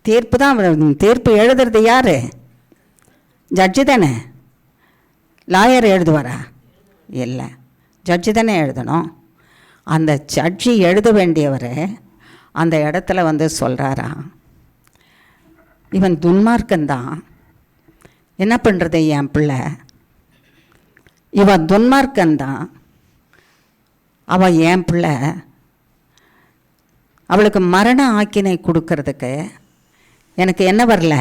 தீர்ப்பு தான். தீர்ப்பு எழுதுறது யார்? ஜட்ஜு தானே. லாயர் எழுதுவாரா? இல்லை, ஜட்ஜு தானே எழுதணும். அந்த ஜட்ஜி எழுத வேண்டியவர் அந்த இடத்துல வந்து சொல்கிறாரா, இவன் துன்மார்க்கந்தான், என்ன பண்ணுறது என் பிள்ளை, இவன் துன்மார்க்கந்தான், அவன் என் பிள்ளை, அவளுக்கு மரண ஆக்கினை கொடுக்கறதுக்கு எனக்கு என்ன வரல?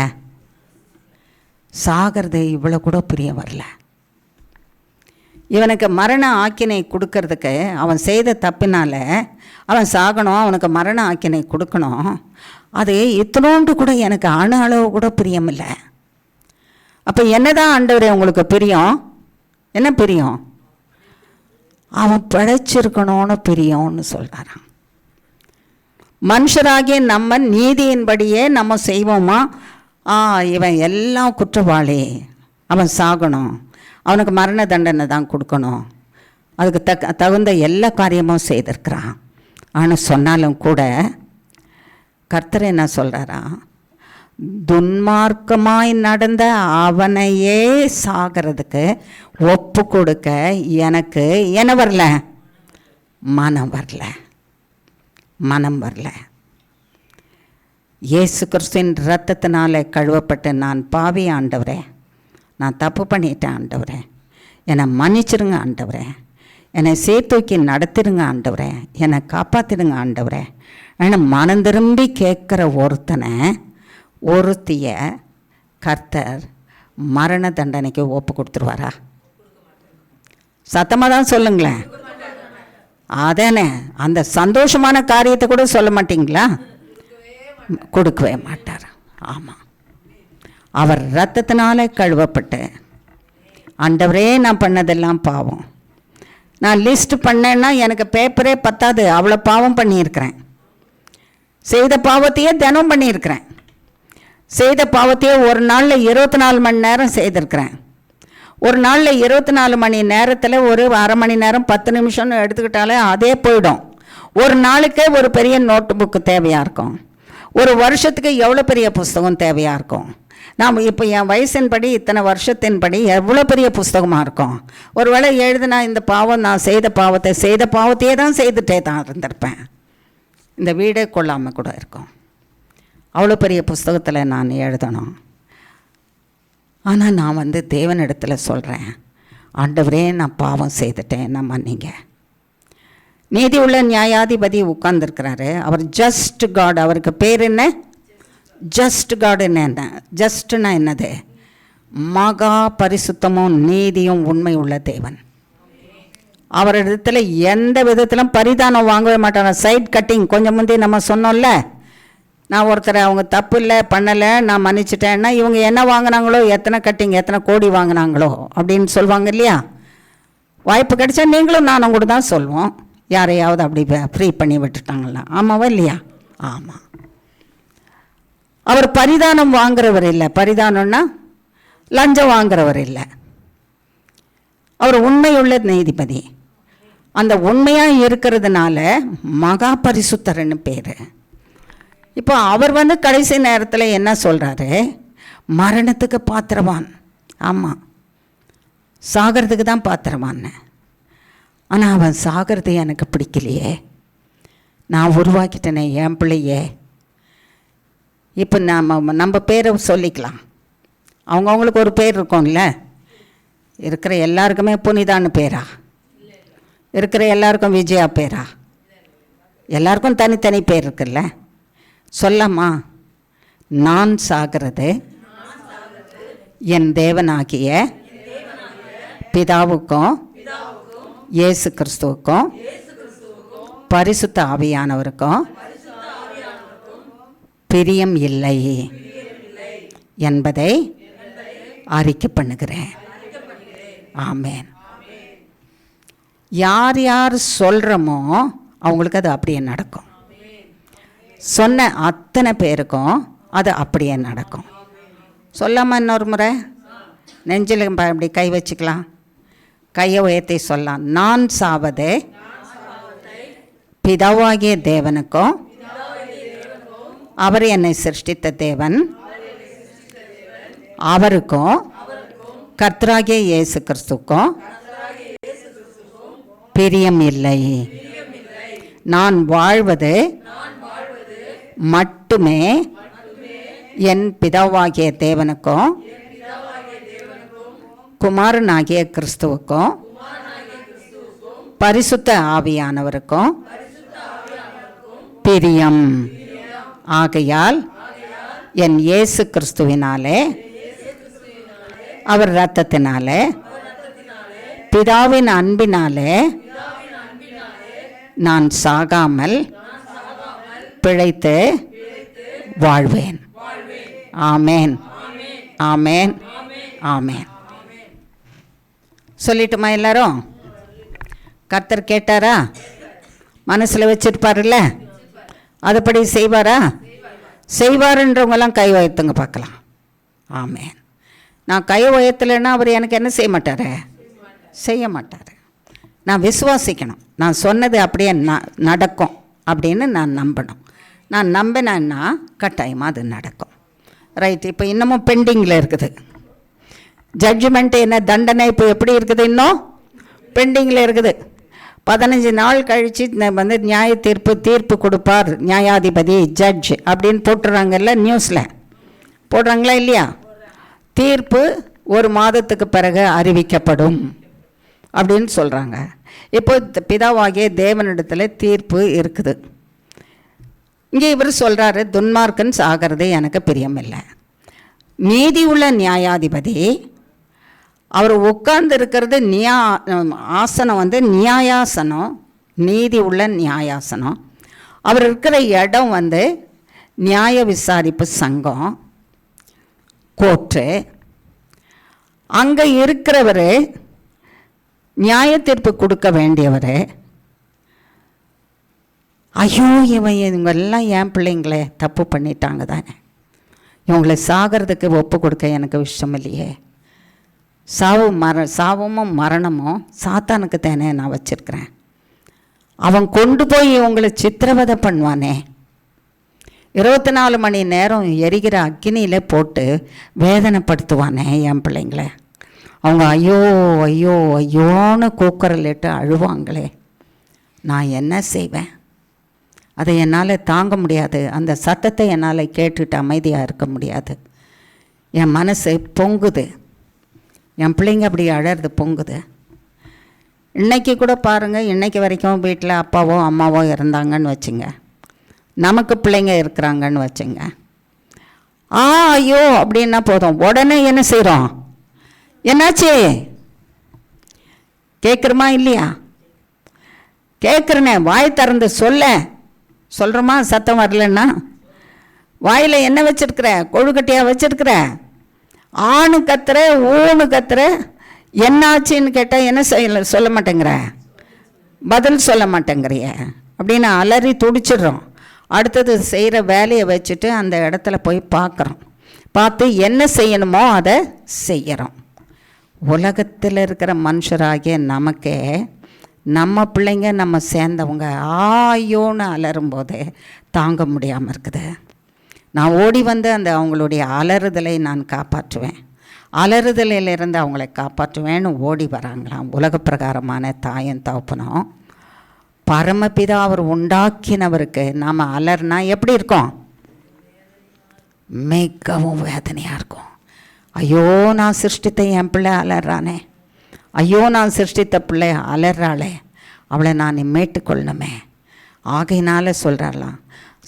சாகிறது இவ்வளோ கூட பிரியம் வரல. இவனுக்கு மரண ஆக்கினை கொடுக்கறதுக்கு அவன் செய்த தப்பினால் அவன் சாகணும், அவனுக்கு மரண ஆக்கினை கொடுக்கணும். அது இத்தனோண்டு கூட எனக்கு அணு அளவு கூட பிரியம் இல்லை. அப்போ என்னதான் ஆண்டவரே உங்களுக்கு பிரியம்? என்ன பிரியம்? அவன் பிழைச்சிருக்கணும்னு பிரியம்னு சொல்கிறாரான். மனுஷராகிய நம்ம நீதியின்படியே நம்ம செய்வோமா? இவன் எல்லாம் குற்றவாளி, அவன் சாகணும், அவனுக்கு மரண தண்டனை தான் கொடுக்கணும், அதுக்கு தகுந்த எல்லா காரியமும் செய்திருக்கிறான். ஆனால் சொன்னாலும் கூட கர்த்தர் என்ன சொல்கிறாரா? துன்மார்க்கமாய் நடந்த அவனையே சாகிறதுக்கு ஒப்பு கொடுக்க எனக்கு என்ன வரல? மனம் வரல. இயேசு கிறிஸ்துவின் இரத்தத்தினால கழுவப்பட்டு நான் பாவி ஆண்டவரே, நான் தப்பு பண்ணிட்டேன் ஆண்டவரே, என்னை மன்னிச்சிருங்க ஆண்டவரே, என்னை சேர்த்தூக்கி நடத்திடுங்க ஆண்டவரே, என்னை காப்பாற்றிடுங்க ஆண்டவரே. ஆனால் மனம் திரும்பி கேட்குற ஒருத்திய கர்த்தர் மரண தண்டனைக்கு ஒப்பு கொடுத்துருவாரா? சத்தமாக தான் சொல்லுங்களேன். அதானே, அந்த சந்தோஷமான காரியத்தை கூட சொல்ல மாட்டிங்களா? கொடுக்கவே மாட்டார். ஆமாம், அவர் இரத்தத்தினால கழுவப்பட்டு, ஆண்டவரே நான் பண்ணதெல்லாம் பாவம், நான் லிஸ்ட் பண்ணேன்னா எனக்கு பேப்பரே பத்தாது, அவ்வளோ பாவம் பண்ணியிருக்கிறேன், செய்த பாவத்தையே தினம் பண்ணியிருக்கிறேன், செய்த பாவத்தையே ஒரு நாளில் 24 மணி நேரம் செய்திருக்கிறேன். ஒரு நாளில் 24 மணி நேரத்தில் ஒரு அரை மணி நேரம் 10 நிமிஷம்னு எடுத்துக்கிட்டாலே அதே போயிடும். ஒரு நாளுக்கே ஒரு பெரிய நோட்டு புக்கு தேவையாக இருக்கும். ஒரு வருஷத்துக்கு எவ்வளோ பெரிய புஸ்தகம் தேவையாக இருக்கும்? நாம் இப்போ என் வயசின்படி இத்தனை வருஷத்தின்படி எவ்வளோ பெரிய புஸ்தகமாக இருக்கும்? ஒரு வேளை எழுதுனா இந்த பாவம், நான் செய்த பாவத்தையே தான் செய்துட்டே தான் இருந்திருப்பேன். இந்த வீடே கொள்ளாமல் கூட இருக்கும். அவ்வளோ பெரிய புஸ்தகத்தில் நான் எழுதணும். ஆனால் நான் தேவனிடத்தில் சொல்கிறேன், ஆண்டவரே நான் பாவம் செய்துட்டேன், நான் மன்னிங்க. நீதி உள்ள நியாயாதிபதி உட்கார்ந்துருக்கிறாரு. அவர் ஜஸ்ட் காட். அவருக்கு பேர் என்ன? ஜஸ்ட் காடுன்னு என்ன? ஜஸ்ட்னா என்னது? மகா பரிசுத்தமும் நீதியும் உண்மை உள்ள தேவன். அவரிடத்துல எந்த விதத்திலும் பரிதானம் வாங்கவே மாட்டாங்க. சைட் கட்டிங், கொஞ்சம் முந்தைய நம்ம சொன்னோம்ல, நான் ஒருத்தரை அவங்க தப்பு இல்லை பண்ணலை நான் மன்னிச்சிட்டேன்னா இவங்க என்ன வாங்கினாங்களோ, எத்தனை கட்டிங் எத்தனை கோடி வாங்கினாங்களோ அப்படின்னு சொல்லுவாங்க இல்லையா? வாய்ப்பு கிடைச்சா நீங்களும் நானும் கூட தான் சொல்லுவோம், யாரையாவது அப்படி ஃப்ரீ பண்ணி விட்டுட்டாங்களா? ஆமாவா இல்லையா? ஆமாம். அவர் பரிதானம் வாங்குறவர் இல்லை. பரிதானம்னா லஞ்சம் வாங்குறவர் இல்லை. அவர் உண்மையுள்ள நீதிபதி. அந்த உண்மையாக இருக்கிறதுனால மகா பரிசுத்தர்னு பேர். இப்போ அவர் கடைசி நேரத்தில் என்ன சொல்கிறாரு? மரணத்துக்கு பாத்திரவான். ஆமாம், சாகிறதுக்கு தான் பாத்திரவான். ஆனால் அவன் சாகிறது எனக்கு பிடிக்கலையே, நான் உருவாக்கிட்டேனே என் பிள்ளையே. இப்போ நம்ம பேரை சொல்லிக்கலாம். அவங்கவுங்களுக்கு ஒரு பேர் இருக்கும்ல. இருக்கிற எல்லாருக்குமே புனிதான்னு பேரா? இருக்கிற எல்லாருக்கும் விஜயா பேரா? எல்லாருக்கும் தனித்தனி பேர் இருக்குல்ல. சொல்லம்மா, நான் சாகிறது என் தேவனாகிய பிதாவுக்கும் இயேசு கிறிஸ்துவுக்கும் பரிசுத்த ஆவியானவருக்கும் பிரியம் இல்லை என்பதை அறிக்கை பண்ணுகிறேன். ஆமேன். யார் யார் சொல்கிறோமோ அவங்களுக்கு அது அப்படியே நடக்கும். சொன்ன அத்தனை பேருக்கும் அது அப்படியே நடக்கும். சொல்லாமல் இன்னொரு முறை நெஞ்சில் இப்படி கை வச்சுக்கலாம், கையை உயர்த்தி சொல்லலாம். நான் சாவது பிதாவாகிய தேவனுக்கும் அவர் என்னை சிருஷ்டித்த தேவன் அவருக்கும் கர்த்தராகிய இயேசு கிறிஸ்துவுக்கும் பிரியம் இல்லை. நான் வாழ்வது மட்டுமே என் பிதாவாகிய தேவனுக்கும் குமாரனாகிய கிறிஸ்துவுக்கும் பரிசுத்த ஆவியானவருக்கும் பிரியம். ஆகையால் என் இயேசு கிறிஸ்துவினாலே அவர் இரத்தத்தினாலே பிதாவின் அன்பினாலே நான் சாகாமல் பிழைத்து வாழ்வேன். ஆமேன், ஆமேன், ஆமேன். சொல்லிட்டுமா எல்லாரும்? கர்த்தர் கேட்டாரா? மனசில் வச்சிருப்பாருல்ல, அதுபடி செய்வாரா? செய்வாருன்றவங்கெல்லாம் கை உயர்த்துங்க பார்க்கலாம். ஆமேன். நான் கை உயர்த்தலைன்னா அவர் எனக்கு என்ன செய்ய மாட்டார்? செய்ய மாட்டார். நான் விசுவாசிக்கணும், நான் சொன்னது அப்படியே நடக்கும் அப்படின்னு நான் நம்பணும். நான் நம்பினேன்னா கட்டாயமாக அது நடக்கும். ரைட். இப்போ இன்னமும் பெண்டிங்கில் இருக்குது. ஜட்ஜ்மெண்ட் என்ன தண்டனை இப்போ எப்படி இருக்குது? இன்னும் பெண்டிங்கில் இருக்குது. 15 நாள் கழித்து நியாய தீர்ப்பு கொடுப்பார் நியாயாதிபதி, ஜட்ஜ் அப்படின்னு போட்டுறாங்கல்ல, நியூஸில் போடுறாங்களா இல்லையா? தீர்ப்பு 1 மாதத்துக்கு பிறகு அறிவிக்கப்படும் அப்படின்னு சொல்கிறாங்க. இப்போ பிதாவாகிய தேவனிடத்தில் தீர்ப்பு இருக்குது. இங்கே இவர் சொல்கிறாரு, துன்மார்க்கன் சாகிறது எனக்கு பிரியமில்லை. நீதி உள்ள நியாயாதிபதி அவர் உட்கார்ந்து இருக்கிறது ஆசனம் நியாயாசனம், நீதி உள்ள நியாயாசனம். அவர் இருக்கிற இடம் நியாய விசாரிப்பு சங்கம், கோர்ட்டு. அங்கே இருக்கிறவர் நியாய தீர்ப்பு கொடுக்க வேண்டியவர். ஐயோ, இவங்கெல்லாம் என் பிள்ளைங்களே தப்பு பண்ணிட்டாங்க தானே, இவங்களை சாகிறதுக்கு ஒப்பு கொடுக்க எனக்கு விஷயம் இல்லையே. சாவும் மரணமும் சாத்தானுக்கு தானே நான் வச்சிருக்கிறேன். அவன் கொண்டு போய் இவங்களை சித்திரவதை பண்ணுவானே, 24 மணி நேரம் எரிகிற அக்கினியில் போட்டு வேதனைப்படுத்துவானே என் பிள்ளைங்கள. அவங்க ஐயோ ஐயோ ஐயோன்னு கூக்குரலிட்டு அழுவாங்களே, நான் என்ன செய்வேன்? அதை என்னால் தாங்க முடியாது. அந்த சத்தத்தை என்னால் கேட்டுட்டு அமைதியாக இருக்க முடியாது. என் மனசு பொங்குது. என் பிள்ளைங்க அப்படி அழறது பொங்குது. இன்றைக்கி கூட பாருங்கள், இன்றைக்கி வரைக்கும் வீட்டில் அப்பாவோ அம்மாவோ இருந்தாங்கன்னு வச்சுங்க, நமக்கு பிள்ளைங்க இருக்கிறாங்கன்னு வச்சுங்க, ஐயோ அப்படின்னா போதும், உடனே என்ன செய்கிறோம்? என்னாச்சு கேட்குறோமா இல்லையா? கேட்குறனே, வாய் திறந்து சொல்கிறோமா? சத்தம் வரலன்னா வாயில் என்ன வச்சிருக்கிற? கொழுக்கட்டையாக வச்சிருக்கிற? ஆணு கத்துற, ஊனு கத்துற, என்னாச்சுன்னு கேட்டால் என்ன சொல்ல மாட்டேங்கிற, பதில் சொல்ல மாட்டேங்கிறிய அப்படின்னு அலறி துடிச்சிடுறோம். அடுத்தது செய்கிற வேலையை வச்சுட்டு அந்த இடத்துல போய் பார்த்து என்ன செய்யணுமோ அதை செய்கிறோம். உலகத்தில் இருக்கிற மனுஷராகிய நமக்கே நம்ம பிள்ளைங்க நம்ம சேர்ந்தவங்க ஐயோன்னு அலறும்போது தாங்க முடியாமல் இருக்குது. நான் ஓடி வந்து அந்த அவங்களுடைய அலறுதலை நான் காப்பாற்றுவேன், அலறுதலிலிருந்து அவங்களை காப்பாற்றுவேன்னு ஓடி வராங்களாம். உலக பிரகாரமான தாயும் தகப்பனும் பரமபிதா அவர் உண்டாக்கினவருக்கு நாம் அலர்னா எப்படி இருக்கும்? மிகவும் வேதனையாக இருக்கும். ஐயோ நான் சிருஷ்டித்த என் பிள்ளை அலறானே, ஐயோ நான் சிருஷ்டித்த பிள்ளை அலறாளே, அவளை நான் மீட்டுக்கொள்ளணுமே. ஆகையினால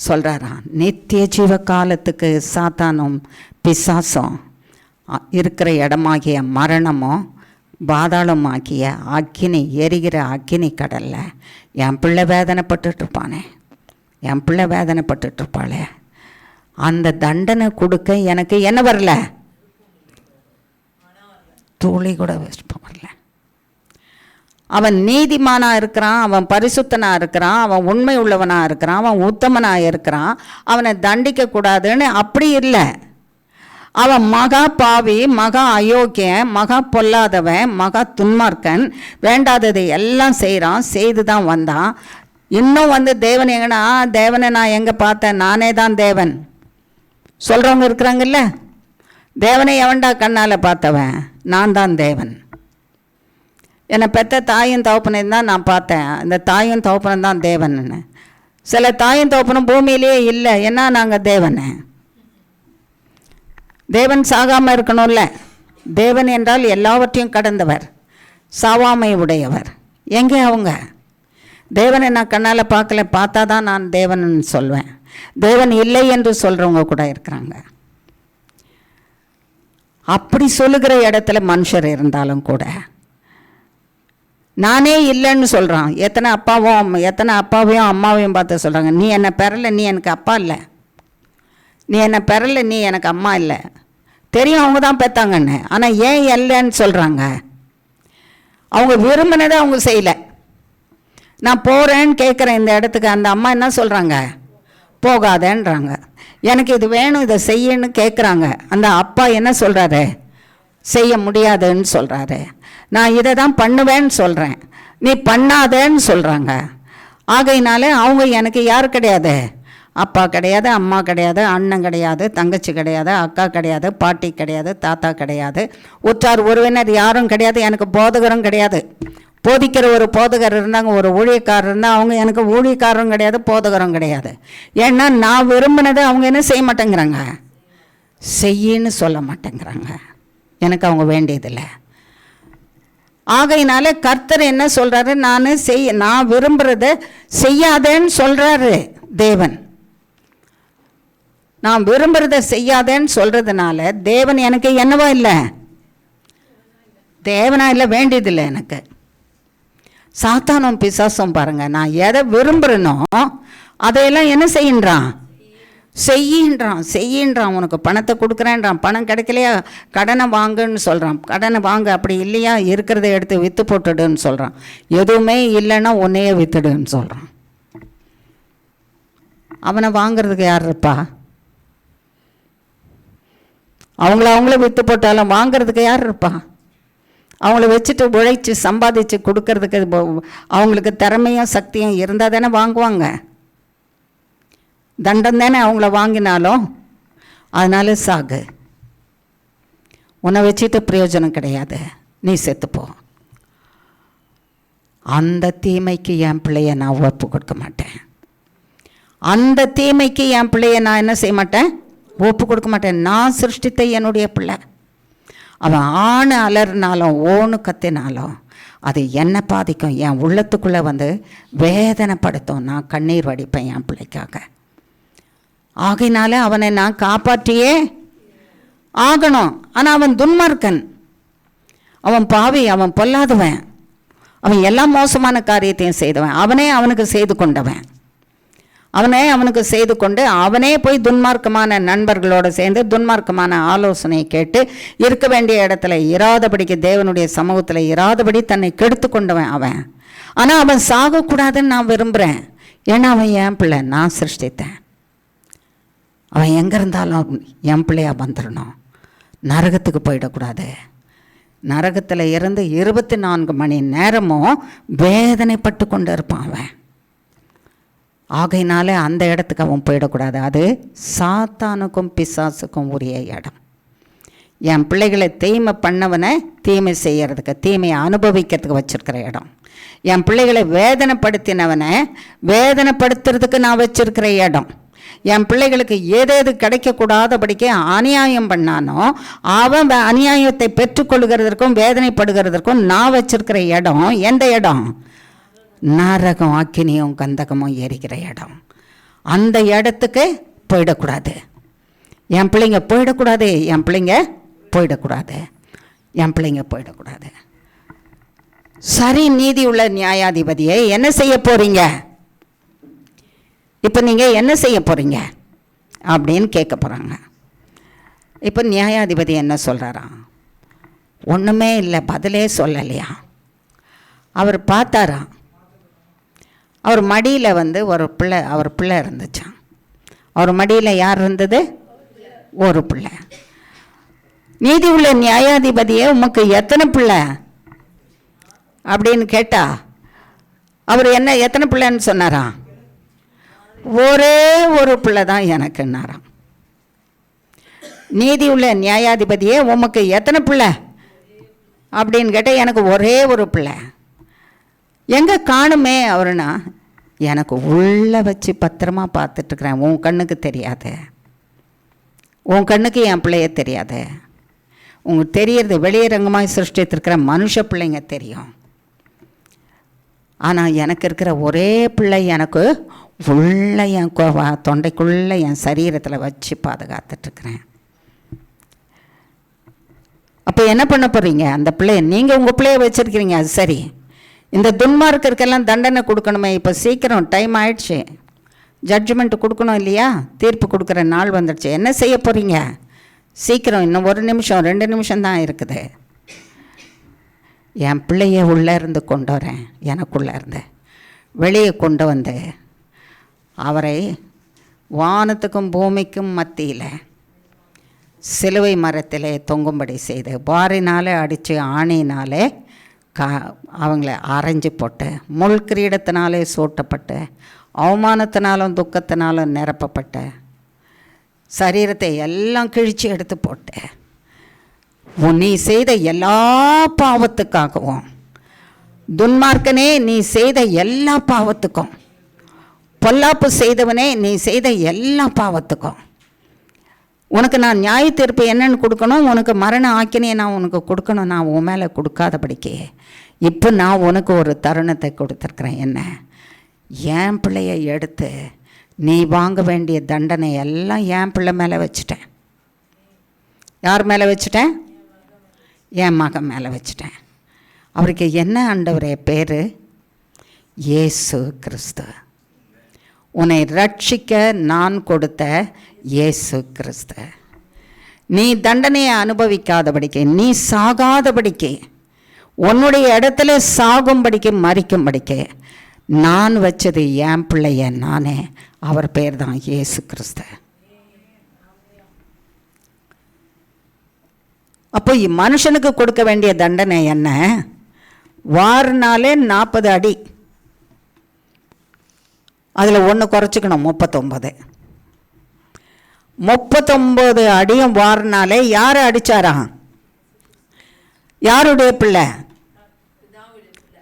சொல்கிறாராம் நித்திய ஜீவ காலத்துக்கு சாத்தானும் பிசாசும் இருக்கிற இடமாகிய மரணமும் பாதாளமாகிய அக்கினி எரிகிற அக்கினி கடலில் என் பிள்ளை வேதனைப்பட்டுட்ருப்பானே, என் பிள்ளை வேதனைப்பட்டுட்ருப்பாளே, அந்த தண்டனை கொடுக்க எனக்கு என்ன வரல? துளி கூட வரல. அவன் நீதிமானாக இருக்கிறான், அவன் பரிசுத்தனாக இருக்கிறான், அவன் உண்மை உள்ளவனாக இருக்கிறான், அவன் உத்தமனாக இருக்கிறான், அவனை தண்டிக்கக்கூடாதுன்னு அப்படி இல்லை. அவன் மகா பாவி, மகா அயோக்கியன், மகா பொல்லாதவன், மகா துன்மார்க்கன், வேண்டாததை எல்லாம் செய்கிறான், செய்து தான் வந்தான். இன்னும் வந்து தேவன் எங்கன்னா, தேவனை நான் எங்கே பார்த்தேன், நானே தான் தேவன் சொல்கிறவங்க இருக்கிறாங்கல்ல. தேவனை எவன்டா கண்ணால் பார்த்தவன்? நான் தான் தேவன். என்னை பெற்ற தாயும் தகப்பனையும் தான் நான் பார்த்தேன், இந்த தாயும் தகப்பனும் தான் தேவன்னு. சில தாயும் தகப்பனும் பூமியிலேயே இல்லை, ஏன்னா நாங்கள் தேவனை. தேவன் சாகாமல் இருக்கணும்ல. தேவன் என்றால் எல்லாவற்றையும் கடந்தவர், சாவாமை உடையவர். எங்கே அவங்க? தேவனை நான் கண்ணால் பார்க்கல, பார்த்தா தான் நான் தேவன் சொல்வேன். தேவன் இல்லை என்று சொல்கிறவங்க கூட இருக்கிறாங்க. அப்படி சொல்லுகிற இடத்துல மனுஷர் இருந்தாலும் கூட நானே இல்லைன்னு சொல்கிறான். எத்தனை அப்பாவையும் அம்மாவையும் பார்த்து சொல்கிறாங்க, நீ என்னை பெறலை, நீ எனக்கு அப்பா இல்லை, நீ என்னை பெறலை, நீ எனக்கு அம்மா இல்லை. தெரியும் அவங்க தான் பெற்றாங்கன்னு, ஆனால் ஏன் இல்லைன்னு சொல்கிறாங்க? அவங்க விரும்பினதை அவங்க செய்யலை. நான் போகிறேன்னு கேட்குறேன் இந்த இடத்துக்கு, அந்த அம்மா என்ன சொல்கிறாங்க? போகாதேன்றாங்க. எனக்கு இது வேணும், இதை செய்யன்னு கேட்குறாங்க. அந்த அப்பா என்ன சொல்கிறாரு? செய்ய முடியாதுன்னு சொல்கிறாரு. நான் இதை தான் பண்ணுவேன்னு சொல்கிறேன், நீ பண்ணாதேன்னு சொல்கிறாங்க. ஆகையினால அவங்க எனக்கு யார் கிடையாது? அப்பா கிடையாது, அம்மா கிடையாது, அண்ணன் கிடையாது, தங்கச்சி கிடையாது, அக்கா கிடையாது, பாட்டி கிடையாது, தாத்தா கிடையாது, உற்றார் உறவினர் யாரும் கிடையாது. எனக்கு போதகரும் கிடையாது. போதிக்கிற ஒரு போதகர் இருந்தாங்க, ஒரு ஊழியக்காரர் இருந்தால் அவங்க எனக்கு ஊழியக்காரரும் கிடையாது, போதகரும் கிடையாது. ஏன்னா நான் விரும்பினதை அவங்க என்ன செய்ய மாட்டேங்கிறாங்க? செய்யின்னு சொல்ல மாட்டேங்கிறாங்க. எனக்கு அவங்க வேண்டியதில்லை. ஆகையினால கர்த்தர் என்ன சொல்கிறாரு? நான் விரும்புகிறத செய்யாதேன்னு சொல்கிறாரு தேவன். நான் விரும்புகிறத செய்யாதேன்னு சொல்கிறதுனால தேவன் எனக்கு என்னவோ இல்லை, தேவனா இல்லை, வேண்டியதில்லை எனக்கு. சாத்தானும் பிசாசும் பாருங்கள், நான் எதை விரும்புகிறேனோ அதையெல்லாம் என்ன செய்யின்றான். உனக்கு பணத்தை கொடுக்குறேன்றான், பணம் கிடைக்கலையா கடனை வாங்குன்னு சொல்கிறான், கடனை வாங்க, அப்படி இல்லையா இருக்கிறத எடுத்து விற்று போட்டுடுன்னு சொல்கிறான், எதுவுமே இல்லைன்னா உன்னையே விற்றுடுன்னு சொல்கிறான். அவனை வாங்கிறதுக்கு யார் இருப்பா? அவங்கள விற்று போட்டாலும் வாங்கிறதுக்கு யார் இருப்பா? அவங்கள வச்சுட்டு உழைச்சி சம்பாதிச்சு கொடுக்கறதுக்கு அவங்களுக்கு திறமையும் சக்தியும் இருந்தால் தானே வாங்குவாங்க. தண்டம் தானே அவங்கள வாங்கினாலும். அதனால சாகு. உன்னை வச்சுட்டு பிரயோஜனம் கிடையாது, நீ செத்துப்போ. அந்த தீமைக்கு என் பிள்ளைய நான் ஒப்பு கொடுக்க மாட்டேன். அந்த தீமைக்கு என் பிள்ளைய நான் என்ன செய்ய மாட்டேன்? ஒப்பு கொடுக்க மாட்டேன். நான் சிருஷ்டித்த என்னுடைய பிள்ளை. அவன் ஆணு அலறினாலும் ஓணு கத்தினாலும் அது என்ன பாதிக்கும்? என் உள்ளத்துக்குள்ளே வந்து வேதனைப்படுத்தும். நான் கண்ணீர் வடிப்பேன் என் பிள்ளைக்காக. ஆகையினால அவனை நான் காப்பாற்றியே ஆகணும். ஆனால் அவன் துன்மார்க்கன், அவன் பாவி, அவன் பொல்லாதவன், அவன் எல்லா மோசமான காரியத்தையும் செய்தவன். அவனே அவனுக்கு செய்து கொண்டவன். அவனே அவனுக்கு செய்து கொண்டு அவனே போய் துன்மார்க்கமான நண்பர்களோடு சேர்ந்து துன்மார்க்கமான ஆலோசனையை கேட்டு இருக்க வேண்டிய இடத்துல இராதபடிக்கு, தேவனுடைய சமூகத்தில் இராதபடி தன்னை கெடுத்து கொண்டவன் அவன். ஆனால் அவன் சாகக்கூடாதுன்னு நான் விரும்புகிறேன். ஏன்னா அவன் என் பிள்ளை, நான் சிருஷ்டித்தேன். அவன் எங்கே இருந்தாலும் என் பிள்ளையா வந்துடணும். நரகத்துக்கு போயிடக்கூடாது. நரகத்தில் இருந்து 24 மணி நேரமும் வேதனைப்பட்டு கொண்டு இருப்பான் அவன். ஆகையினால அந்த இடத்துக்கு அவன் போயிடக்கூடாது. அது சாத்தானுக்கும் பிசாசுக்கும் உரிய இடம். என் பிள்ளைகளை தீமை பண்ணவனை தீமை செய்கிறதுக்கு, தீமையை அனுபவிக்கிறதுக்கு வச்சுருக்கிற இடம். என் பிள்ளைகளை வேதனைப்படுத்தினவனை வேதனைப்படுத்துறதுக்கு நான் வச்சுருக்கிற இடம். என் பிள்ளைகளுக்கு ஏதேது கிடைக்கக்கூடாதபடிக்கு அநியாயம் பண்ணானோ அவன் அநியாயத்தை பெற்றுக்கொள்கிறதற்கும் வேதனைப்படுகிறதற்கும் நான் வச்சிருக்கிற இடம் எந்த இடம்? நரகம், அக்கினியும் கந்தகமும் எரிக்கிற இடம். அந்த இடத்துக்கு போயிடக்கூடாது. என் பிள்ளைங்க போயிடக்கூடாது. என் பிள்ளைங்க போயிடக்கூடாது. என் பிள்ளைங்க போயிடக்கூடாது. சரி, நீதி உள்ள நியாயாதிபதியை என்ன செய்ய போறீங்க? இப்போ நீங்கள் என்ன செய்ய போகிறீங்க அப்படின்னு கேட்க போகிறாங்க. இப்போ நியாயாதிபதி என்ன சொல்கிறாராம்? ஒன்றுமே இல்லை, பதிலே சொல்லலையா. அவர் பார்த்தாராம், அவர் மடியில் வந்து அவர் பிள்ளை இருந்துச்சான். அவர் மடியில் யார் இருந்தது? ஒரு பிள்ளை. நீதி உள்ள நியாயாதிபதியே, உமக்கு எத்தனை பிள்ளை அப்படின்னு கேட்டா அவர் என்ன எத்தனை பிள்ளைன்னு சொன்னாராம்? ஒரே ஒரு பிள்ளை தான் எனக்குன்னாராம். நீதி உள்ள நியாயாதிபதியே, உமக்கு எத்தனை பிள்ளை அப்படின்னு கேட்டால் எனக்கு ஒரே ஒரு பிள்ளை. எங்கே காணுமே அவருனா, எனக்கு உள்ள வச்சு பத்திரமா பார்த்துட்ருக்குறேன். உன் கண்ணுக்கு தெரியாது, உன் கண்ணுக்கு என் பிள்ளைய தெரியாது. உங்களுக்கு தெரியறது வெளியரங்கமாக சிருஷ்டித்திருக்கிற மனுஷ பிள்ளைங்க தெரியும். ஆனால் எனக்கு இருக்கிற ஒரே பிள்ளை எனக்கு உள்ள என் தொண்டைக்குள்ளே என் சரீரத்தில் வச்சு பாதுகாத்துட்ருக்குறேன். அப்போ என்ன பண்ண போகிறீங்க? அந்த பிள்ளைய நீங்கள் உங்கள் பிள்ளைய வச்சுருக்கிறீங்க, அது சரி. இந்த துன்மார்க்கருக்கெல்லாம் தண்டனை கொடுக்கணுமே. இப்போ சீக்கிரம் டைம் ஆயிடுச்சு, ஜட்ஜ்மெண்ட் கொடுக்கணும் இல்லையா? தீர்ப்பு கொடுக்குற நாள் வந்துடுச்சு. என்ன செய்ய போகிறீங்க? சீக்கிரம், இன்னும் 1 நிமிஷம் 2 நிமிஷம் தான் இருக்குது. என் பிள்ளைய உள்ளே இருந்து கொண்டு வரேன். எனக்குள்ளே இருந்து வெளியே கொண்டு வந்து அவரை வானத்துக்கும் பூமிக்கும் மத்தியில் சிலுவை மரத்திலே தொங்கும்படி செய்து பாரினாலே அடித்து ஆணினாலே அவங்கள அரைஞ்சி போட்டு முள் கிரீடத்தினாலே சூட்டப்பட்டு அவமானத்தினாலும் துக்கத்தினாலும் நிரப்பப்பட்ட சரீரத்தை எல்லாம் கிழித்து எடுத்து போட்டு நீ செய்த எல்லா பாவத்துக்காகவும், துன்மார்க்கனே நீ செய்த எல்லா பாவத்துக்கும், பொல்லாப்பு செய்தவனே நீ செய்த எல்லா பாவத்துக்கும் உனக்கு நான் நியாய தீர்ப்பு என்னன்னு கொடுக்கணும். உனக்கு மரண ஆக்கினையை நான் உனக்கு கொடுக்கணும். நான் உன் மேலே கொடுக்காதபடிக்கு இப்போ நான் உனக்கு ஒரு தருணத்தை கொடுத்துருக்குறேன். என்ன? என் பிள்ளையை எடுத்து நீ வாங்க வேண்டிய தண்டனை எல்லாம் என் பிள்ளை மேலே வச்சுட்டேன். யார் மேலே வச்சுட்டேன்? என் மகன் மேலே வச்சுட்டேன். அவருக்கு என்ன ஆண்டவரே பேர்? இயேசு கிறிஸ்து. உன்னை ரட்சிக்க நான் கொடுத்த இயேசு கிறிஸ்து. நீ தண்டனையை அனுபவிக்காதபடிக்கு, நீ சாகாதபடிக்கு, உன்னுடைய இடத்துல சாகும்படிக்கு மரிக்கும்படிக்கு நான் வச்சது என் பிள்ளைய நானே. அவர் பேர் தான் இயேசு கிறிஸ்து. அப்போ மனுஷனுக்கு கொடுக்க வேண்டிய தண்டனை என்ன? வாரினாலே 40 அடி, அதில் 1 குறைச்சிக்கணும், 39. 39 அடியும் வாரினாலே யாரை அடிச்சாரா? யாருடைய பிள்ளை?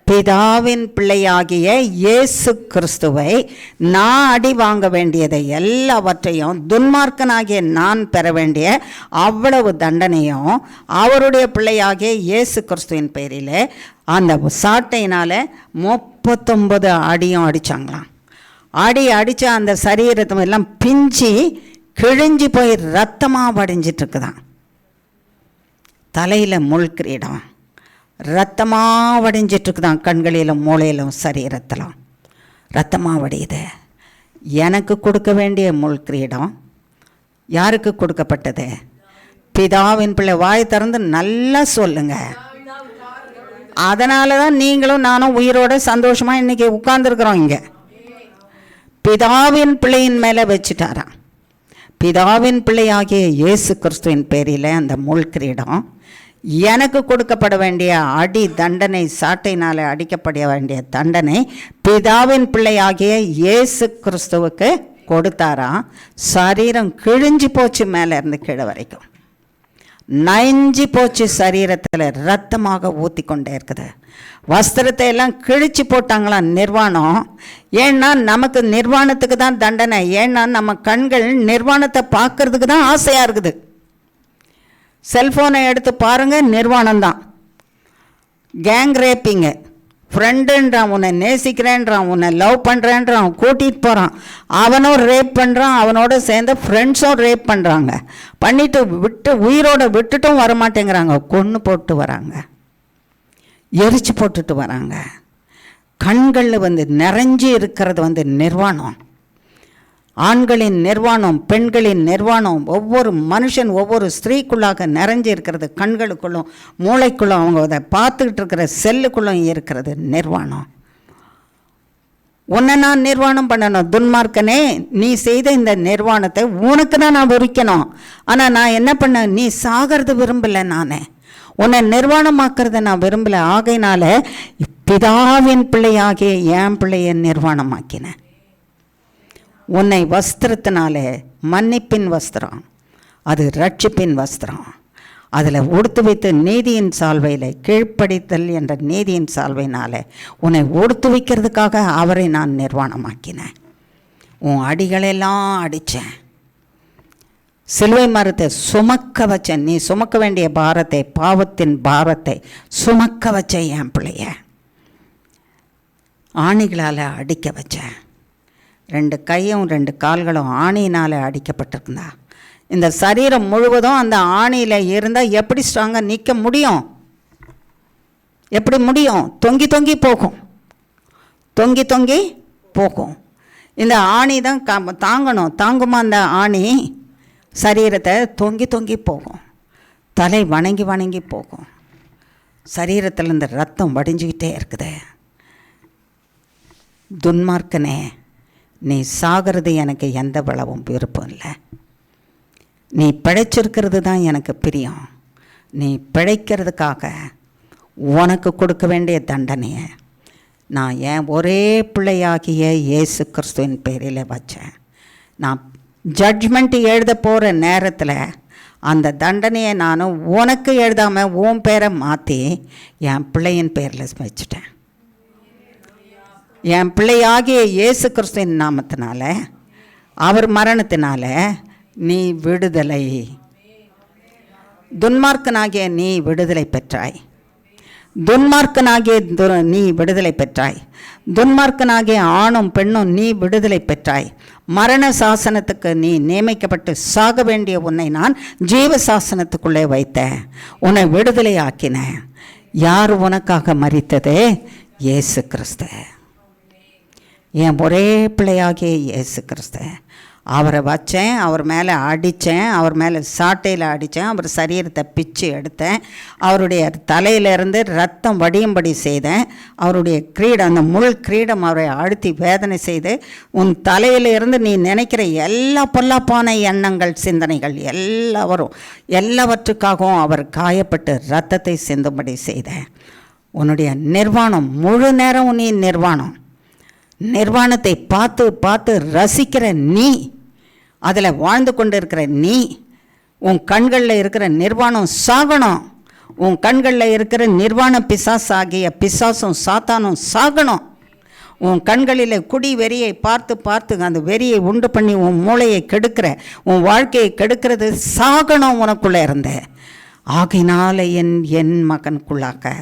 பிதாவின் பிள்ளையாகிய இயேசு கிறிஸ்துவை நான் அடி வாங்க வேண்டியதை எல்லாவற்றையும், துன்மார்க்கனாகிய நான் பெற வேண்டிய அவ்வளவு தண்டனையும் அவருடைய பிள்ளையாகிய இயேசு கிறிஸ்துவின் பேரில் அந்த சாட்டையினால் 39 அடியும் அடித்தாங்களாம். அடித்த அந்த சரீரத்தை எல்லாம் பிஞ்சு கிழிஞ்சு போய் ரத்தமாக வடிஞ்சிட்ருக்குதான். தலையில் முள் கிரீடம் ரத்தமாக வடிஞ்சிட்ருக்குதான். கண்களிலும் மூளையிலும் சரீரத்திலும் ரத்தமாக வடியுது. எனக்கு கொடுக்க வேண்டிய முள் கிரீடம் யாருக்கு கொடுக்கப்பட்டது? பிதாவின் பிள்ளை. வாய் திறந்து நல்லா சொல்லுங்க. அதனால தான் நீங்களும் நானும் உயிரோட சந்தோஷமாக இன்றைக்கி உட்கார்ந்துருக்குறோம். இங்கே பிதாவின் பிள்ளையின் மேலே வச்சுட்டாராம். பிதாவின் பிள்ளையாகிய இயேசு கிறிஸ்துவின் பேரில் அந்த முள் கிரீடம் எனக்கு கொடுக்கப்பட வேண்டிய அடி தண்டனை, சாட்டையினால் அடிக்கப்பட வேண்டிய தண்டனை பிதாவின் பிள்ளையாகிய இயேசு கிறிஸ்துவுக்கு கொடுத்தாராம். சரீரம் கிழிஞ்சு போச்சு, மேலே இருந்து கீழே வரைக்கும் நைஞ்சி போச்சு. சரீரத்தில் ரத்தமாக ஊற்றி கொண்டே இருக்குது. வஸ்திரத்தை எல்லாம் கிழிச்சு போட்டாங்களாம் நிர்வாணம். ஏன்னா நமக்கு நிர்வாணத்துக்கு தான் தண்டனை. ஏன்னா நம்ம கண்கள் நிர்வாணத்தை பார்க்கறதுக்கு தான் ஆசையாக இருக்குது. செல்ஃபோனை எடுத்து பாருங்கள், நிர்வாணம்தான். கேங் ரேப்பிங்கு. ஃப்ரெண்டுன்றான், உன்னை நேசிக்கிறேன்றான், உன்னை லவ் பண்ணுறேன்றான், கூட்டிகிட்டு போகிறான். அவனும் ரேப் பண்ணுறான், அவனோட சேர்ந்து ஃப்ரெண்ட்ஸும் ரேப் பண்ணுறாங்க. பண்ணிவிட்டு உயிரோடு விட்டுட்டும் வரமாட்டேங்கிறாங்க, கொன்று போட்டு வராங்க, எரிச்சு போட்டுட்டு வராங்க. கண்களில் நிறைஞ்சி இருக்கிறது நிர்வாணம். ஆண்களின் நிர்வாணம், பெண்களின் நிர்வாணம், ஒவ்வொரு மனுஷன் ஒவ்வொரு ஸ்திரீக்குள்ளாக நிறைஞ்சி இருக்கிறது. கண்களுக்குள்ளும் மூளைக்குள்ளும் அவங்க அதை பார்த்துக்கிட்டு இருக்கிற செல்லுக்குள்ளும் இருக்கிறது நிர்வாணம். உன்னை நான் நிர்வாணம் பண்ணணும். துன்மார்க்கனே, நீ செய்த இந்த நிர்வாணத்தை உனக்கு தான் நான் உரிக்கணும். ஆனால் நான் என்ன பண்ண, நீ சாகிறது விரும்பலை. நான் உன்னை நிர்வாணமாக்குறத நான் விரும்பலை. ஆகையினால பிதாவின் பிள்ளையாகிய என் பிள்ளையை நிர்வாணமாக்கினேன். உன்னை வஸ்திரத்தினாலே, மன்னிப்பின் வஸ்திரம், அது ரட்சிப்பின் வஸ்திரம், அதில் உடுத்து வைத்து நீதியின் சால்வையில், கீழ்ப்படித்தல் என்ற நீதியின் சால்வையினாலே உன்னை உடுத்து வைக்கிறதுக்காக அவரை நான் நிர்வாணமாக்கினேன். உன் அடிகளெல்லாம் அடித்தேன். சிலுவை மரத்தை சுமக்க வச்சேன். நீ சுமக்க வேண்டிய பாரத்தை, பாவத்தின் பாரத்தை சுமக்க வச்சேன். என் பிள்ளைய ஆணிகளால் அடிக்க வச்சேன். 2 கையும் 2 கால்களும் ஆணியினால் அடிக்கப்பட்டிருக்குதா. இந்த சரீரம் முழுவதும் அந்த ஆணியில் இருந்தால் எப்படி ஸ்ட்ராங்காக நிற்க முடியும்? எப்படி முடியும்? தொங்கி தொங்கி போகும், தொங்கி தொங்கி போகும். இந்த ஆணி தான் தாங்கணும். தாங்குமா அந்த ஆணி? சரீரத்தை தொங்கி தொங்கி போகும். தலை வணங்கி வணங்கி போகும். சரீரத்தில் இந்த ரத்தம் வடிஞ்சிக்கிட்டே இருக்குது. துன்மார்க்கனே, நீ சாகிறது எனக்கு எந்த வளவும் விருப்பம் இல்லை. நீ பிழைச்சிருக்கிறது தான் எனக்கு பிரியம். நீ பிழைக்கிறதுக்காக உனக்கு கொடுக்க வேண்டிய தண்டனையை நான் என் ஒரே பிள்ளையாகிய இயேசு கிறிஸ்துவின் பேரில் வச்சேன். நான் ஜட்ஜ்மெண்ட் எழுத போகிற நேரத்தில் அந்த தண்டனையை நான் உனக்கு எழுதாமல் உன் பேரை மாற்றி என் பிள்ளையின் பேரில் வச்சுட்டேன். என் பிள்ளையாகிய இயேசு கிறிஸ்துவின் நாமத்தினால, அவர் மரணத்தினால நீ விடுதலை. துன்மார்க்கனாகிய நீ விடுதலை பெற்றாய். துன்மார்க்கனாகிய நீ விடுதலை பெற்றாய். துன்மார்க்கனாகிய ஆணும் பெண்ணும் நீ விடுதலை பெற்றாய். மரண சாசனத்துக்கு நீ நியமிக்கப்பட்டு சாக வேண்டிய உன்னை நான் ஜீவ சாசனத்துக்குள்ளே வைத்தேன். உன்னை விடுதலை ஆக்கினேன். யார் உனக்காக மரித்தது? இயேசு கிறிஸ்து. என் ஒரே பிள்ளையாகிய இயேசு கிறிஸ்து. அவரை வச்சேன், அவர் மேலே அடித்தேன், அவர் மேலே சாட்டையில் அடித்தேன், அவர் சரீரத்தை பிச்சு எடுத்தேன், அவருடைய தலையிலிருந்து ரத்தம் வடியும்படி செய்தேன். அவருடைய கிரீடம், அந்த முள் கிரீடம் அவரை அழுத்தி வேதனை செய்து, உன் தலையிலிருந்து நீ நினைக்கிற எல்லா பொல்லாப்பான எண்ணங்கள், சிந்தனைகள் எல்லாவற்றுக்காகவும் அவர் காயப்பட்டு ரத்தத்தை சிந்தும்படி செய்தேன். உன்னுடைய நிர்வாணம், முழு நேரம் நீ நிர்வாணத்தை பார்த்து பார்த்து ரசிக்கிற நீ, அதில் வாழ்ந்து கொண்டு இருக்கிற நீ, உன் கண்களில் இருக்கிற நிர்வாணம் சாகணும். உன் கண்களில் இருக்கிற நிர்வாண பிசாசாகிய பிசாசும் சாத்தானும் சாகணும். உன் கண்களில் குடி வெறியை பார்த்து பார்த்து அந்த வெறியை உண்டு பண்ணி உன் மூளையை கெடுக்கிற, உன் வாழ்க்கையை கெடுக்கிறது சாகணும் உனக்குள்ளே இருந்த. ஆகினால என் மகனுக்குள்ளாக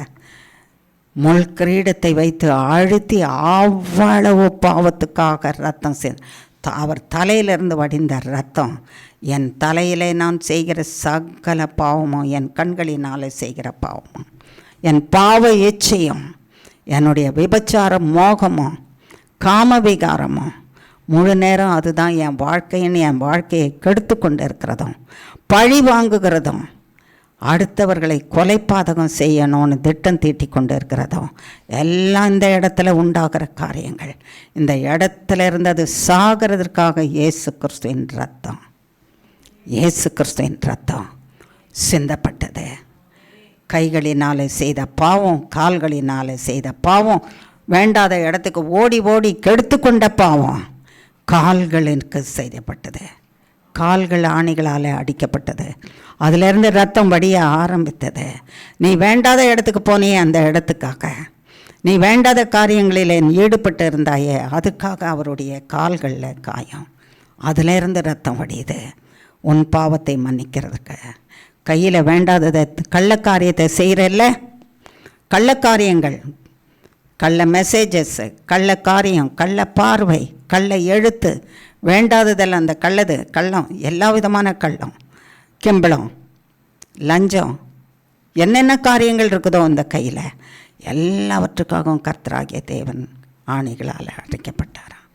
முள் கிரீடத்தை வைத்து அழுத்தி அவ்வளவு பாவத்துக்காக ரத்தம் அவர் தலையிலிருந்து வடிந்த ரத்தம், என் தலையிலே நான் செய்கிற சகல பாவமும், என் கண்களினாலே செய்கிற பாவமும், என் பாவ இச்சையும், என்னுடைய விபச்சார மோகமும் காமவிகாரமும் முழு நேரம் அதுதான் என் வாழ்க்கையை கெடுத்து கொண்டு இருக்கிறதும், பழி வாங்குகிறதும், அடுத்தவர்களை கொலைப்பாதகம் செய்யணும்னு திட்டம் தீட்டி கொண்டு இருக்கிறதும் எல்லாம் இந்த இடத்துல உண்டாகிற காரியங்கள். இந்த இடத்துல இருந்து அது சாகிறதுக்காக இயேசு கிறிஸ்துவின் ரத்தம் சிந்தப்பட்டது. கைகளினாலே செய்த பாவம், கால்களினாலே செய்த பாவம், வேண்டாத இடத்துக்கு ஓடி ஓடி கெடுத்து கொண்ட பாவம் கால்களுக்கு செய்யப்பட்டது. கால்கள் ஆணிகளால் அடிக்கப்பட்டது. அதிலிருந்து ரத்தம் வடிய ஆரம்பித்தது. நீ வேண்டாத இடத்துக்கு போனியே, அந்த இடத்துக்காக நீ வேண்டாத காரியங்களில் ஈடுபட்டு இருந்தாயே, அதுக்காக அவருடைய கால்களில் காயம், அதிலிருந்து ரத்தம் வடியுது உன் பாவத்தை மன்னிக்கிறதுக்கு. கையில் வேண்டாததை கள்ளக்காரியத்தை செய்கிறல்ல, கள்ளக்காரியங்கள், கள்ள மெசேஜஸ், கள்ள காரியம், கள்ள பார்வை, கள்ள எழுத்து, வேண்டாததெல்லாம் அந்த கள்ளம், எல்லா விதமான கள்ளம், கிம்பளம், லஞ்சம், என்னென்ன காரியங்கள் இருக்குதோ அந்த கையில் எல்லாவற்றுக்காகவும் கர்த்தராகிய தேவன் ஆணிகளால் அடைக்கப்பட்டாராம்.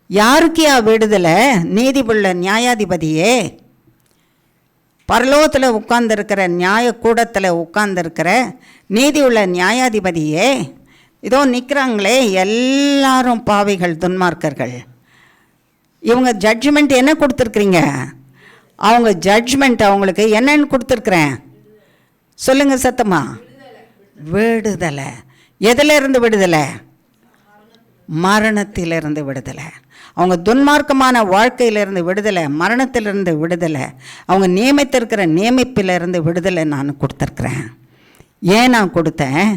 யாருக்கியா விடுதலை? நீதிபுள்ள நியாயாதிபதியே, பரலோகத்தில் உட்கார்ந்துருக்கிற நியாய கூடத்தில் உட்கார்ந்துருக்கிற நீதி உள்ள நியாயாதிபதியே, இதோ நிற்கிறாங்களே எல்லாரும் பாவிகள், துன்மார்க்கர்கள். இவங்க ஜட்ஜ்மெண்ட் என்ன கொடுத்துருக்குறீங்க? அவங்க ஜட்ஜ்மெண்ட் அவங்களுக்கு என்னன்னு கொடுத்துருக்குறேன் சொல்லுங்கள் சத்தமா? விடுதலை. எதிலிருந்து விடுதலை? மரணத்திலிருந்து விடுதலை. அவங்க துன்மார்க்கமான வாழ்க்கையிலிருந்து விடுதலை, மரணத்திலிருந்து விடுதலை, அவங்க நியமித்திருக்கிற நியமிப்பிலிருந்து விடுதலை நான் கொடுத்துருக்குறேன். ஏன் நான் கொடுத்தேன்?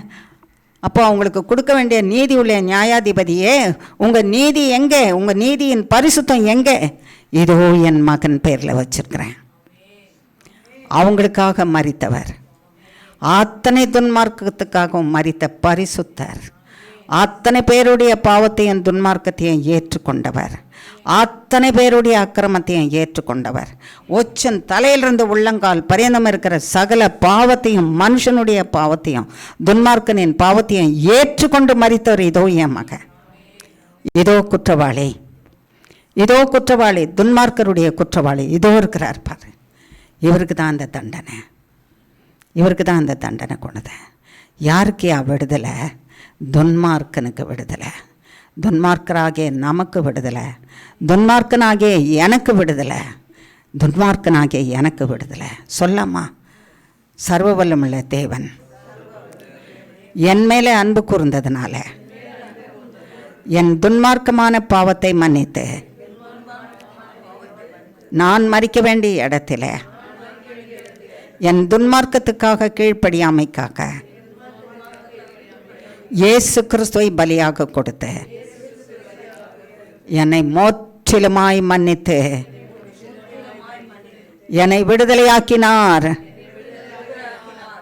அப்போ அவங்களுக்கு கொடுக்க வேண்டிய நீதி உள்ள நியாயாதிபதியே, உங்கள் நீதி எங்கே? உங்கள் நீதியின் பரிசுத்தம் எங்கே? இதோ என் மகன் பேரில் வச்சிருக்கிறேன். அவங்களுக்காக மரித்தவர், அத்தனை துன்மார்க்கத்துக்காகவும் மரித்த பரிசுத்தர், அத்தனை பேருடைய பாவத்தையும் துன்மார்க்கத்தையும் ஏற்றுக்கொண்டவர், அத்தனை பேருடைய அக்கிரமத்தையும் ஏற்றுக்கொண்டவர், உச்சன் தலையிலிருந்து உள்ளங்கால் பரியந்தம் இருக்கிற சகல பாவத்தையும், மனுஷனுடைய பாவத்தையும் துன்மார்க்கனின் பாவத்தையும் ஏற்றுக்கொண்டு மரித்தவர். இதோ என் மகன், இதோ குற்றவாளி, இதோ குற்றவாளி, துன்மார்க்கருடைய குற்றவாளி இதோ இருக்கிறார் பாரு. இவருக்கு தான் அந்த தண்டனை, இவருக்கு தான் அந்த தண்டனை கொண்டது. யாருக்கு விடுதலை? துன்மார்க்கனுக்கு விடுதலை, துன்மார்க்கராகிய நமக்கு விடுதலை, துன்மார்க்கனாகிய எனக்கு விடுதலை, துன்மார்க்கனாகிய எனக்கு விடுதலை. சொல்லம்மா, சர்வ வல்லமுள்ள தேவன் என் மேலே அன்பு கூர்ந்ததுனால என் துன்மார்க்கமான பாவத்தை மன்னித்து நான் மரிக்க வேண்டிய இடத்துல என் துன்மார்க்கத்துக்காக கீழ்ப்படியாமைக்காக இயேசு கிறிஸ்துவை பலியாக கொடுத்து என்னை முற்றிலுமாய் மன்னித்து என்னை விடுதலையாக்கினார்.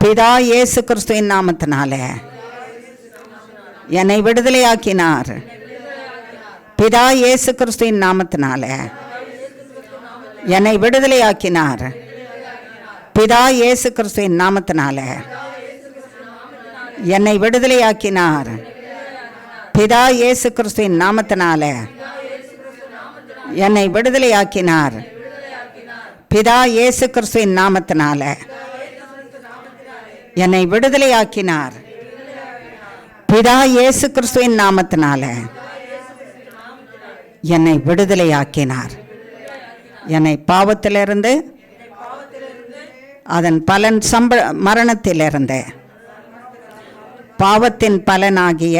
பிதா இயேசு கிறிஸ்துவின் நாமத்தினால என்னை விடுதலையாக்கினார். பிதா இயேசு கிறிஸ்துவின் நாமத்தினால என்னை விடுதலையாக்கினார். பிதா இயேசு கிறிஸ்துவின் நாமத்தினால என்னை விடுதலையாக்கினார். பிதா இயேசு கிறிஸ்துவின் நாமத்தினால என்னை விடுதலையாக்கினார். பிதா இயேசு கிறிஸ்துவின் நாமத்தினால என்னை விடுதலையாக்கினார். பிதா இயேசு கிறிஸ்துவின் நாமத்தினால என்னை விடுதலையாக்கினார். என்னை பாவத்திலிருந்து, அதன் பலன் மரணத்திலிருந்து, பாவத்தின் பலனாகிய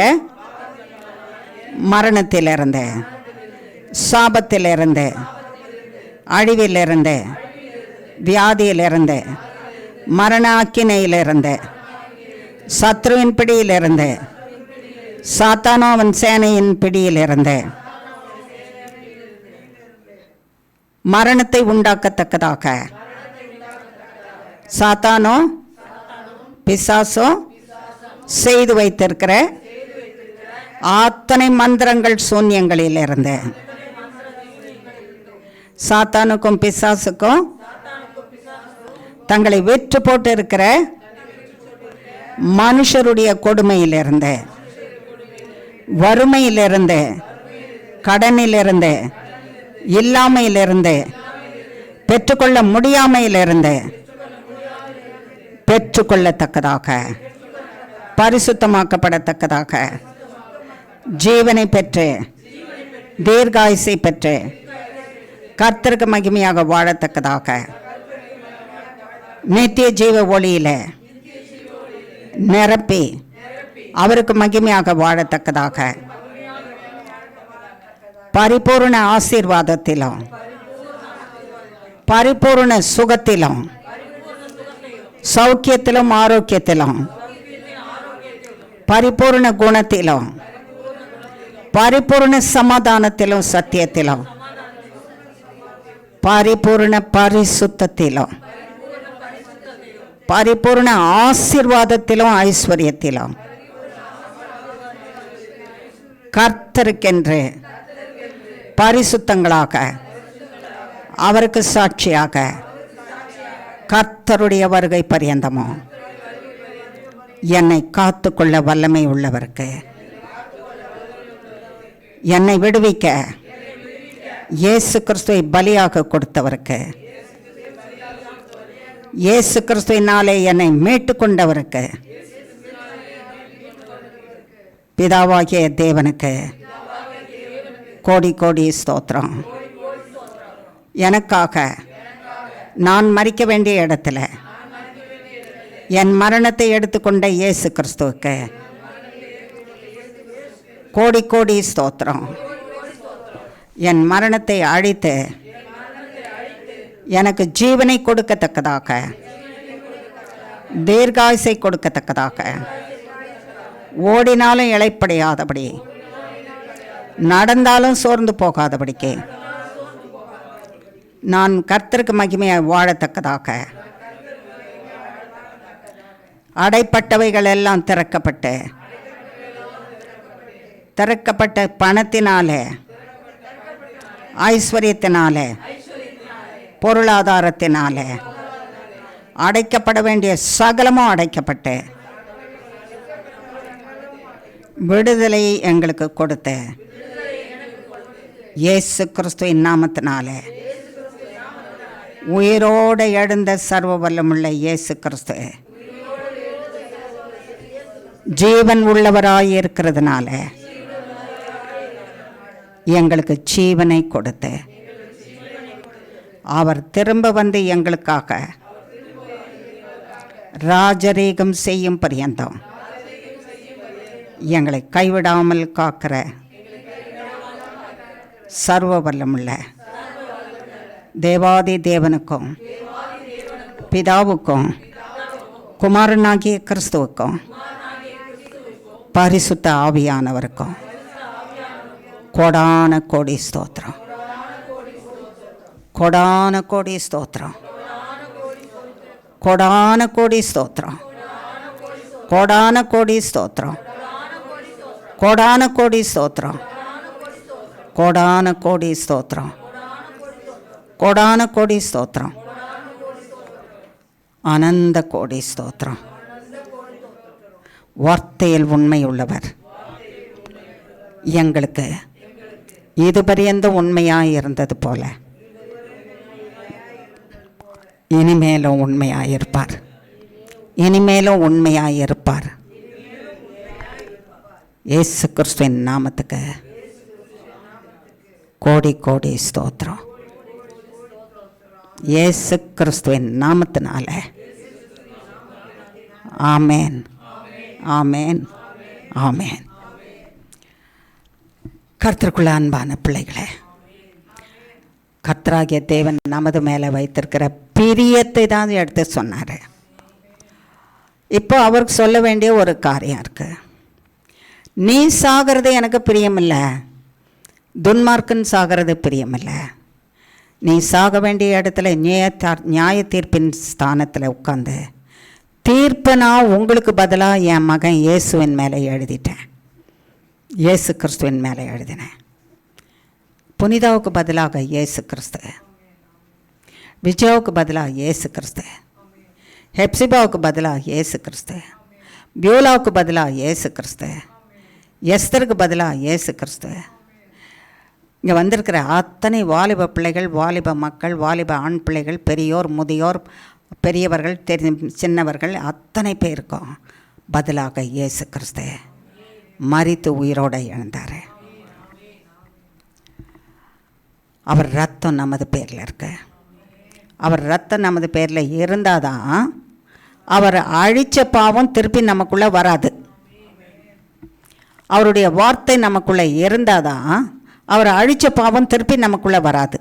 மரணத்திலிருந்து சாபத்திலிருந்து, அழிவிலிருந்து, வியாதியிலிருந்து, மரண அக்கினையிலிருந்து, சத்ருவின் பிடியிலிருந்து, சாத்தானோ அவன் சேனையின் பிடியிலிருந்து, மரணத்தை உண்டாக்கத்தக்கதாக சாத்தானோ பிசாசோ செய்து வைத்திருக்கிற அத்தனை மந்திரங்கள் சூன்யங்களிலிருந்து, சாத்தானுக்கும் பிசாசுக்கும் தங்களை வெற்று போட்டு இருக்கிற மனுஷருடைய கொடுமையிலிருந்து, வறுமையிலிருந்து, கடனிலிருந்து, இல்லாமையிலிருந்து, பெற்றுக்கொள்ள முடியாமையிலிருந்து பெற்றுக்கொள்ளத்தக்கதாக, பரிசுத்தமாக்கப்படத்தக்கதாக, ஜீவனை பெற்று தீர்காயுசை பெற்று கர்த்தருக்கு மகிமையாக வாழத்தக்கதாக, நித்திய ஜீவ ஒளியில நிரப்பி அவருக்கு மகிமையாக வாழத்தக்கதாக, பரிபூர்ண ஆசீர்வாதத்திலும் பரிபூர்ண சுகத்திலும் சௌக்கியத்திலும் ஆரோக்கியத்திலும் பரிபூர்ண குணத்திலும் பரிபூர்ண சமாதானத்திலும் சத்தியத்திலும் பரிபூர்ண பரிசுத்தத்திலும் பரிபூர்ண ஆசீர்வாதத்திலும் ஐஸ்வர்யத்திலும் கர்த்தருக்கென்று பரிசுத்தங்களாக அவருக்கு சாட்சியாக கர்த்தருடைய வருகை பரியந்தமோ என்னை காத்துக்கொள்ள வல்லமை உள்ளவருக்கு, என்னை விடுவிக்க இயேசு கிறிஸ்துவை பலியாக கொடுத்தவருக்கு, இயேசு கிறிஸ்துவினாலே என்னை மீட்டு கொண்டவருக்கு, பிதாவாகிய தேவனுக்கு கோடி கோடி ஸ்தோத்திரம். எனக்காக நான் மரிக்க வேண்டிய இடத்துல என் மரணத்தை எடுத்துக்கொண்ட இயேசு கிறிஸ்துவுக்கு கோடி கோடி ஸ்தோத்திரம். என் மரணத்தை அழித்து எனக்கு ஜீவனை கொடுக்கத்தக்கதாக, தீர்காயுசை கொடுக்கத்தக்கதாக, ஓடினாலும் இளைப்படையாதபடி, நடந்தாலும் சோர்ந்து போகாதபடிக்கு நான் கர்த்தருக்கு மகிமையை வாழத்தக்கதாக, அடைப்பட்டவைகள் எல்லாம் திறக்கப்பட்ட பணத்தினாலே, ஐஸ்வர்யத்தினாலே, பொருளாதாரத்தினாலே அடைக்கப்பட வேண்டிய சகலமும் அடைக்கப்பட்டு விடுதலை எங்களுக்கு கொடுத்த இயேசு கிறிஸ்துவின் நாமத்தினாலே, உயிரோடு எழுந்த சர்வ வல்லமுள்ள இயேசு கிறிஸ்து ஜீவன் உள்ளவராய் இருக்கிறதுனால எங்களுக்கு ஜீவனை கொடுத்து அவர் திரும்ப வந்து எங்களுக்காக ராஜரீகம் செய்யும் பரியந்தம் எங்களை கைவிடாமல் காக்கிற சர்வ வல்லமுள்ள தேவாதி தேவனுக்கும் பிதாவுக்கும் குமாரனாகிய கிறிஸ்துவுக்கும் பரிசுத்த ஆவியானவருக்கும் கோடான கோடி ஸ்தோத்திரம், கோடான கோடி ஸ்தோத்திரம், கோடான கோடி ஸ்தோத்திரம், கோடான கோடி ஸ்தோத்திரம், கோடான கோடி ஸ்தோத்திரம், கோடான கோடி ஸ்தோத்திரம், கோடான கோடி ஸ்தோத்திரம், அனந்த கோடி ஸ்தோத்திரம். வார்த்தையில் உண்மை உள்ளவர், எங்களுக்கு இதுபரியந்த உண்மையாக இருந்தது போல இனிமேலும் உண்மையாக இருப்பார், இனிமேலும் உண்மையாக இருப்பார். இயேசு கிறிஸ்துவின் நாமத்துக்கு கோடி கோடி ஸ்தோத்திரம். இயேசு கிறிஸ்துவின் நாமத்தினால ஆமேன், ஆமேன், ஆமேன். கர்த்தருக்குள்ள அன்பான பிள்ளைகளே, கர்த்தராகிய தேவன் நமது மேலே வைத்திருக்கிற பிரியத்தை தான் எடுத்து சொன்னார். இப்போ அவருக்கு சொல்ல வேண்டிய ஒரு காரியம் இருக்குது. நீ சாகிறது எனக்கு பிரியமில்லை, துன்மார்க்கன் சாகிறது பிரியமில்லை. நீ சாக வேண்டிய இடத்துல நியாய தீர்ப்பின் ஸ்தானத்தில் உட்காந்து தீர்ப்பை நான் உங்களுக்கு பதிலாக என் மகன் இயேசுவின் மேலே எழுதிட்டேன், இயேசு கிறிஸ்துவின் மேலே எழுதினேன். புனிதாவுக்கு பதிலாக இயேசு கிறிஸ்து, விஜயாவுக்கு பதிலாக இயேசு கிறிஸ்து, ஹெப்சிபாவுக்கு பதிலாக இயேசு கிறிஸ்து, பியூலாவுக்கு பதிலாக இயேசு கிறிஸ்து, எஸ்தருக்கு பதிலாக இயேசு கிறிஸ்து. இங்கே வந்திருக்கிற அத்தனை வாலிப பிள்ளைகள், வாலிப மக்கள், வாலிப ஆண் பிள்ளைகள், பெரியோர், முதியோர், பெரியவர்கள், சின்னவர்கள், அத்தனை பேருக்கும் பதிலாக இயேசு கிறிஸ்து மரித்து உயிரோடு எழுந்தார். அவர் ரத்தம் நமது பேரில் இருக்கு. அவர் ரத்தம் நமது பேரில் இருந்தால் தான் அவர் அழித்த பாவம் திருப்பி நமக்குள்ளே வராது. அவருடைய வார்த்தை நமக்குள்ளே இருந்தால் தான் அவர் அழித்த பாவம் திருப்பி நமக்குள்ளே வராது.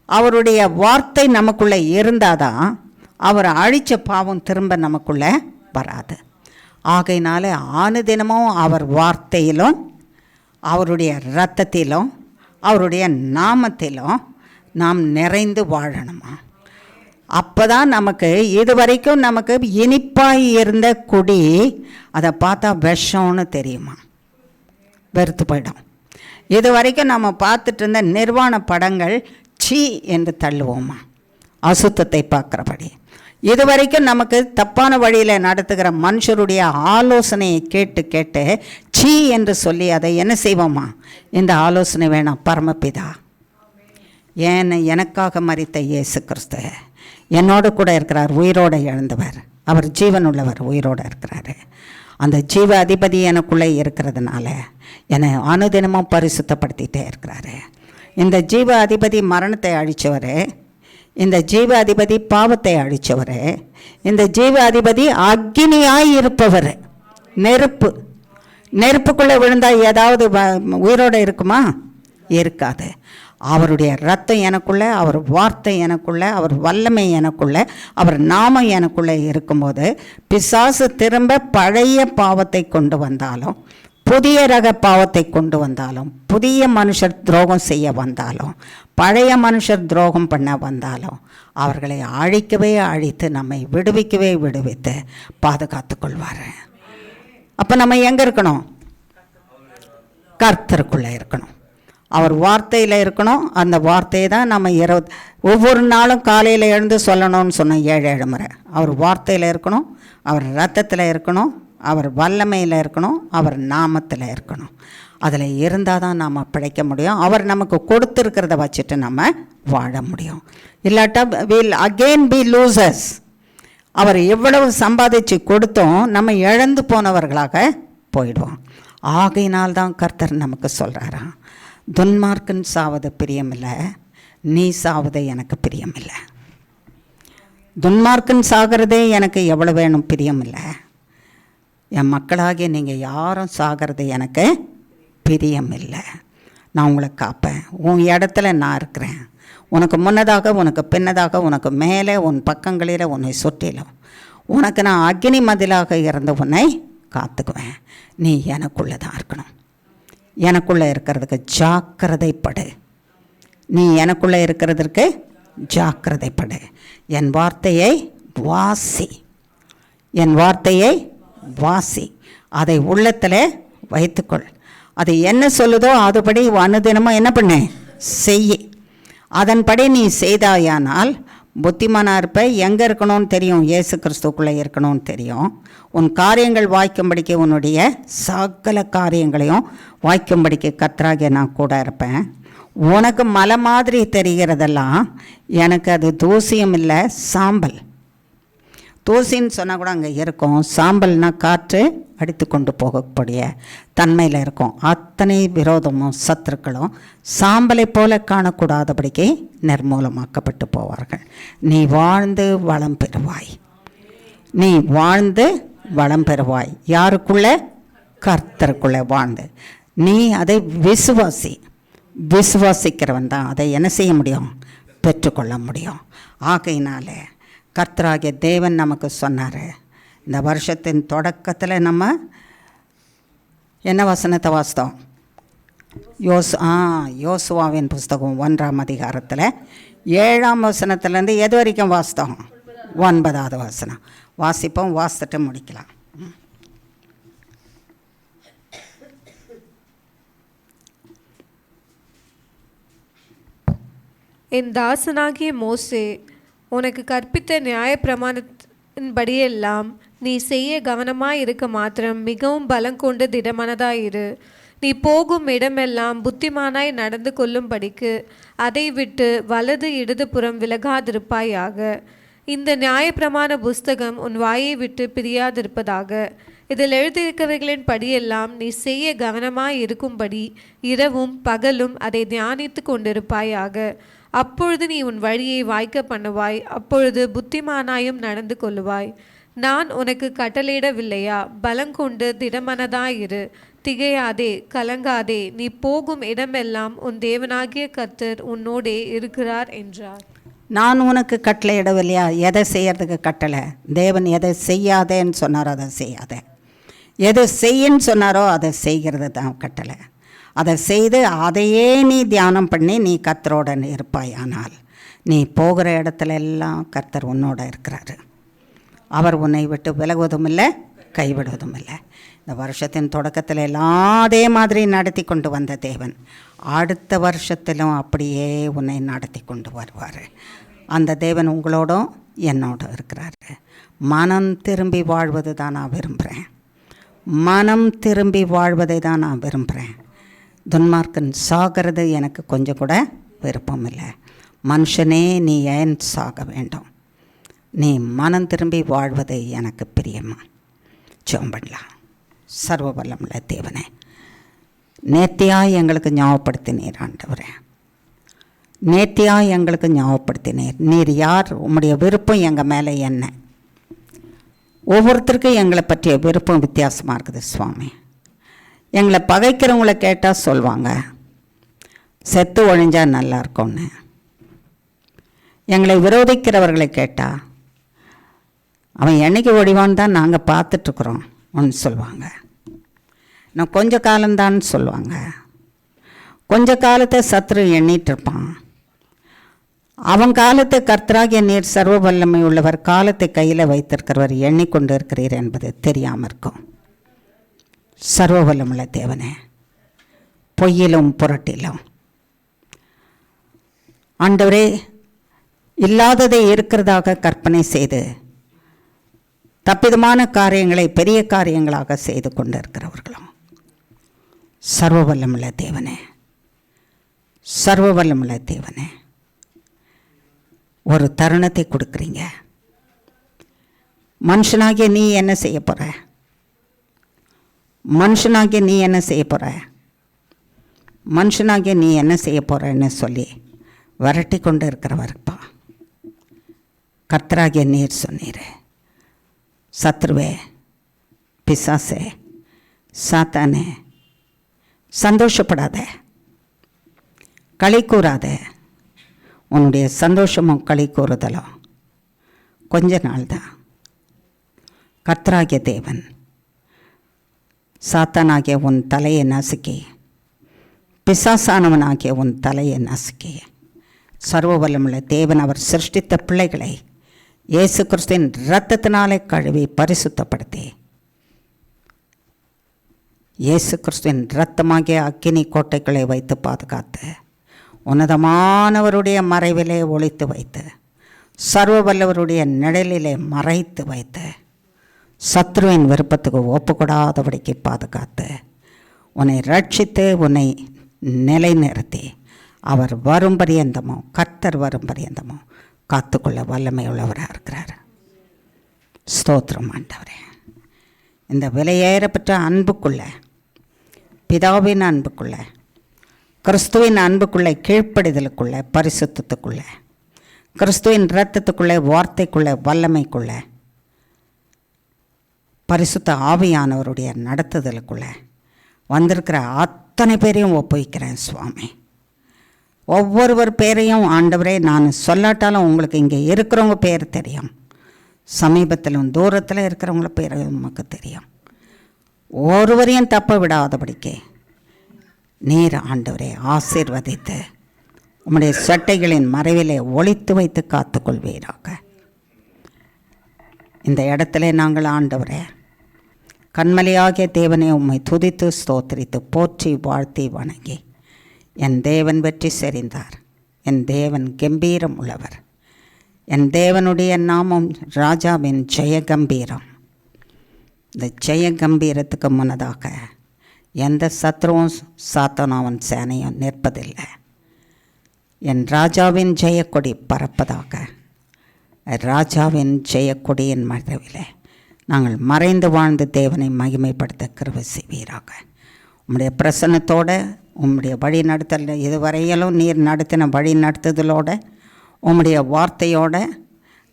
அவருடைய வார்த்தை நமக்குள்ளே இருந்தால் தான் அவர் அழித்த பாவம் திரும்ப நமக்குள்ளே வராது. ஆகையினால ஆனுதினமும் அவர் வார்த்தையிலும் அவருடைய இரத்தத்திலும் அவருடைய நாமத்திலும் நாம் நிறைந்து வாழணுமா. அப்போ தான் நமக்கு இதுவரைக்கும் நமக்கு இனிப்பாக இருந்த குடி அதை பார்த்தா விஷம்னு தெரியுமா, வெறுத்து போயிடும். இது வரைக்கும் நம்ம பார்த்துட்டு இருந்த நிர்வாண படங்கள் சீ என்று தள்ளுவோமா, அசுத்தத்தை பார்க்குறபடி. இது வரைக்கும் நமக்கு தப்பான வழியில் நடத்துகிற மனுஷருடைய ஆலோசனையை கேட்டு கேட்டு சீ என்று சொல்லி அதை என்ன செய்வோமா, இந்த ஆலோசனை வேணாம், பரமபிதா எனக்காக மரித்த இயேசு கிறிஸ்து என்னோடு கூட இருக்கிறார், உயிரோடு எழுந்தவர், அவர் ஜீவனுள்ளவர், உயிரோடு இருக்கிறாரு. அந்த ஜீவ அதிபதி எனக்குள்ளே இருக்கிறதுனால என்னை அனுதினமும் பரிசுத்தப்படுத்திகிட்டே இருக்கிறாரு. இந்த ஜீவ அதிபதி மரணத்தை அழித்தவர், இந்த ஜீவ அதிபதி பாவத்தை அழித்தவர், இந்த ஜீவ அதிபதி அக்னியாய் இருப்பவர். நெருப்புக்குள்ளே விழுந்தால் ஏதாவது உயிரோடு இருக்குமா? இருக்காது. அவருடைய ரத்தம் எனக்குள்ளே, அவர் வார்த்தை எனக்குள்ளே, அவர் வல்லமை எனக்குள்ளே, அவர் நாமம் எனக்குள்ளே இருக்கும்போது பிசாசு திரும்ப பழைய பாவத்தை கொண்டு வந்தாலும், புதிய ரக பாவத்தை கொண்டு வந்தாலும், புதிய மனுஷர் துரோகம் செய்ய வந்தாலும், பழைய மனுஷர் துரோகம் பண்ண வந்தாலும் அவர்களை அழிக்கவே அழித்து நம்மை விடுவிக்கவே விடுவித்து பாதுகாத்து கொள்வார். அப்போ நம்ம எங்கே இருக்கணும்? கர்த்தருக்குள்ளே இருக்கணும், அவர் வார்த்தையில் இருக்கணும். அந்த வார்த்தையை தான் நம்ம ஒவ்வொரு நாளும் காலையில் எழுந்து சொல்லணும்னு சொன்னோம் 7 முறை. அவர் வார்த்தையில் இருக்கணும், அவர் ரத்தத்தில் இருக்கணும், அவர் வல்லமையில் இருக்கணும், அவர் நாமத்தில் இருக்கணும். அதில் இருந்தால் தான் நாம் பிழைக்க முடியும். அவர் நமக்கு கொடுத்துருக்கிறத வச்சுட்டு நம்ம வாழ முடியும். இல்லாட்டா வில் அகெயின் பி லூசர்ஸ். அவர் எவ்வளவு சம்பாதிச்சு கொடுத்தோம் நம்ம இழந்து போனவர்களாக போயிடுவோம். ஆகையினால்தான் கர்த்தர் நமக்கு சொல்கிறாராம், துன்மார்க்கன் சாவது பிரியமில்லை, நீ சாவது எனக்கு பிரியமில்லை. துன்மார்க்கன் சாகிறதே எனக்கு எவ்வளோ வேணும் பிரியமில்லை. என் மக்களாகிய நீங்கள் யாரும் சாகிறது எனக்கு பிரியமில்லை. நான் உங்களை காப்பேன், உன் இடத்துல நான் இருக்கிறேன். உனக்கு முன்னதாக, உனக்கு பின்னதாக, உனக்கு மேலே, உன் பக்கங்களில், உன்னை சுற்றிலும் உனக்கு நான் அக்னி மதிலாக இருந்து உன்னை காத்துக்குவேன். நீ எனக்குள்ளே தான் இருக்கணும். எனக்குள்ளே இருக்கிறதுக்கு ஜாக்கிரதைப்படு. நீ எனக்குள்ளே இருக்கிறதுக்கு ஜாக்கிரதைப்படு. என் வார்த்தையை வாசி, என் வார்த்தையை வாசி, அதை உள்ளத்தில் வைத்துக்கொள். அது என்ன சொல்லுதோ அதுபடி அனுதினமும் என்ன பண்ணு, செய். அதன்படி நீ செய்தாயானால் புத்திமானாக இருப்ப. எங்கே இருக்கணும்னு தெரியும், இயேசு கிறிஸ்துக்குள்ளே இருக்கணும்னு தெரியும். உன் காரியங்கள் வாய்க்கும்படிக்கு, உன்னுடைய சகல காரியங்களையும் வாய்க்கும்படிக்கு கர்த்தராகிய நான் கூட இருப்பேன். உனக்கு மலை மாதிரி தெரிகிறதெல்லாம் எனக்கு அது தூசியும் இல்லை, சாம்பல். தூசின்னு சொன்னால் கூட அங்கே இருக்கும், சாம்பல்னால் காற்று அடித்து கொண்டு போகக்கூடிய தன்மையில் இருக்கும். அத்தனை விரோதமும் சத்துருக்களும் சாம்பலை போல காணக்கூடாதபடிக்கு நிர்மூலமாக்கப்பட்டு போவார்கள். நீ வாழ்ந்து வளம் பெறுவாய், நீ வாழ்ந்து வளம் பெறுவாய். யாருக்குள்ளே? கர்த்தருக்குள்ளே வாழ்ந்து நீ அதை விசுவாசி. விசுவாசிக்கிறவன் தான் அதை என்ன செய்ய முடியும், பெற்றுக்கொள்ள முடியும். ஆகையினால கர்த்தராகிய தேவன் நமக்கு சொன்னார், இந்த வருஷத்தின் தொடக்கத்தில் நம்ம என்ன வசனத்தை வாசித்தோம்? யோசுவாவின் புஸ்தகம் 1ஆம் அதிகாரத்தில் 7ஆம் வசனத்துலேருந்து எது வரைக்கும் வாசித்தோம்? 9வது வசனம் வாசிப்போம், வாசித்துட்டு முடிக்கலாம். என் தாசனாகிய மோசே உனக்கு கற்பித்த நியாயப்பிரமாணத்தின்படியெல்லாம் நீ செய்ய கவனமாய் இருக்க மாத்திரம் மிகவும் பலங்கொண்டு திடமனதாயிரு. நீ போகும் இடமெல்லாம் புத்திமானாய் நடந்து கொள்ளும்படிக்கு அதை விட்டு வலது இடது புறம் விலகாதிருப்பாயாக. இந்த நியாயப்பிரமாண புஸ்தகம் உன் வாயை விட்டு பிரியாதிருப்பதாக. இதில் எழுதியிருக்கிறவர்களின் படியெல்லாம் நீ செய்ய கவனமாய் இருக்கும்படி இரவும் பகலும் அதை தியானித்து கொண்டிருப்பாயாக. அப்பொழுது நீ உன் வழியை வாய்க்க பண்ணுவாய், அப்பொழுது புத்திமானாயும் நடந்து கொள்ளுவாய். நான் உனக்கு கட்டளையிடவில்லையா? பலங்கொண்டு திடமனதாயிரு, திகையாதே, கலங்காதே. நீ போகும் இடமெல்லாம் உன் தேவனாகிய கர்த்தர் உன்னோடே இருக்கிறார் என்றார். நான் உனக்கு கட்டளையிடவில்லையா? எதை செய்யறதுக்கு கட்டளை? தேவன் எதை செய்யாதேன்னு சொன்னாரோ அதை செய்யாத, எது செய்யன்னு சொன்னாரோ அதை செய்கிறது தான் கட்டளை. அதை செய்து அதையே நீ தியானம் பண்ணி நீ கர்த்தரோட இருப்பாய். ஆனால் நீ போகிற இடத்துல எல்லாம் கர்த்தர் உன்னோட இருக்கிறாரு. அவர் உன்னை விட்டு விலகுவதும் இல்லை, கைவிடுவதும் இல்லை. இந்த வருஷத்தின் தொடக்கத்தில் எல்லாம் அதே மாதிரி நடத்தி கொண்டு வந்த தேவன் அடுத்த வருஷத்திலும் அப்படியே உன்னை நடத்தி கொண்டு வருவார். அந்த தேவன் உங்களோடும் என்னோட இருக்கிறாரு. மனம் திரும்பி வாழ்வது தான் நான் விரும்புகிறேன். மனம் திரும்பி வாழ்வதை தான் நான் விரும்புகிறேன். துன்மார்க்கன் சாகிறது எனக்கு கொஞ்சம் கூட விருப்பம் இல்லை. மனுஷனே நீ ஏன் சாக வேண்டும்? நீ மனம் திரும்பி வாழ்வது எனக்கு பிரியமா? ஜெபம் பண்ணலாம். சர்வ வல்லமுள்ள தேவனே, நேர்த்தியாக எங்களுக்கு ஞாபகப்படுத்தினீர் ஆண்டவரே. நேர்த்தியாக எங்களுக்கு ஞாபகப்படுத்தினீர். நீர் யார்? உம்முடைய விருப்பம் எங்கள் மேலே என்ன? ஒவ்வொருத்தருக்கும் எங்களை பற்றிய விருப்பம் வித்தியாசமாக இருக்குது சுவாமி. எங்களை பகைக்கிறவங்கள கேட்டால் சொல்லுவாங்க செத்து ஒழிஞ்சா நல்லா இருக்கும்னு. எங்களை விரோதிக்கிறவர்களை கேட்டால் அவன் என்னைக்கு ஒழிவான்னு தான் நாங்கள் பார்த்துட்ருக்குறோம் ஒன்று சொல்லுவாங்க. நான் கொஞ்ச காலம்தான்னு சொல்லுவாங்க. கொஞ்ச காலத்தை சத்ரு எண்ணிகிட்ருப்பான். அவன் காலத்தை கர்த்தராகிய நீர் சர்வ வல்லமை உள்ளவர், காலத்தை கையில் வைத்திருக்கிறவர் எண்ணிக்கொண்டு இருக்கிறீர் என்பது தெரியாமல் இருக்கும். சர்வ வல்லமுள்ள தேவனே, பொய்யிலும் புரட்டிலும் ஆண்டவரே இல்லாததை இருக்கிறதாக கற்பனை செய்து தப்பிதமான காரியங்களை பெரிய காரியங்களாக செய்து கொண்டு இருக்கிறவர்களும் சர்வ வல்லமுள்ள தேவனே, சர்வ வல்லமுள்ள தேவனே, ஒரு தருணத்தை கொடுக்குறீங்க. மனுஷனாகிய நீ என்ன செய்ய போகிற? மனுஷனாகிய நீ என்ன செய்ய போகிற? மனுஷனாகிய நீ என்ன செய்ய போகிறன்னு சொல்லி விரட்டி கொண்டு இருக்கிறவர்ப்பா. கர்த்தராகிய நீர் சொன்னீர், சத்ருவே, பிசாசே, சாத்தானே, சந்தோஷப்படாத, களி கூறாத. உன்னுடைய சந்தோஷமும் களி கூறுதலும் கொஞ்ச நாள் தான். கர்த்தராகிய தேவன் சாத்தானாகிய உன் தலையை நசுக்கி, பிசாசானவனாகிய உன் தலையை நசுக்கி, சர்வ வல்லமுள்ள தேவன் அவர் சிருஷ்டித்த பிள்ளைகளை இயேசு கிறிஸ்துவின் இரத்தத்தினாலே கழுவி பரிசுத்தப்படுத்தி, இயேசு கிறிஸ்துவின் இரத்தமாகிய அக்கினி கோட்டைகளை வைத்து பாதுகாத்து, உன்னதமானவருடைய மறைவிலே ஒளித்து வைத்து, சர்வ வல்லவருடைய நிழலிலே மறைத்து வைத்து, சத்ருவின் விருப்பத்துக்கு ஒப்புக்கூடாதபடிக்கு பாதுகாத்து, உன்னை ரட்சித்து உன்னை நிலைநிறுத்தி, அவர் வரும் பரியந்தமோ, கர்த்தர் வரும் பரியந்தமோ காத்துக்கொள்ள வல்லமை உள்ளவராக இருக்கிறார். ஸ்தோத்திரம் ஆண்டவரே. இந்த விலையேறப்பட்ட அன்புக்குள்ள, பிதாவின் அன்புக்குள்ள, கிறிஸ்துவின் அன்புக்குள்ளே, கீழ்ப்படிதலுக்குள்ள, பரிசுத்தத்துக்குள்ள, கிறிஸ்துவின் இரத்தத்துக்குள்ளே, வார்த்தைக்குள்ளே, வல்லமைக்குள்ள, பரிசுத்த ஆவியானவருடைய நடத்துதலுக்குள்ளே வந்திருக்கிற அத்தனை பேரையும் ஒப்புவிக்கிறேன் சுவாமி. ஒவ்வொருவர் பேரையும் ஆண்டவரே நான் சொல்லாட்டாலும் உங்களுக்கு இங்கே இருக்கிறவங்க பேர் தெரியும், சமீபத்திலும் தூரத்தில் இருக்கிறவங்கள பேர் நமக்கு தெரியும். ஒருவரையும் தப்ப விடாதபடிக்கே நீர் ஆண்டவரே ஆசீர்வதித்து உம்முடைய சட்டைகளின் மறைவிலே ஒளித்து வைத்து காத்துக்கொள்வீராக. இந்த இடத்துல நாங்கள் ஆண்டவரே கண்மலையாகிய தேவனே உம்மை துதித்து ஸ்தோத்திரித்து போற்றி வாழ்த்தி வணங்கி, என் தேவன் வெற்றி செறிந்தார், என் தேவன் கம்பீரம் உள்ளவர், என் தேவனுடைய நாமம் ராஜாவின் ஜெயகம்பீரம். இந்த ஜெயகம்பீரத்துக்கு முன்னதாக எந்த சத்ருவும் சாத்தானாவன் சேனையும் நிற்பதில்லை. என் ராஜாவின் ஜெயக்கொடி பறப்பதாக. ராஜாவின் ஜெயக்கொடியின் மறைவிலே நாங்கள் மறைந்து வாழ்ந்து தேவனை மகிமைப்படுத்த கிருபை செய்வீராக. உம்முடைய பிரசன்னத்தோடு உம்முடைய வழி நடத்தல் இதுவரையிலும் நீர் நடத்தின வழி நடத்துதலோடு உம்முடைய வார்த்தையோடு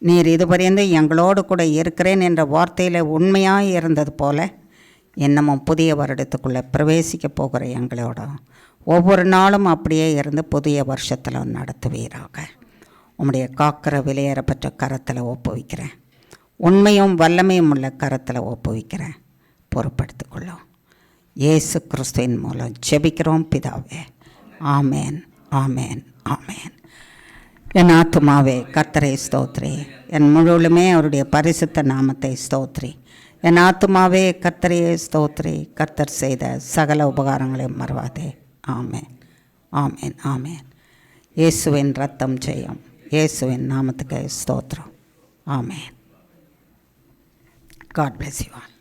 நீர் இதுவரைந்து எங்களோடு கூட இருக்கிறேன் என்ற வார்த்தையில் உண்மையாக இருந்தது போல இன்னமும் புதிய வருடத்துக்குள்ளே பிரவேசிக்க போகிற எங்களோட ஒவ்வொரு நாளும் அப்படியே இருந்து புதிய வருஷத்தில் நடத்துவீராக. உம்முடைய காக்கிற விலையேறப்பட்ட கரத்தில் ஒப்புவிக்கிறேன், உண்மையும் வல்லமையும் உள்ள கரத்தில் ஒப்புவிக்கிறேன். பொறுப்படுத்திக்கொள்ளும் இயேசு கிறிஸ்துவின் மூலம் ஜெபிக்கிறோம் பிதாவே. ஆமேன், ஆமேன், ஆமேன். என் ஆத்துமாவே கர்த்தரை ஸ்தோத்ரி, என் முழுவதுமே அவருடைய பரிசுத்த நாமத்தை ஸ்தோத்ரி. என் ஆத்துமாவே கர்த்தரையே ஸ்தோத்ரி, கர்த்தர் செய்த சகல உபகாரங்களையும் மறவாதே. ஆமேன், ஆமேன், ஆமேன். இயேசுவின் ரத்தம் ஜெயம், இயேசுவின் நாமத்துக்கு ஸ்தோத்திரம். ஆமேன். God bless you all.